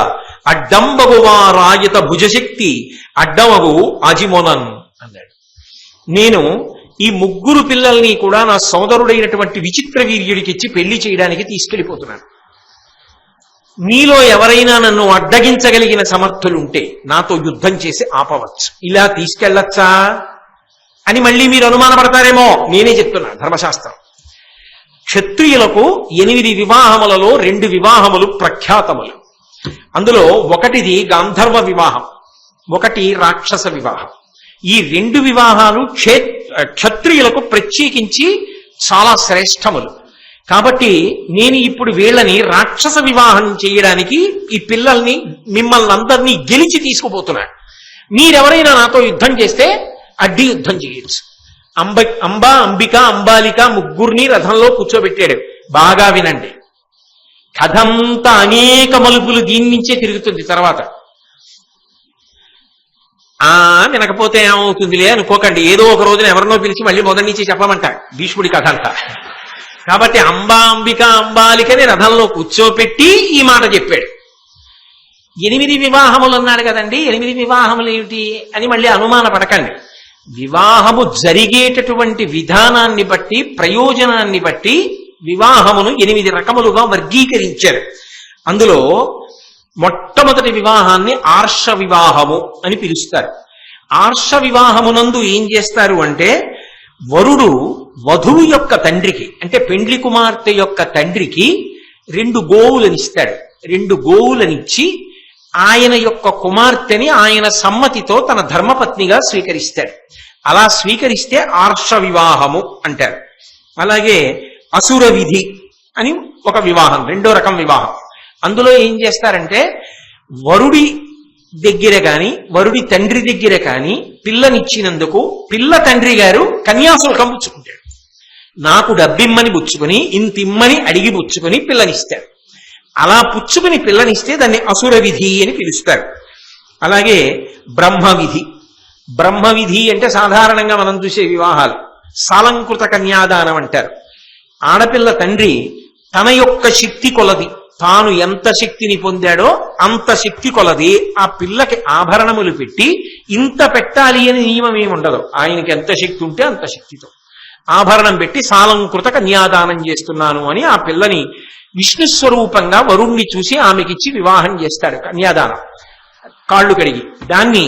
అడ్డంబగువా రాయత భుజశక్తి అడ్డమగు అజిమోనన్ అన్నాడు. నేను ఈ 3 పిల్లల్ని కూడా నా సోదరుడైనటువంటి విచిత్ర వీర్యుడికి ఇచ్చి పెళ్లి చేయడానికి తీసుకెళ్లిపోతున్నాను. మీలో ఎవరైనా నన్ను అడ్డగించగలిగిన సమర్థులుంటే నాతో యుద్ధం చేసి ఆపవచ్చు. ఇలా తీసుకెళ్లొచ్చా అని మళ్ళీ మీరు అనుమానపడతారేమో. నేనే చెప్తున్నా, ధర్మశాస్త్రం. క్షత్రియులకు 8 వివాహములలో 2 వివాహములు ప్రఖ్యాతములు. అందులో ఒకటిది గాంధర్వ వివాహం, ఒకటి రాక్షస వివాహం. ఈ 2 వివాహాలు క్షత్రియులకు ప్రత్యేకించి చాలా శ్రేష్టములు. కాబట్టి నేను ఇప్పుడు వీళ్ళని రాక్షస వివాహం చేయడానికి ఈ పిల్లల్ని మిమ్మల్ని అందరినీ గెలిచి తీసుకుపోతున్నాను. మీరెవరైనా నాతో యుద్ధం చేస్తే అడ్డి యుద్ధం చేయొచ్చు. అంబ, అంబిక, అంబాలిక 3ని రథంలో కూర్చోబెట్టాడు. బాగా వినండి, కథంతా అనేక మలుపులు దీని నుంచే తిరుగుతుంది. తర్వాత వినకపోతే ఏమవుతుందిలే అనుకోకండి. ఏదో ఒక రోజున ఎవరినో పిలిచి మళ్ళీ మొదటి నుంచి చెప్పమంట భీష్ముడి కథ అంతా. కాబట్టి అంబ, అంబిక, అంబాలికని రథంలో కూర్చోపెట్టి ఈ మాట చెప్పాడు. 8 వివాహములు అన్నాడు కదండి, 8 వివాహములు ఏమిటి అని మళ్ళీ అనుమాన పడకండి. వివాహము జరిగేటటువంటి విధానాన్ని బట్టి, ప్రయోజనాన్ని బట్టి వివాహమును 8 రకములుగా వర్గీకరించారు. అందులో మొట్టమొదటి వివాహాన్ని ఆర్ష వివాహము అని పిలుస్తారు. ఆర్ష వివాహమునందు ఏం చేస్తారు అంటే, వరుడు వధువు యొక్క తండ్రికి, అంటే పెండ్లి కుమార్తె యొక్క తండ్రికి 2 గోవులనిస్తాడు. 2 గోవులనిచ్చి ఆయన యొక్క కుమార్తెని ఆయన సమ్మతితో తన ధర్మపత్నిగా స్వీకరిస్తాడు. అలా స్వీకరిస్తే ఆర్ష వివాహము అంటారు. అలాగే అసుర విధి అని ఒక వివాహం, 2వ రకం వివాహం. అందులో ఏం చేస్తారంటే, వరుడి దగ్గర కాని వరుడి తండ్రి దగ్గర కాని పిల్లనిచ్చినందుకు పిల్ల తండ్రి గారు కన్యాశుల్కం పుచ్చుకుంటాడు. నాకు డబ్బిమ్మని పుచ్చుకొని, ఇంతిమ్మని అడిగి పుచ్చుకొని పిల్లనిస్తాడు. అలా పుచ్చుకుని పిల్లనిస్తే దాన్ని అసుర విధి అని పిలుస్తారు. అలాగే బ్రహ్మవిధి. బ్రహ్మవిధి అంటే సాధారణంగా మనం చూసే వివాహాలు. సాలంకృత కన్యాదానం అంటారు. ఆడపిల్ల తండ్రి తన యొక్క శక్తి కొలది, తాను ఎంత శక్తిని పొందాడో అంత శక్తి కొలది ఆ పిల్లకి ఆభరణములు పెట్టి, ఇంత పెట్టాలి అని నియమం ఏమి ఉండదు. ఆయనకి ఎంత శక్తి ఉంటే అంత శక్తితో ఆభరణం పెట్టి సాలంకృత కన్యాదానం చేస్తున్నాను అని ఆ పిల్లని విష్ణు స్వరూపంగా వరుణ్ణి చూసి ఆమెకిచ్చి వివాహం చేస్తాడు. కన్యాదానం, కాళ్ళు కడిగి. దాన్ని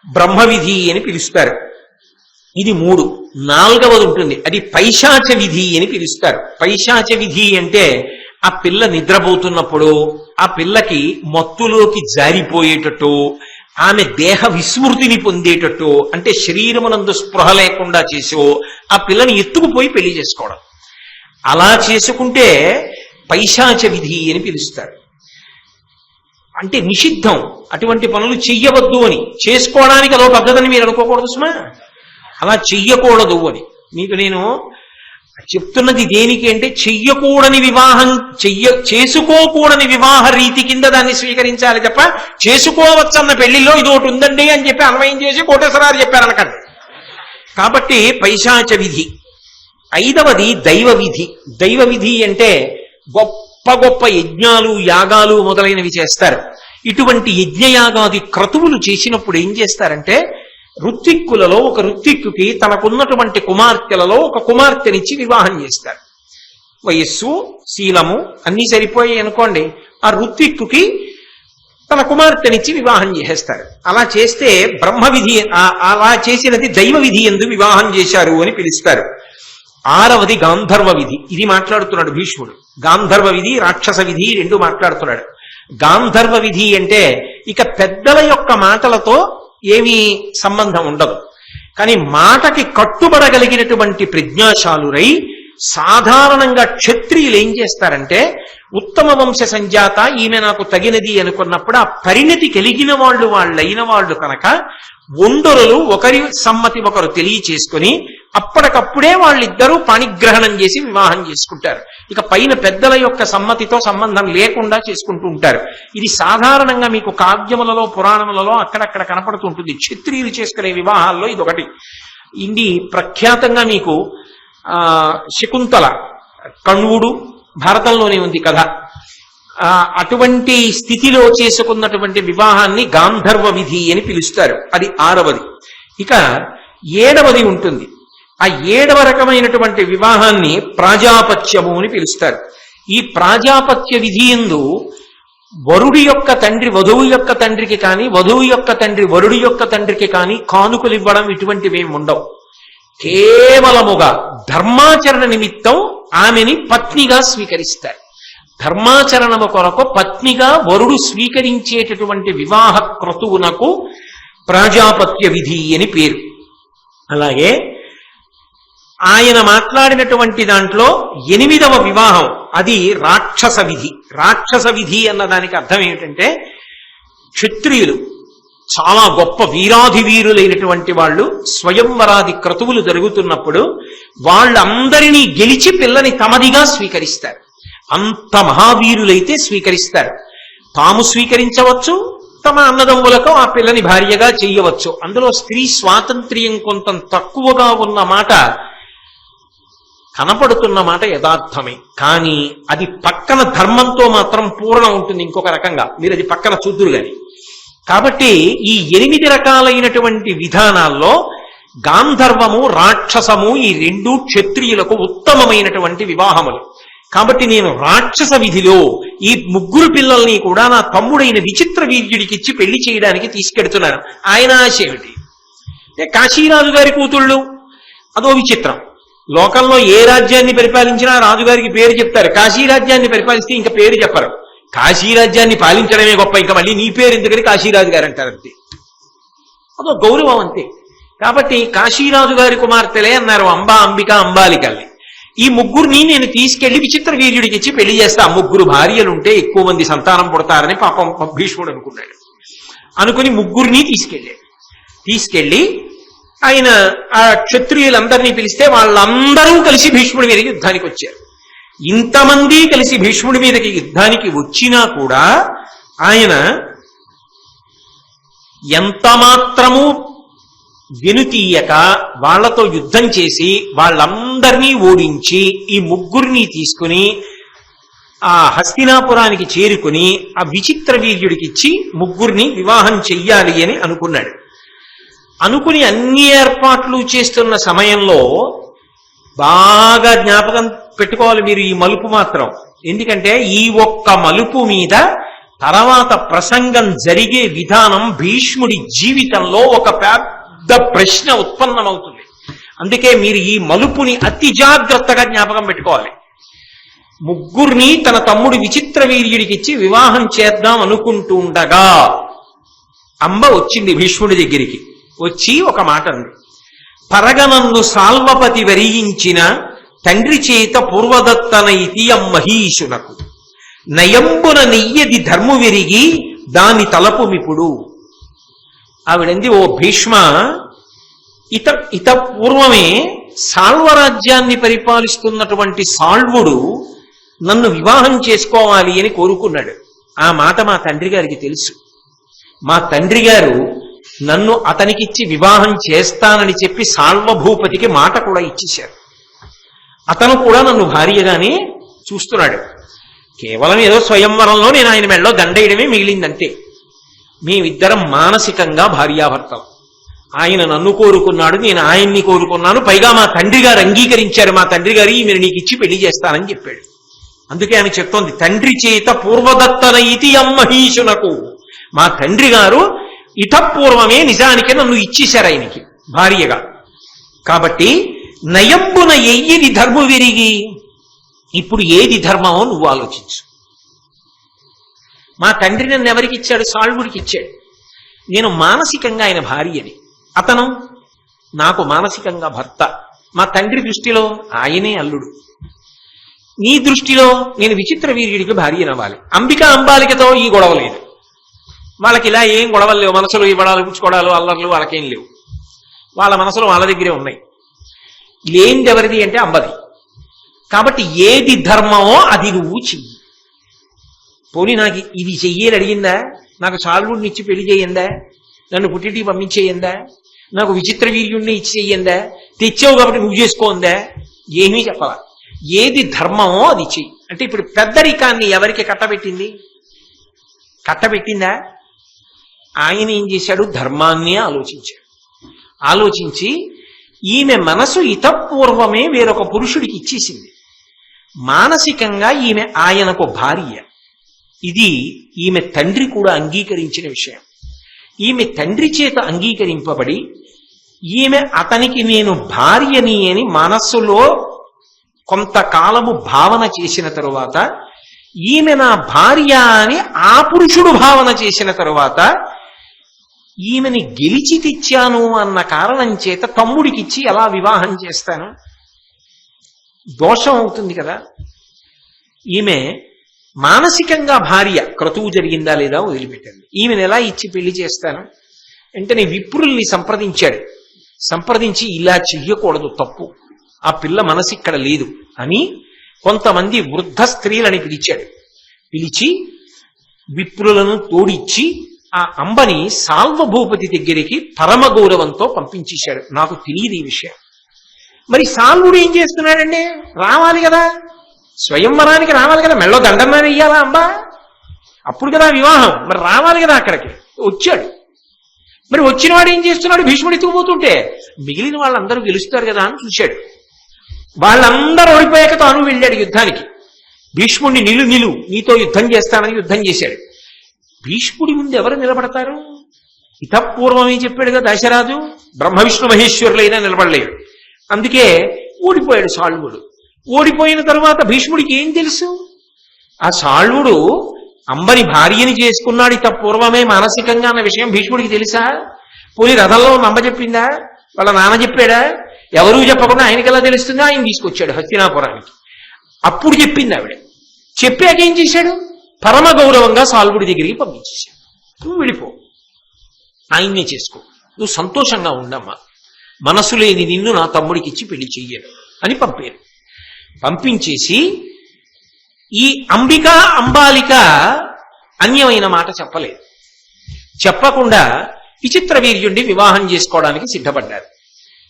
బ్రహ్మవిధి అని పిలుస్తారు. ఇది 3. 4వది ఉంటుంది, అది పైశాచ విధి అని పిలుస్తారు. పైశాచ విధి అంటే ఆ పిల్ల నిద్రపోతున్నప్పుడు ఆ పిల్లకి మత్తులోకి జారిపోయేటట్టు, ఆమె దేహ విస్మృతిని పొందేటట్టు, అంటే శరీరమునందు స్పృహ లేకుండా చేసో ఆ పిల్లని ఎత్తుకుపోయి పెళ్లి చేసుకోవడం. అలా చేసుకుంటే పైశాచ విధి అని పిలుస్తారు. అంటే నిషిద్ధం, అటువంటి పనులు చెయ్యవద్దు అని. చేసుకోవడానికి అదో పద్ధతిని మీరు అనుకోకూడదు సుమా, అలా చెయ్యకూడదు అని. మీకు నేను చెప్తున్నది దేనికి అంటే చెయ్యకూడని వివాహం చేసుకోకూడని వివాహ రీతి కింద దాన్ని స్వీకరించాలి తప్ప చేసుకోవచ్చన్న పెళ్లిలో ఇది ఒకటి ఉందండి అని చెప్పి అన్వయం చేసి కోటేశ్వరారు చెప్పారనకండి. కాబట్టి పైశాచ విధి. 5వది దైవ విధి. దైవ విధి అంటే గొప్ప గొప్ప యజ్ఞాలు యాగాలు మొదలైనవి చేస్తారు. ఇటువంటి యజ్ఞయాగాది క్రతువులు చేసినప్పుడు ఏం చేస్తారంటే ఋత్విక్కులలో ఒక ఋత్విక్కుకి తనకున్నటువంటి కుమార్తెలలో ఒక కుమార్తెనిచ్చి వివాహం చేస్తారు. వయస్సు శీలము అన్నీ సరిపోయాయి అనుకోండి, ఆ ఋత్విక్కుకి తన కుమార్తెనిచ్చి వివాహం చేసేస్తారు. అలా చేస్తే బ్రహ్మ విధి, అలా చేసినది దైవ విధి యందు వివాహం చేశారు అని పిలుస్తారు. 6వది గాంధర్వ విధి. ఇది మాట్లాడుతున్నాడు భీష్ముడు. గాంధర్వ విధి రాక్షస విధి రెండు మాట్లాడుతున్నాడు. గాంధర్వ విధి అంటే ఇక పెద్దల యొక్క మాటలతో ఏమీ సంబంధం ఉండదు, కానీ మాటకి కట్టుబడగలిగినటువంటి ప్రజ్ఞాశాలురై సాధారణంగా క్షత్రియులు ఏం చేస్తారంటే ఉత్తమ వంశ సంజాత ఈమె నాకు తగినది అనుకున్నప్పుడు ఆ పరిణతి కలిగిన వాళ్ళైన వాళ్ళు కనుక ఒండరులు ఒకరి సమ్మతి ఒకరు తెలియచేసుకుని అప్పటికప్పుడే వాళ్ళిద్దరూ పాణిగ్రహణం చేసి వివాహం చేసుకుంటారు. ఇక పైన పెద్దల యొక్క సమ్మతితో సంబంధం లేకుండా చేసుకుంటూ ఉంటారు. ఇది సాధారణంగా మీకు కావ్యములలో పురాణములలో అక్కడక్కడ కనపడుతుంటుంది. క్షత్రియులు చేసుకునే వివాహాల్లో ఇదొకటి. ఇది ప్రఖ్యాతంగా మీకు శకుంతల కణ్వుడు భారతంలోనే ఉంది కథ. అటువంటి స్థితిలో చేసుకున్నటువంటి వివాహాన్ని గాంధర్వ విధి అని పిలుస్తారు. అది 6వది. ఇక 7వది ఉంటుంది. ఆ 7వ రకమైనటువంటి వివాహాన్ని ప్రాజాపత్యము అని పిలుస్తారు. ఈ ప్రాజాపత్య విధి యందు వరుడి యొక్క తండ్రి వధువు యొక్క తండ్రికి కానీ వధువు యొక్క తండ్రి వరుడి యొక్క తండ్రికి కానీ కానుకలు ఇవ్వడం ఇటువంటివేమి ఉండవు. కేవలముగా ధర్మాచరణ నిమిత్తం ఆమెని పత్నిగా స్వీకరిస్తారు. ధర్మాచరణము కొరకు పత్నిగా వరుడు స్వీకరించేటటువంటి వివాహ క్రతువునకు ప్రాజాపత్య విధి అని పేరు. అలాగే ఆయన మాట్లాడినటువంటి దాంట్లో 8వ వివాహం అది రాక్షస విధి. రాక్షస విధి అన్న దానికి అర్థం ఏమిటంటే క్షత్రియులు చాలా గొప్ప వీరాధి వీరులైనటువంటి వాళ్ళు స్వయంవరాది క్రతువులు జరుగుతున్నప్పుడు వాళ్ళందరినీ గెలిచి పిల్లని తమదిగా స్వీకరిస్తారు. అంత మహావీరులైతే స్వీకరిస్తారు. తాము స్వీకరించవచ్చు, తమ అన్నదమ్ములకు ఆ పిల్లని భార్యగా చేయవచ్చు. అందులో స్త్రీ స్వాతంత్ర్యం కొంత తక్కువగా ఉన్న మాట కనపడుతున్న మాట యథార్థమే. కానీ అది పక్కన ధర్మంతో మాత్రం పూర్ణ ఉంటుంది ఇంకొక రకంగా. మీరు అది పక్కన చూద్దురు గాని. కాబట్టి ఈ 8 రకాలైనటువంటి విధానాల్లో గాంధర్వము రాక్షసము ఈ 2 క్షత్రియులకు ఉత్తమమైనటువంటి వివాహములు. కాబట్టి నేను రాక్షస విధిలో ఈ 3 పిల్లల్ని కూడా నా తమ్ముడైన విచిత్ర వీర్యుడికిచ్చి పెళ్లి చేయడానికి తీసుకెడుతున్నాను. ఆయన ఆశ ఏమిటి? కాశీరాజు గారి కూతుళ్ళు అదో విచిత్రం. లోకంలో ఏ రాజ్యాన్ని పరిపాలించినా రాజుగారికి పేరు చెప్తారు. కాశీ రాజ్యాన్ని పరిపాలిస్తే ఇంకా పేరు చెప్పరు. కాశీ రాజ్యాన్ని పాలించడమే గొప్ప, ఇంకా మళ్ళీ నీ పేరు ఎందుకని కాశీరాజు గారు అంటారు. అంతే, అదో గౌరవం అంతే. కాబట్టి కాశీరాజు గారి కుమార్తెలే అన్నారు అంబా, అంబిక, అంబాలికల్ని. ఈ 3 నేను తీసుకెళ్లి విచిత్ర వీర్యుడికి ఇచ్చి పెళ్లి చేస్తా. 3 భార్యలుంటే ఎక్కువ మంది సంతానం పుడతారని పాపం భీష్ముడు అనుకున్నాడు. అనుకుని 3 తీసుకెళ్లి ఆయన ఆ క్షత్రియులందరినీ పిలిస్తే వాళ్ళందరూ కలిసి భీష్ముడి మీద యుద్ధానికి వచ్చారు. ఇంతమంది కలిసి భీష్ముడి మీదకి యుద్ధానికి వచ్చినా కూడా ఆయన ఎంత మాత్రము వెనుతీయక వాళ్లతో యుద్ధం చేసి వాళ్ళందరినీ ఓడించి ఈ 3 తీసుకుని ఆ హస్తినాపురానికి చేరుకుని ఆ విచిత్ర వీర్యుడికిచ్చి 3 వివాహం చెయ్యాలి అని అనుకున్నాడు. అనుకుని అన్ని ఏర్పాట్లు చేస్తున్న సమయంలో బాగా జ్ఞాపకం పెట్టుకోవాలి మీరు ఈ మలుపు మాత్రం. ఎందుకంటే ఈ ఒక్క మలుపు మీద తర్వాత ప్రసంగం జరిగే విధానం భీష్ముడి జీవితంలో ఒక పెద్ద ప్రశ్న ఉత్పన్నమవుతుంది. అందుకే మీరు ఈ మలుపుని అతి జాగ్రత్తగా జ్ఞాపకం పెట్టుకోవాలి. 3 తన తమ్ముడు విచిత్ర వీర్యుడికిచ్చి వివాహం చేద్దాం అనుకుంటూ ఉండగా అంబ వచ్చింది భీష్ముడి దగ్గరికి. వచ్చి ఒక మాట అంది. పరగనన్ను సాల్వపతి వరించిన తండ్రి చేత పూర్వదత్తనైతి అమ్మహీషునకు నయంబున నెయ్యది ధర్ము విరిగి దాని తలపుమిప్పుడు. ఆవిడంది, ఓ భీష్మ, ఇత పూర్వమే సాల్వరాజ్యాన్ని పరిపాలిస్తున్నటువంటి సాల్వుడు నన్ను వివాహం చేసుకోవాలి అని కోరుకున్నాడు. ఆ మాట మా తండ్రి గారికి తెలుసు. మా తండ్రి గారు నన్ను అతనికిచ్చి వివాహం చేస్తానని చెప్పి సాల్వభూపతికి మాట కూడా ఇచ్చేశారు. అతను కూడా నన్ను భార్యగానే చూస్తున్నాడు. కేవలం ఏదో స్వయంవరంలో నేను ఆయన మెడలో దండేయడమే మిగిలిందంతే. మేమిద్దరం మానసికంగా భార్యాభర్తలు. ఆయన నన్ను కోరుకున్నాడు, నేను ఆయన్ని కోరుకున్నాను. పైగా మా తండ్రి గారు అంగీకరించారు. మా తండ్రి గారు ఈమెను నీకు ఇచ్చి పెళ్లి చేస్తానని చెప్పాడు. అందుకే ఆయన చెప్తోంది, తండ్రి చేత పూర్వదత్తన ఇతి అమ్మహీషునకు. మా తండ్రి గారు ఇతపూర్వమే నిజానికి నన్ను ఇచ్చేశారు ఆయనకి భార్యగా. కాబట్టి నయంబున ఎయ్యిది ధర్ము విరిగి. ఇప్పుడు ఏది ధర్మమో నువ్వు ఆలోచించు. మా తండ్రి నన్ను ఎవరికి ఇచ్చాడు? సాల్వుడికి ఇచ్చాడు. నేను మానసికంగా ఆయన భార్యని, అతను నాకు మానసికంగా భర్త. మా తండ్రి దృష్టిలో ఆయనే అల్లుడు. నీ దృష్టిలో నేను విచిత్ర వీర్యుడికి భార్యనవ్వాలి. అంబిక అంబాలికతో ఈ గొడవ లేదు. వాళ్ళకి ఇలా ఏం గొడవలు లేవు. మనసులో ఇవ్వడాలు పుచ్చుకోవడాలు అల్లర్లు వాళ్ళకేం లేవు. వాళ్ళ మనసులో వాళ్ళ దగ్గరే ఉన్నాయి. లేనిది ఎవరిది అంటే అంబది. కాబట్టి ఏది ధర్మమో అది నువ్వు చెయ్యి. పోనీ నాకు ఇది చెయ్యని అడిగిందా? నాకు సాల్వుడిని ఇచ్చి పెళ్లి చేయందా? నన్ను పుట్టింటికి పంపించేయందా? నాకు విచిత్ర వీర్యుడిని ఇచ్చి చెయ్యందా? తెచ్చావు కాబట్టి నువ్వు చేసుకోందా? ఏమీ చెప్పాల. ఏది ధర్మమో అది చెయ్యి. అంటే ఇప్పుడు పెద్దరికాన్ని ఎవరికి కట్టబెట్టింది? కట్టబెట్టిందా? ఆయన ఏం చేశాడు? ధర్మాన్నే ఆలోచించాడు. ఆలోచించి ఈమె మనసు ఇతపూర్వమే వేరొక పురుషుడికి ఇచ్చేసింది. మానసికంగా ఈమె ఆయనకు భార్య. ఇది ఈమె తండ్రి కూడా అంగీకరించిన విషయం. ఈమె తండ్రి చేత అంగీకరింపబడి ఈమె అతనికి నేను భార్యని అని మనస్సులో కొంతకాలము భావన చేసిన తరువాత, ఈమె నా భార్య అని ఆ పురుషుడు భావన చేసిన తరువాత, ఈమెని గెలిచి తెచ్చాను అన్న కారణం చేత తమ్ముడికిచ్చి ఎలా వివాహం చేస్తాను? దోషం అవుతుంది కదా. ఈమె మానసికంగా భార్య, క్రతువు జరిగిందా లేదా వదిలిపెట్టింది. ఈమెను ఎలా ఇచ్చి పెళ్లి చేస్తాను? వెంటనే విప్రుల్ని సంప్రదించాడు. సంప్రదించి ఇలా చెయ్యకూడదు, తప్పు, ఆ పిల్ల మనసు ఇక్కడ లేదు అని కొంతమంది వృద్ధ స్త్రీలని పిలిచాడు. పిలిచి విప్రులను తోడిచ్చి ఆ అంబని సాల్వభూపతి దగ్గరికి పరమ గౌరవంతో పంపించేశాడు. నాకు తెలియదు ఈ విషయం. మరి సాల్వుడు ఏం చేస్తున్నాడండి? రావాలి కదా, స్వయంవరానికి రావాలి కదా, మెళ్ళో దండన్నా వెయ్యాలా అంబ? అప్పుడు కదా వివాహం. మరి రావాలి కదా అక్కడికి. వచ్చాడు. మరి వచ్చిన వాడు ఏం చేస్తున్నాడు? భీష్ముడు ఎత్తుకుపోతుంటే మిగిలిన వాళ్ళందరూ గెలుస్తారు కదా అని చూశాడు. వాళ్ళందరూ ఓడిపోయాక తాను వెళ్ళాడు యుద్ధానికి. భీష్ముడిని నిలు నీతో యుద్ధం చేస్తానని యుద్ధం చేశాడు. భీష్ముడి ముందు ఎవరు నిలబడతారు? ఇతపూర్వమే చెప్పాడు కదా దశరాజు, బ్రహ్మ విష్ణు మహేశ్వరులైనా నిలబడలేడు. అందుకే ఓడిపోయాడు సాల్వుడు. ఓడిపోయిన తరువాత భీష్ముడికి ఏం తెలుసు? ఆ సాల్వుడు అంబని భార్యని చేసుకున్నాడు ఇతపూర్వమే మానసికంగా అన్న విషయం భీష్ముడికి తెలుసా? పోనీ రథంలో అంబ చెప్పిందా? వాళ్ళ నాన్న చెప్పాడా? ఎవరూ చెప్పకుండా ఆయనకి ఎలా తెలుస్తుందో ఆయన తీసుకొచ్చాడు హస్తినాపురానికి. అప్పుడు చెప్పింది ఆవిడ. చెప్పాక ఏం చేశాడు? పరమ గౌరవంగా సాల్వుడి దగ్గరికి పంపించేశాడు. నువ్వు వెళ్ళిపో, ఆయన్నే చేసుకో, నువ్వు సంతోషంగా ఉండమ్మా, మనసు లేని నిన్ను నా తమ్ముడికి ఇచ్చి పెళ్లి చెయ్యను అని పంపారు. పంపించేసి ఈ అంబిక అంబాలిక అన్యమైన మాట చెప్పలేదు. చెప్పకుండా విచిత్ర వీర్యుడిని వివాహం చేసుకోవడానికి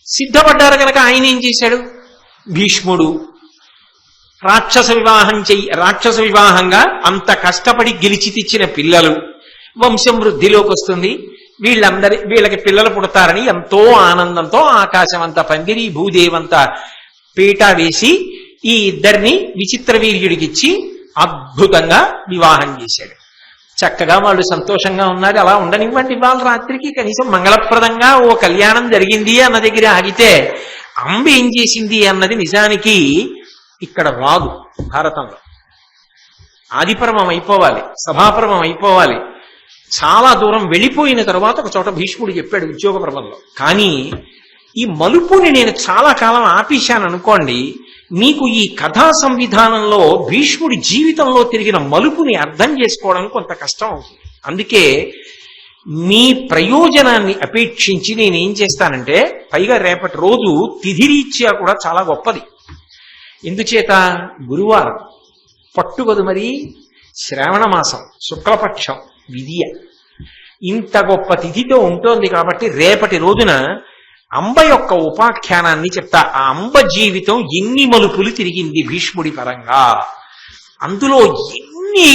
సిద్ధపడ్డారు కనుక ఆయన ఏం చేశాడు? భీష్ముడు రాక్షస వివాహంగా అంత కష్టపడి గెలిచి తెచ్చిన పిల్లలు, వంశం వృద్ధిలోకి వస్తుంది, వీళ్ళకి పిల్లలు పుడతారని ఎంతో ఆనందంతో ఆకాశం అంతా పందిరి భూదేవంతా పీట వేసి ఈ ఇద్దరిని విచిత్ర వీర్యుడికిచ్చి అద్భుతంగా వివాహం చేశాడు. చక్కగా వాళ్ళు సంతోషంగా ఉన్నారు. అలా ఉండనివ్వండి, వాళ్ళ రాత్రికి కనీసం మంగళప్రదంగా ఓ కళ్యాణం జరిగింది అన్న దగ్గర ఆగితే అంబ ఏం చేసింది అన్నది నిజానికి ఇక్కడ రాదు. భారతంలో ఆదిపర్వం అయిపోవాలి, సభాపర్వం అయిపోవాలి, చాలా దూరం వెళ్ళిపోయిన తర్వాత ఒక చోట భీష్ముడు చెప్పాడు ఉద్యోగ పర్వంలో. కానీ ఈ మలుపుని నేను చాలా కాలం ఆపేశాను అనుకోండి, మీకు ఈ కథా సంవిధానంలో భీష్ముడి జీవితంలో తిరిగిన మలుపుని అర్థం చేసుకోవడం కొంత కష్టం అవుతుంది. అందుకే మీ ప్రయోజనాన్ని అపేక్షించి నేనేం చేస్తానంటే, పైగా రేపటి రోజు తిథిరీత్యా కూడా చాలా గొప్పది. ఎందుచేత గురువారం పట్టుబదు, మరి శ్రావణ మాసం శుక్లపక్షం విధియ, ఇంత గొప్ప తిథితో ఉంటోంది కాబట్టి రేపటి రోజున అంబ యొక్క ఉపాఖ్యానాన్ని చెప్తా. ఆ అంబ జీవితం ఎన్ని మలుపులు తిరిగింది భీష్ముడి పరంగా, అందులో ఎన్ని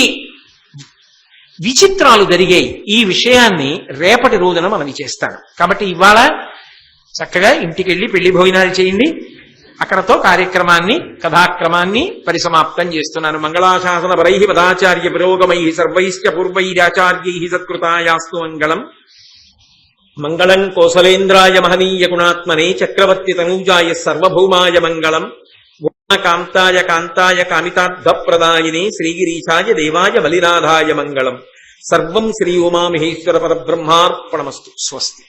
విచిత్రాలు జరిగాయి, ఈ విషయాన్ని రేపటి రోజున మనం చేస్తాను. కాబట్టి ఇవాళ చక్కగా ఇంటికి వెళ్ళి పెళ్లి భోజనాలు చేయండి. అక్కడతో కార్యక్రమాన్ని, కథాక్రమాన్ని పరిసమాప్తం చేస్తున్నాను. మంగళాశాసన పరై పదాచార్య పురోగమై సర్వైశ్చ పూర్వైరాచార్యై సత్కృతాయాస్తు మంగళం. మంగళం కోసలేంద్రాయ మహనీయ గుణాత్మనే చక్రవర్తి తనూజాయ సర్వభౌమాయ మంగళం. కాంతాయ కాంతాయ కామితార్థప్రదాయినే శ్రీగిరీశాయ దేవాయ బలినాథాయ మంగళం. సర్వం శ్రీ ఉమామహేశ్వర పరబ్రహ్మార్పణమస్తు. స్వస్తి.